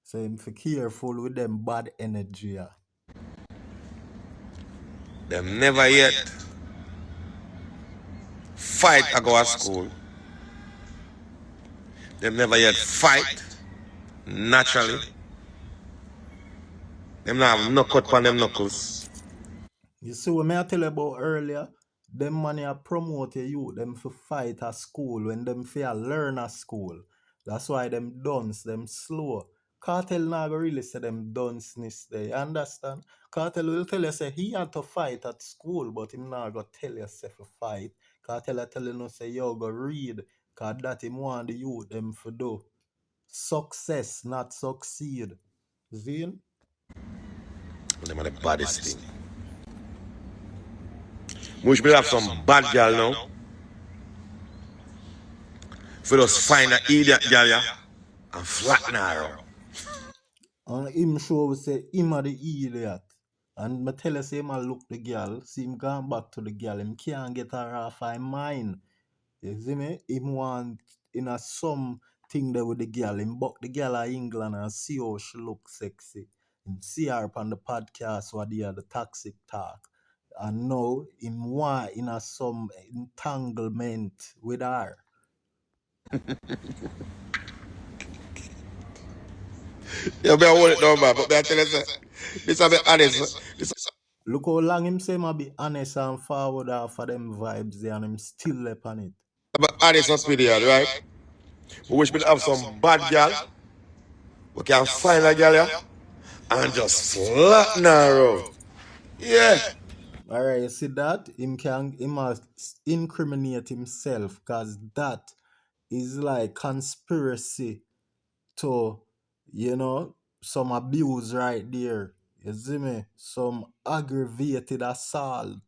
So I'm for careful with them bad energy. Them never yet fight I go to school. Them never yet fight naturally. Them not have no cut on them knuckles. You see what me I tell you about earlier? Them money a promote you, them for fight at school when them fear learn at school. That's why them dunce, them slow. Cartel now go really say them dunceness there. You understand? Cartel will tell you say he had to fight at school, but him now go tell you say for fight. Cartel a tell you no say yo go read, cause that him want the youth them for do. Success, not succeed. See? Them are the baddest thing. Wish me have some bad girl now. For us find an idiot girl yeah, and flatten her out. And him show we say him a the idiot. And me tell you say him a look the girl, see him gone back to the girl, him can't get her off her mind. You see me? Him want in a some thing there with the girl, him buck the girl of England and see how she look sexy. Him see her on the podcast what they are the toxic talk. And now him want in a some entanglement with her. You better hold it down, man. But I tell you, this is a bit honest. This Look how long him say him a be honest and forward for them vibes there and him still lep on it. is a bit honest opinion, right? We wish me to have some bad girl. We can find a girl yeah, and just flatten her out. Yeah. Alright, you see that? He must incriminate himself because that is like conspiracy to, some abuse right there. You see me? Some aggravated assault.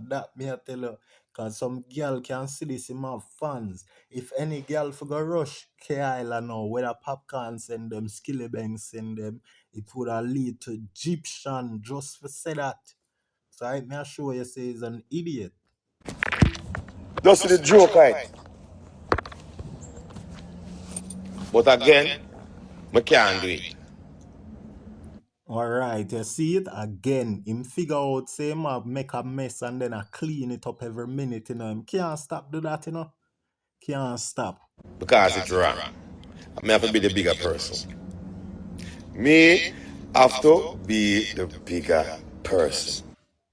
That me I tell you. Cause some girl can see this in my fans. If any girl for go rush K Island now, whether Popcaan send them, Skillibeng send them, it would have lead to Gyptian just for say that. So I may sure you say he's an idiot. Just see the joke, right? But again, we can't do it. Alright, you see it again. Him figure out say him have make a mess and then I clean it up every minute, Him can't stop do that, Can't stop. Because it's wrong. I may have to be the bigger person. Me have to be the bigger person.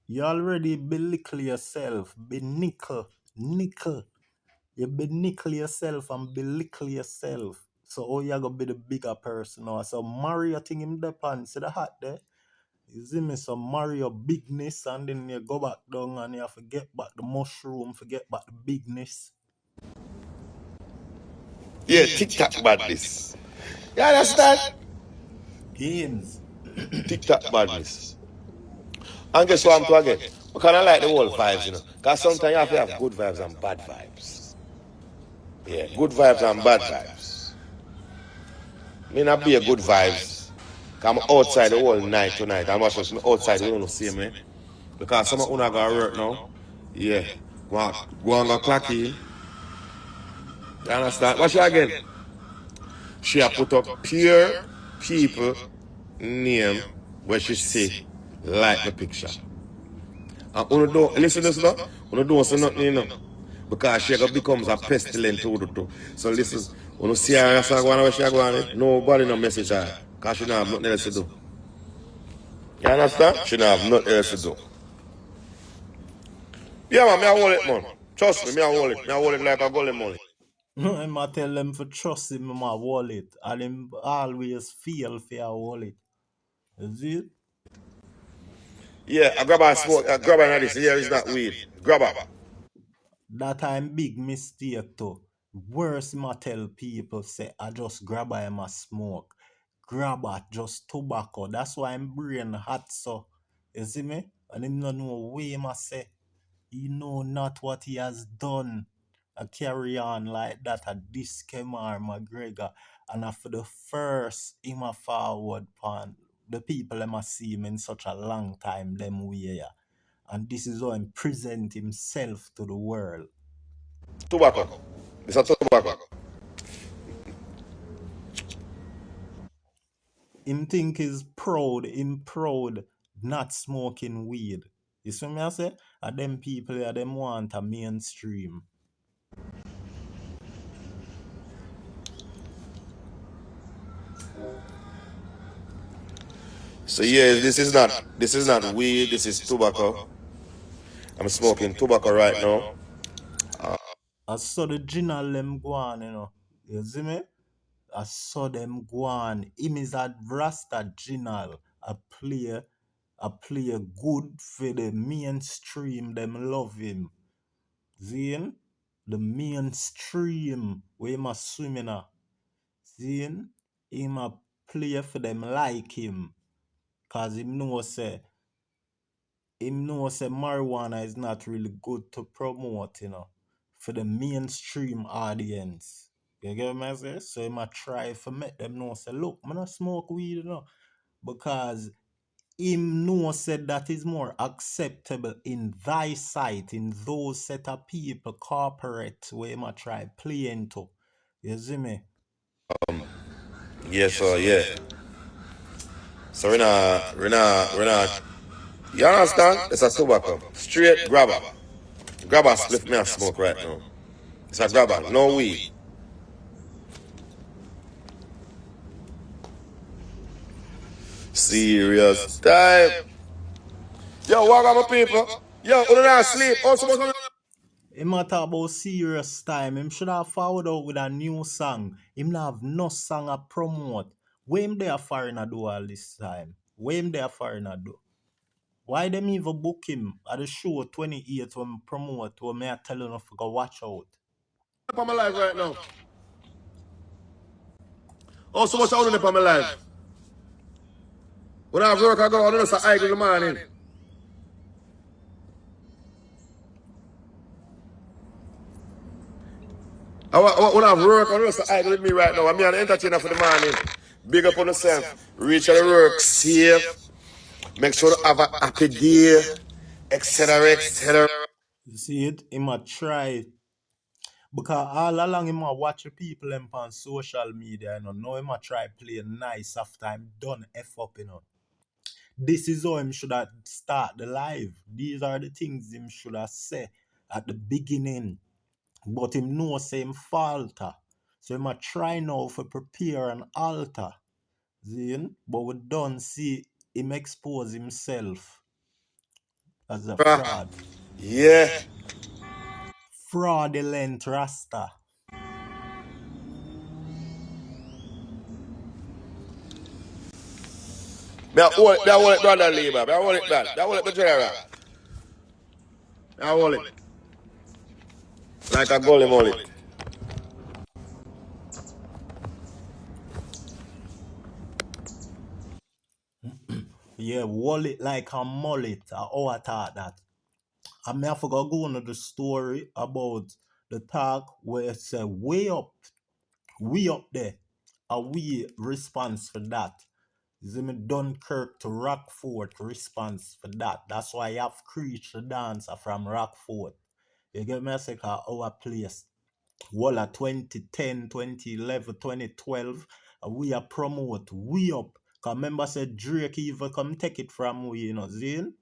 You already belittle yourself, be nickel. You belittle yourself and belittle yourself. So how you gonna be the bigger person now? So Mario thing him depend. See the hat there? You see me some Mario bigness and then you go back down and you forget back the mushroom, forget back the bigness. Yeah, TikTok badness. You understand? Games. TikTok badness. And guess what I'm to again? I kind of like the whole vibes, Because sometimes you have to have good vibes and bad vibes. Yeah, good vibes and bad vibes. May not be a good vibes. I'm outside the whole night tonight. I'm watching outside, you don't see me. Because some of you are going to work now. Yeah. Go on, go clock in. You understand? Watch it again. She have put up pure people name where she see like the picture. And you don't listen to this now. You don't say nothing, Because she becomes a pestilent to do. So listen, when you see her and say where she going, nobody no message her. Because she don't have nothing else to do. You understand? She don't have nothing else to do. Yeah, man, me I hold it, man. Trust me, me I hold it. Me I hold it like a golden money. I tell them for trust him in my wallet. And him always feel for your wallet. Is it? Yeah, I grab her smoke, I grab her and this. Yeah, it's not weed. Grab her. That time big mistake too. Worse ma tell people say I just grab I my smoke. Grab just tobacco. That's why I'm brain hot so. You see me? and him no know way him a say. He know not what he has done. I carry on like that a this Kemar McGregor. And for the first him a forward pan, the people them a see him in such a long time, them way. Yeah. And this is how he present himself to the world. Tobacco. It's a tobacco. Him think he's proud, not smoking weed. You see me I say? And them people here, them want a mainstream. So yeah, this is not weed, this is tobacco. I'm smoking tobacco right now. I saw the general them go on, You see me? I saw them go on. Him is a Rasta general. I play good for the mainstream. Them love him. Seeing? The mainstream where him a swimming at. Seeing? Him a play for them like him. Cause him know say marijuana is not really good to promote, for the mainstream audience. You get what I say? So him a try to make them know say, look, I not smoke weed, because him know said that is more acceptable in thy sight, in those set of people, corporate, where him a try play into. You see me? Yeah, so yeah. So we're not. You understand? It's a tobacco. Straight grabber. Grabber split me a smoke right now. It's a grabber, no weed. Serious time. Yo, what about my people? Yo, who not sleep? Also, Him a talk about serious time. Him should have followed out with a new song. Him not have no song a promote. Where him there foreigner do all this time? Where him there foreigner do? Why them even book him at the show 28 when promote when me a tell you to go watch out? on my life right now. Oh, so much I on my life. When I have work, I go, I don't know, it's a in the morning. When I have work, I don't know, it's a with me right now. I'm an entertainer for the morning. Big up on yourself. Reach out the work, safe. Make sure to have a happy day, etc., etc. You see it? Him a try. Because all along him a watch the people them on social media, Now him a try play nice after him done F up, This is how him should have start the live. These are the things him should have said at the beginning. But him know say him falter. So him a try now for prepare an altar. See? But we don't see him expose himself as a fraud. Yeah. Fraudulent Rasta. I hold it down that labor. I hold it back. I hold it the general. I hold it. Like a golem hold it. Yeah, wallet like a mullet. I always thought that. I may have forgot go into the story about the talk where it said way up there. A we response for that. See me Dunkirk to Rockfort response for that. That's why I have Creech the dancer from Rockfort. You get me? I say our place. Walla 2010, 2011, 2012. We are promote. We up. Cause remember said Drake even come take it from we, Zane?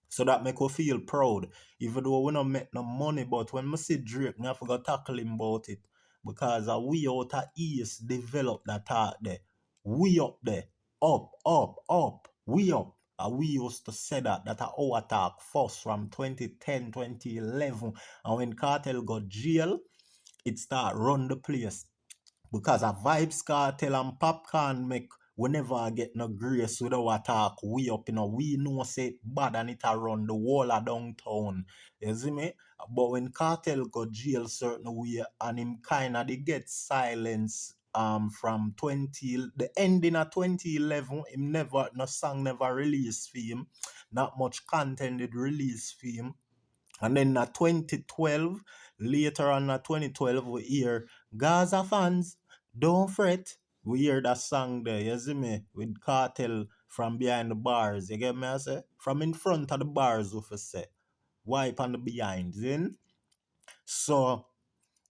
So that make us feel proud. Even though we don't make no money, but when we see Drake, we have to go tackle him about it. Because we out of East develop that art there. We up there. Up. We up. And we used to say that our attack first from 2010, 2011. And when Cartel got jail, it start run the place. Because a Vybz Kartel and Popcaan make we never get no grace with our talk. We up, we know say it bad and it a run the whole of downtown. You see me? But when Cartel go jail certain way and him kinda they get silence from the ending of 2011. Him never no song never released for him. Not much content did release for him. And then in 2012, later on in 2012, we hear Gaza fans, don't fret. We hear that song there, you see me, with Cartel from behind the bars. You get me? I say? From in front of the bars, we say. Wipe on the behind, then. So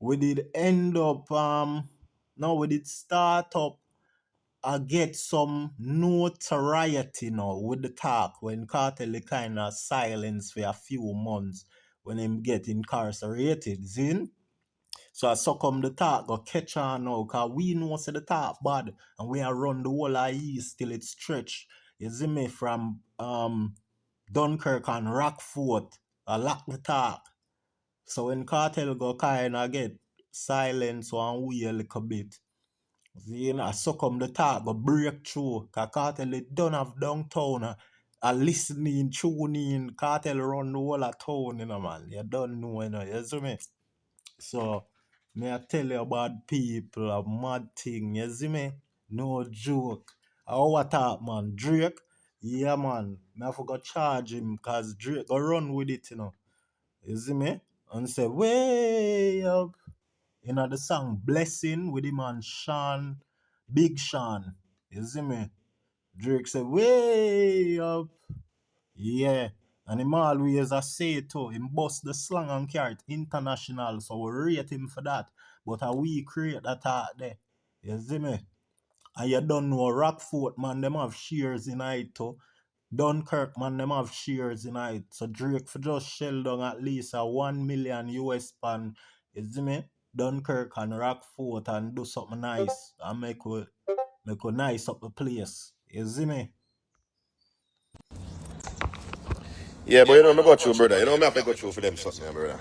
we did end up now we did start up get some notoriety now with the talk when Cartel kind of silence for a few months when him get incarcerated, zin. So I succumb the talk go catch on now, cause we know say the talk bad and we are run the whole of east till it stretch. You see me from Dunkirk and Rockfort. I lock the talk. So when Cartel go kind of get silence and we a little bit, you know, I succumb the talk, go break through. Cause Cartel it don't have downtown. Listening, tuning, Cartel run the whole of town, you know, man. You don't know, you know, you see me? So, may I tell you about people, a mad thing, you see me? No joke. Our talk, man. Drake, yeah, man. Me I forgot charge him, cause Drake go run with it, you know. You see me? And say, way up. You know the song Blessing with the man Sean, Big Sean. You see me? Drake said, way up. Yeah. And him always I say it too. Him bust the slang and carry it international. So we rate him for that. But we create that art there. You see me? And you don't know Rockfort, man, them have shares in it too. Dunkirk, man, them have shares in it. So Drake for just shell down at least a 1 million US pound. You see me? Dunkirk and Rockfort and do something nice and make we nice up the place. You see me? Yeah, but you know, me go through, brother. You know, me have to go through for them something, brother.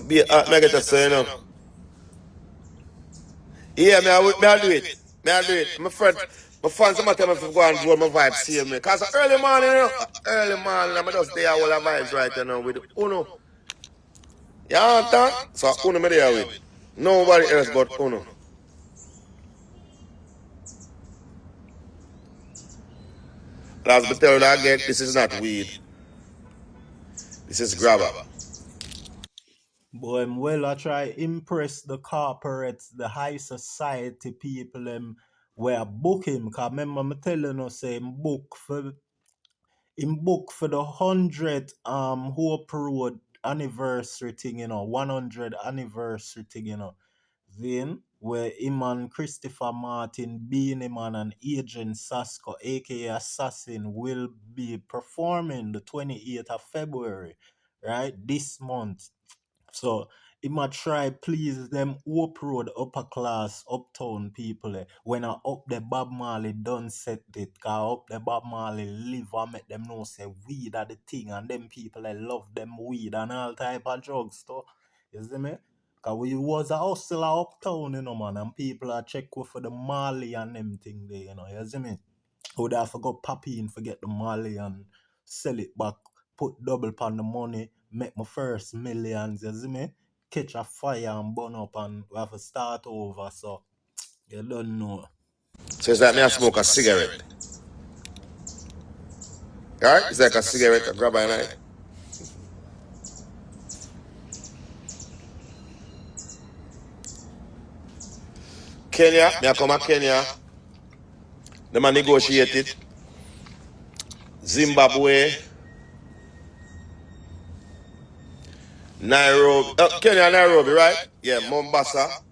Me get to say, you know. Yeah, me I do it. Me I do it. My friend, my fans, some tell me to go and roll my vibes, see me. Because early morning, you know, early morning, I'm just there all the vibes right now with Uno. You understand? So Uno me there with. Nobody else but Uno. As I tell you again, this is not weed. This is grabber. Boy, well, I try impress the corporates, the high society people, where book him. Cause remember me telling you, say him book for the 100th Hope Road anniversary thing, you know, 100 anniversary thing, you know. Then where him and Christopher Martin, BeenieMan and Agent Sasko, aka Assassin, will be performing the 28th of February, right? This month. So it might try please them Hope Road upper class uptown people when I up the Bob Marley done set it, cause up the Bob Marley live and make them know say weed are the thing and them people love them weed and all type of drugs too. You see me? Cause we was a hustler uptown, you know, man, and people are check for the Marley and them thing there, you know, you see me? Would I forgot Papi and forget the Marley and sell it back, put double upon the money, make my first millions, you see me? Catch a fire and burn up and we have to start over, so you don't know. So it's like me I smoke a cigarette. Alright? It's like a cigarette, a grabber and I. Kenya, me I come to Kenya. Them a negotiate it. Zimbabwe, Nairobi, Kenya, Nairobi, right? Yeah, Mombasa.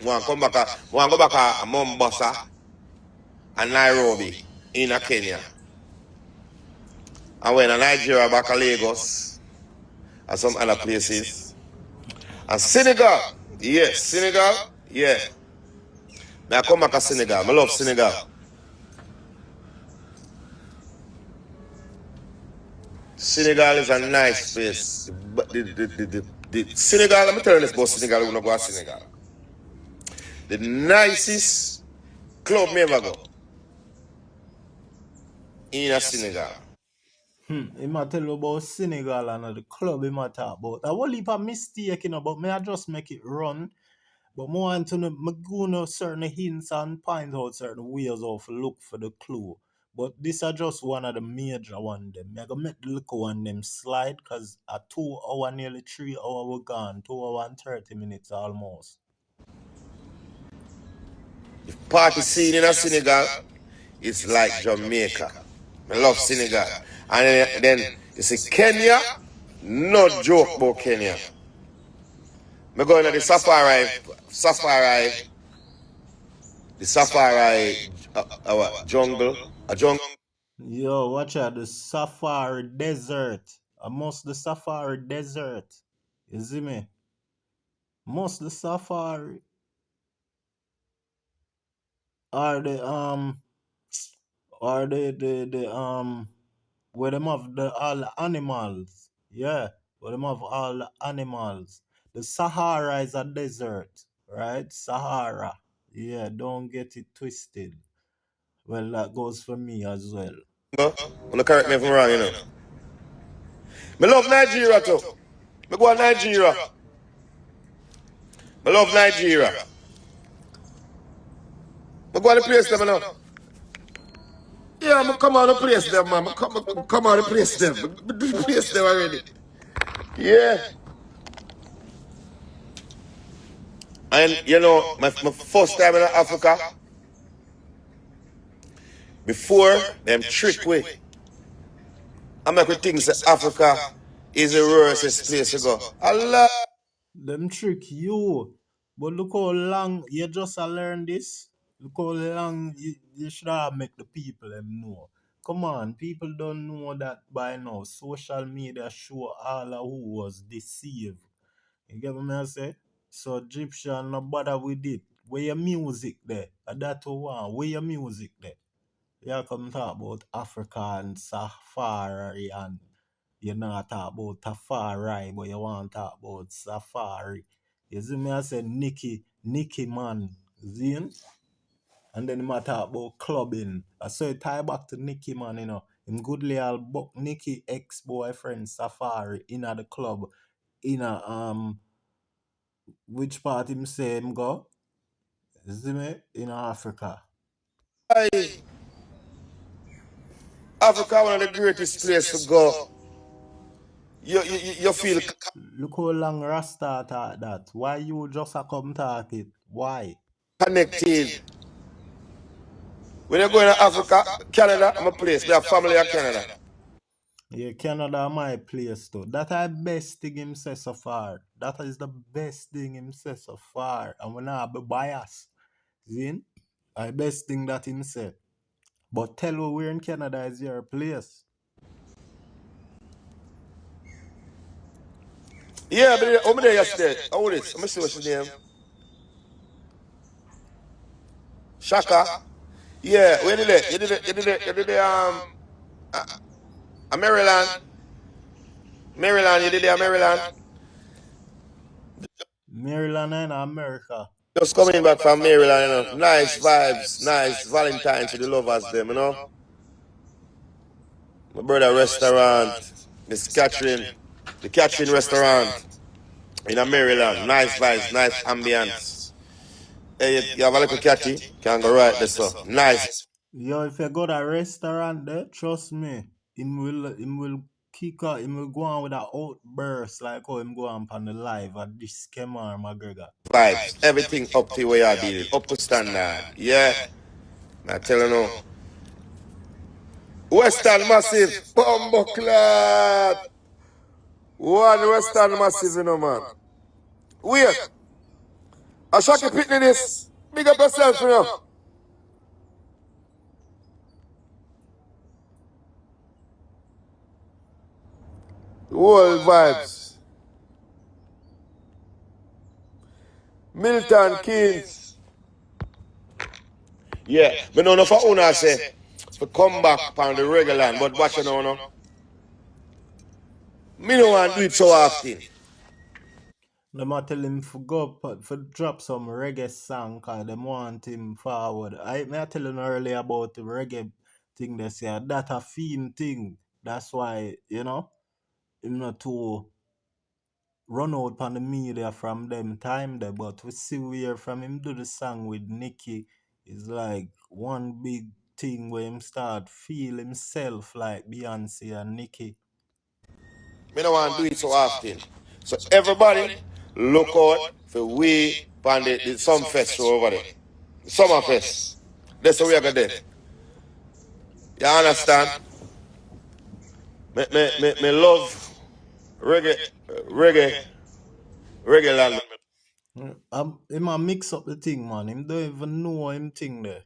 Want come back? Want go back to Mombasa and Nairobi in a Kenya. And when a Nigeria back to Lagos and some other places. And Senegal, yes, Senegal, yeah. Me I come back to Senegal. I love Senegal. Senegal is a nice place. But the Senegal, let me tell you this about Senegal, we're not going to Senegal. The nicest club me ever go in a Senegal. He might tell you about Senegal and the club he might talk about. A whole heap of mistake, but may I just make it run. But more want to know, me go know certain hints and point out certain ways of look for the clue. But this are just one of the major one them. Me gonna make the little one them slide because at 2 hour, nearly 3 hour we gone, 2 hour and 30 minutes almost. The party scene in a Senegal is like Jamaica. I love Senegal. And then you see Kenya, no joke about Kenya. Me going to the safari jungle, a jungle. Yo, watch out, the Safari Desert. Almost the Safari Desert. You see me? Most the Safari are the where them have the all the animals. Yeah, where them have all the animals. The Sahara is a desert, right? Sahara. Yeah, don't get it twisted. Well, that goes for me as well. Wanna correct me if I'm wrong, you know. Me love Nigeria too. Me go to Nigeria. Me love Nigeria. Me go to the place them, you know. Yeah, me come on the place them, man. Come on the place them. The place them already. Yeah. And you know, my first time in Africa, before them trick we, I make we think that Africa is the worst place to go. Allah. Them trick you. But look how long you just learn this. Look how long you should have make the people them know. Come on, people don't know that by now. Social media show all of who was deceived. You get what I say? So Egyptian no bother with it. Where your music there? That one. Where your music there? You come talk about Africa and Safari and you not talk about Tafari, but you want to talk about Safari. You see me I say Nicky man, Zin? And then him a talk about clubbing. I saw it tie back to Nicky man, Him goodly all buck Nicky ex-boyfriend Safari in the club. In a which part him say him go? You see me? In Africa. Aye. Africa one of the greatest places to go. You feel Look how long Rasta talk that. Why you just a come talk it? Why? connected. When you go to Africa, Canada, I'm a place. We have family in Canada. Yeah, Canada my place too. That I best thing him say so far. That is the best thing him say so far. And we not be biased. See? I best thing that him say. But tell you where in Canada is your place. Yeah, but over there yesterday. How old is? Let me see what's his name. Shaka. Yeah, where did it? Maryland. Maryland, you did it, Maryland. Maryland and America. Just coming back from Maryland, you know. Nice vibes, nice Valentine's with the lovers, them, you know. My brother restaurant, Miss Catherine, the Catherine restaurant in Maryland. Nice vibes, nice ambience. Hey, you have a little catty, can go right there, so. Nice. Yo, if you go to a restaurant there, trust me, him will kick out, him will go on with an outburst like how him go on the live at this Kemar McGregor. Vibes. Everything up to where you're dealing. Up to standard. Yeah. I tell you now. Western Massive. Bumbleclad. One Western Massive, you know, man. Wait. I shock you picking this. Big up yourself, you know. World vibes. Milton Keynes. Yeah, but no, for owner say to come back on the regular, but watch you know, no. Me no want do it so often. Them a tell him for go for drop some reggae song cause them want him forward. I tell you earlier about the reggae thing they say that a theme thing. That's why, him not too run out on the media from them time there, but we see where from him do the song with Nicki is like one big thing where him start feel himself like Beyonce and Nicki. Me no want to do it so often. So everybody, look out for we on the Some Fest show over there. The Summer Fest. That's how we are going there. You understand? Me love reggae, reggae, reggae land. Him a mix up the thing, man. Him don't even know him thing there.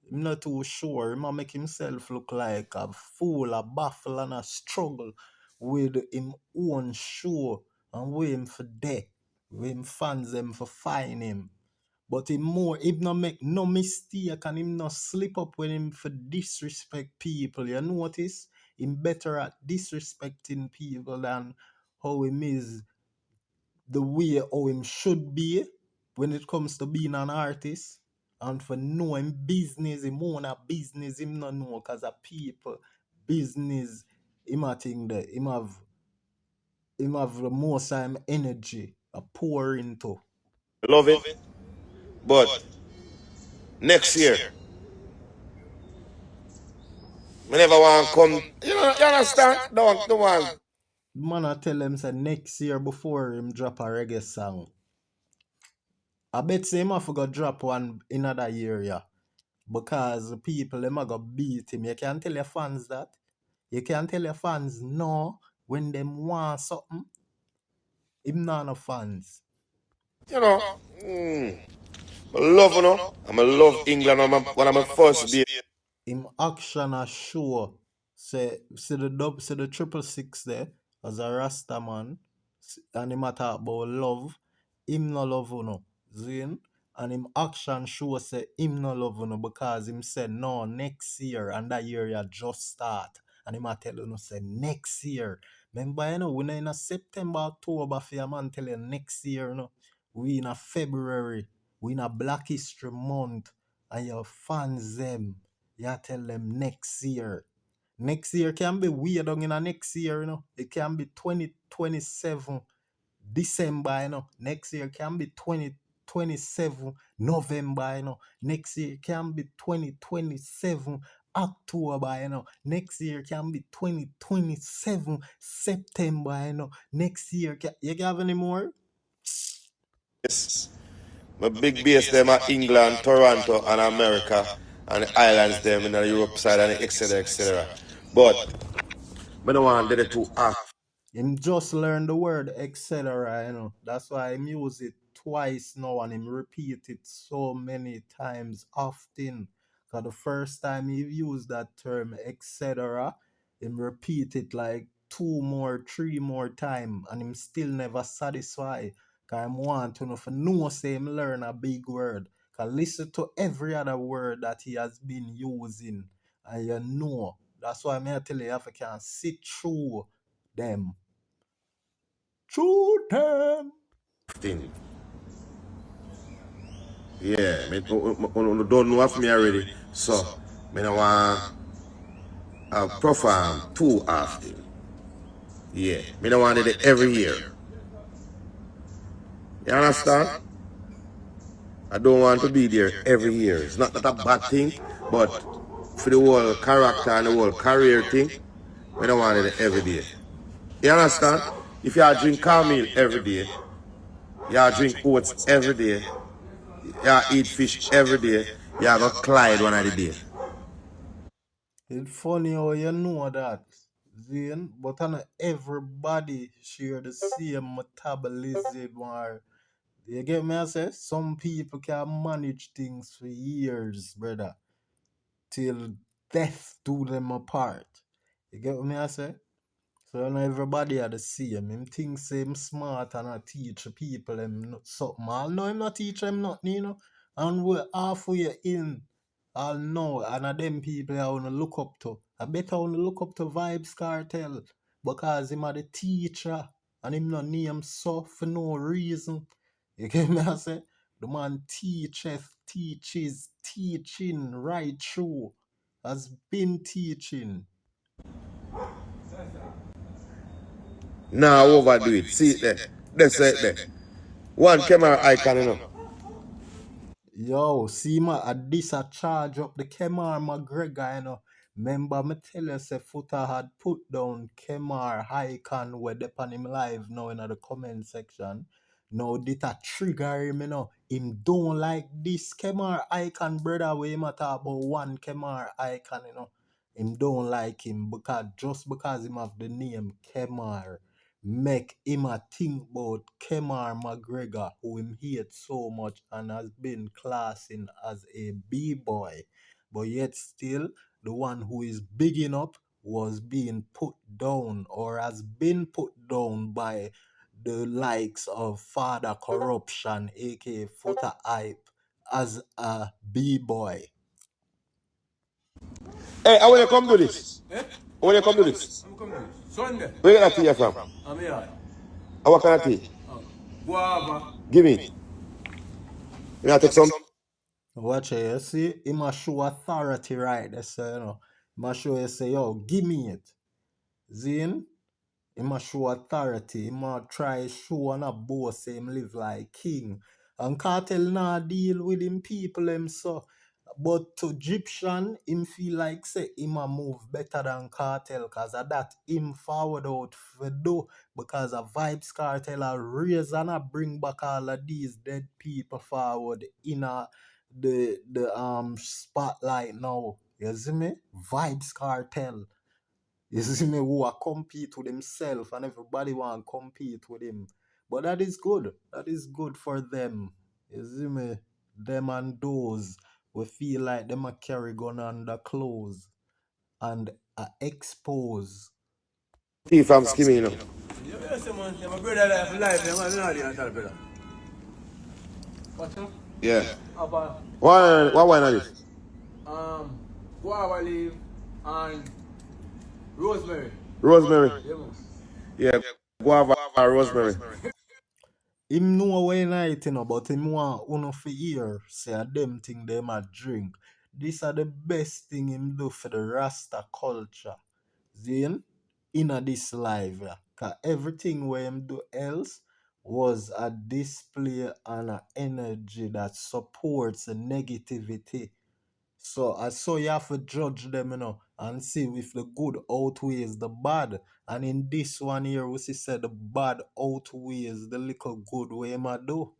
Him not too sure. Him a make himself look like a fool, a baffle, and a struggle with him own show and with him for death. With him fans them for find him. But him not make no mistake and him not slip up when him for disrespect people. You notice? Him better at disrespecting people than how him is the way how him should be when it comes to being an artist. And for knowing business, him own a business, him not know cause of people. Business, him a thing that him have the most time energy a pour into. Love it. But next year, me never want to come. You understand? Don't want. Man, I tell him say next year before him drop a reggae song. I bet say him have to go drop one in another year, yeah. Because the people them a go beat him. You can tell your fans that. You can tell your fans no when them want something. Him not no fans. You know, I love I'm a love England. When I'm a first be. Him action a show. Say see the 666 there as a Rasta man. And him a talk about love. Him no love no. Zin. And him action show say him no love no because him said no next year and that year ya just start. And him a tell you say next year. Remember when in a September, October for your man tell you next year we in a February. We in a Black History Month. And your fans them. You tell them next year. Next year can be weird in a next year. It can be 2027 December, Next year can be 2027 November, Next year can be 2027 October, Next year can be 2027 September, Next year you have any more? My big base them are England, Toronto, and America, and the islands them in the Europe side, and etc. etc. But I don't want to do it too often. Him just learn the word etc. That's why him use it twice now and him repeat it so many times often. Cause the first time he used that term etc. him repeat it like 3 more time and him still never satisfied. Cause him want to know for no say him learn a big word. Cause listen to every other word that he has been using and That's why I tell you if you can sit through them. Shoot them. Thing. Yeah, me don't know of me already, so me don't want to perform too often. Yeah, me don't want it every year. You understand? I don't want to be there every year. It's not that a bad thing, but for the whole character and the whole career thing, we don't want it every day. You understand? If you drink Camille every day, you drink oats every day, you eat fish every day, you go Clyde one of the day. It's funny how you know that, Zane, but not everybody share the same metabolism or you get me I say? Some people can manage things for years, brother, till death do them apart. You get me I say? So not everybody are the same. Him think say him smart and I teach people him something. I'll know him not teach him nothing. And we're halfway in. I'll know. And of them people I wanna look up to. I better wanna look up to Vybz Kartel. Because him are the teacher. And him not name so for no reason. You get me I say? The man teaches, teaching right through. Has been teaching. Now overdo it. See it there. That's it there. One Kemar Icon, you know. Yo, see this a charge up the Kemar McGregor, you know. Remember me tell you say Foota had put down Kemar Icon where they on him live now in the comment section. Now did a trigger him, you know. Him don't like this Kemar Icon, brother. We him a talk about one Kemar Icon, you know. Him don't like him because just because him have the name Kemar make him a think about Kemar McGregor, who him hate so much and has been classing as a B-boy. But yet still, the one who is big up was being put down or has been put down by the likes of Father Corruption, aka FootaHype, as a B-boy. Hey, I want you to come do this. I want you to come do this. I'm coming. Sunday. Where you get that tea from? I'm here. What kind of tea? Guava. Give me. You want to take some? Watch it, you see, he must show authority right there, so, you know. He must show you say, yo, give me it. Zin, he must show authority. He must try show and a boss say him live like king. And Cartel not deal with him people him so. But to Gyptian, him feel like say him a move better than Cartel cause of that him forward out for do because of Vybz Kartel a raise and a bring back all of these dead people forward in the spotlight now. You see me? Vybz Kartel. You see me, who are compete with himself and everybody want to compete with him. But that is good. That is good for them. You see me? Them and those we feel like them a carry gun under clothes and expose. Tea from Skimmy, you know. Yes, man. My brother life. I'm not here, brother. What's up? Yeah. About Why not this? guava leaf and rosemary. Rosemary. Yeah, man. Yeah. Guava and rosemary. Him know when night, you know, but him want uno for hear say a them thing them a drink. These are the best thing him do for the Rasta culture. Zin in a this live, yeah. Cause everything where him do else was a display and an energy that supports the negativity. So I saw you have to judge them, you know, and see if the good outweighs the bad. And in this one here, we see said the bad outweighs the little good way him a do.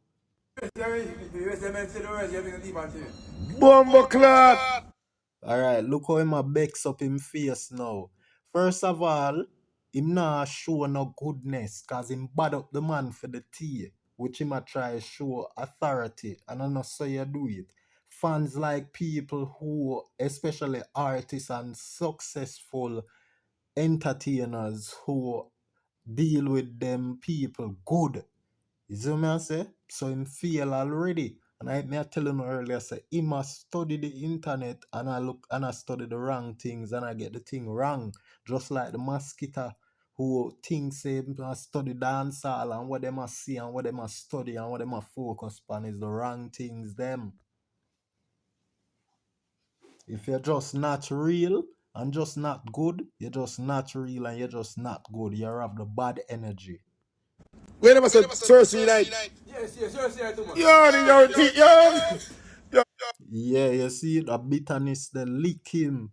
Bumbo clot. Alright, look how him a bex up him face now. First of all, him not show no goodness cause him bad up the man for the tea, which him a try show authority, and I know so you do it. Fans like people who, especially artists and successful entertainers who deal with them people good. You see me I say? So him feel already. And I telling you earlier, say he must study the internet and I look and I study the wrong things and I get the thing wrong. Just like the mosquito who thinks say must study dancehall and what they must see and what they must study and what they must focus on is the wrong things them. If you're just not real and just not good, you're just not real and you're just not good. You have the bad energy. Where them said Cersei night? Yes, too much. Yo. Yeah, you see, the bitterness they lick him.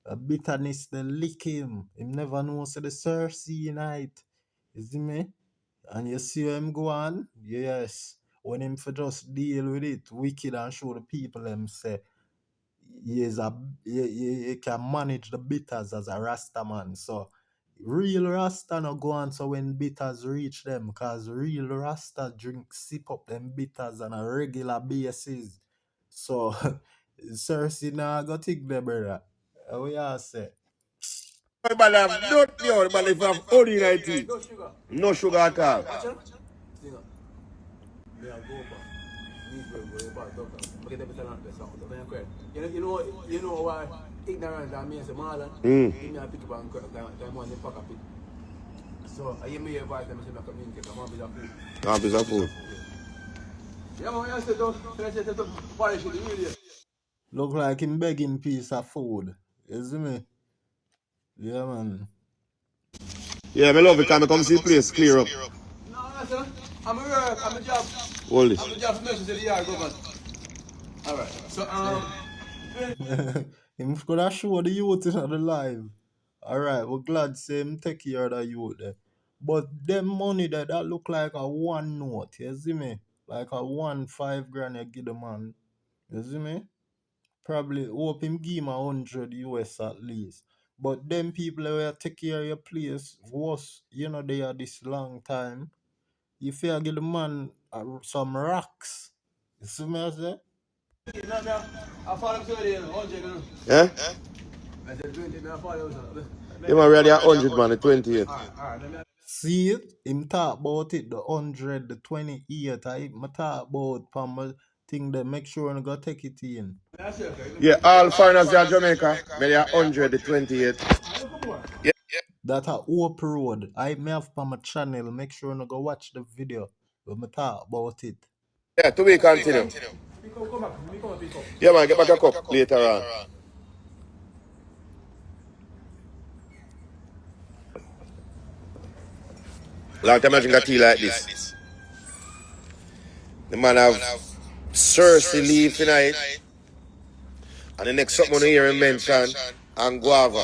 The bitterness they lick him. Him never know say the Cersei night. You see me? And you see him go on? Yes. When him for just deal with it, wicked and show the people them say he can manage the bitters as a Rasta man. So real Rasta no go on so when bitters reach them, cause real Rasta drink sip up them bitters on a regular basis. So Cersei now go take them, brother. How you say? Everybody have nut, yo. Everybody have only 19. No sugar. No sugar at all. Watch out. Singer. Me a go back. These people go back doctor. But get everything out the sound. You know why ignorant and me as a mother. Me a pick up and time one pack up it. So I hear me your voice and I say I communicate. I'm on with a food. Can't be so fool. Yeah, man, I said don't. I said don't. Polish it really. Look like him begging piece of food. You see me? Yeah, man. Yeah, me love it, can I come see the place clear up. No, sir. I'm a work, I'm a job. Hold it. I'm a job for message to the yard government. Alright. So Him could have show the youth in the live. Alright, we're glad same take care of the youth there. But them money that look like a one note, you see me? Like a 1 5 grand you give the man. You see me? Probably hope him give him 100 US at least. But them people that will take care of your place was, they are this long time. If you give the man some rocks, you see me I say? I follow him to the 100. Yeah? I said 20, I follow him. Yeah, man, ready at 100, man, the 28th. Alright. See it? Him talk about it, the 100, the 28. I talk about Pamela thing that make sure you go take it in. Yeah, all foreigners in Jamaica, maybe at 100, the 28th. Yeah, That a Hope Road. I may have on my channel. Make sure you go watch the video when me talk about it. yeah, to be continue. Come back. Pick up. Yeah, man, get back a cup later on. Long time I drink a tea like this. The man have Cersei leaf tonight. And the next something I hear him mention, and guava.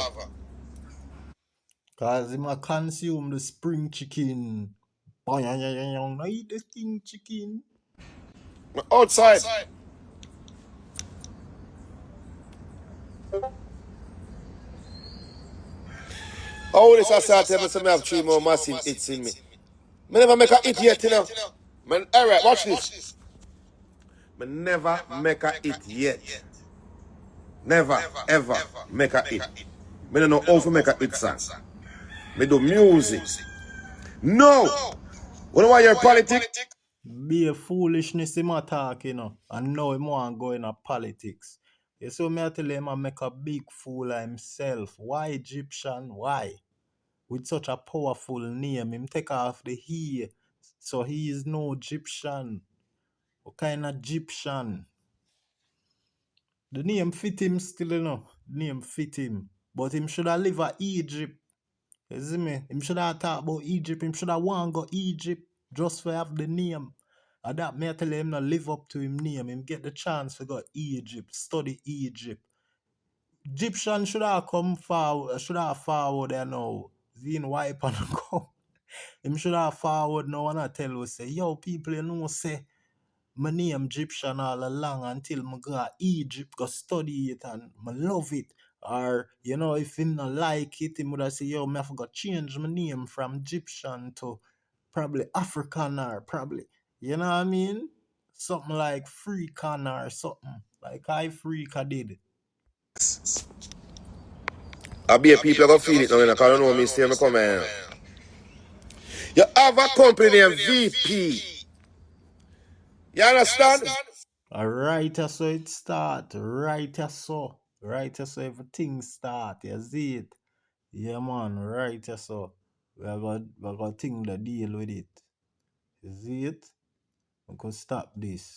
Cause him a consume the spring chicken. I eat the spring chicken. Outside. How this I start tell me some have 3 more massive hits in me. Me never make a hit yet, you know. Man, alright, watch this. Me never make a hit yet. Never, ever make a hit. Me don't know how to make a hit song. Me do music. No! What do I hear politics? Be a foolishness him a talk, And now him want go in a politics. You see me I tell him I make a big fool of himself. Why Egyptian? Why? With such a powerful name, him take off the he. So he is no Egyptian. What kind of Egyptian? The name fit him still, The name fit him. But him should have live at Egypt. You see me? Him should have talk about Egypt. Him should have want go Egypt just for have the name. And that me I tell him not live up to him name. Him get the chance to go Egypt, study Egypt. Egyptian should have come forward, there now. Zine wipe and come. Him should have forward now and I tell us say, yo, people, say, my name Egyptian all along until I go to Egypt, go study it and I love it. Or, if him not like it, him would have say, yo, I have to change my name from Egyptian to probably African or probably, you know what I mean? Something like Freakan or something. Like I Freaka did. I be a people are gonna feel it now, because I don't know me, stay me come here. You have a company named VP. You understand? Right so it start. Right so. Right so everything start. You see it? Yeah man, right so. We got thing to deal with it. You see it? We could stop this.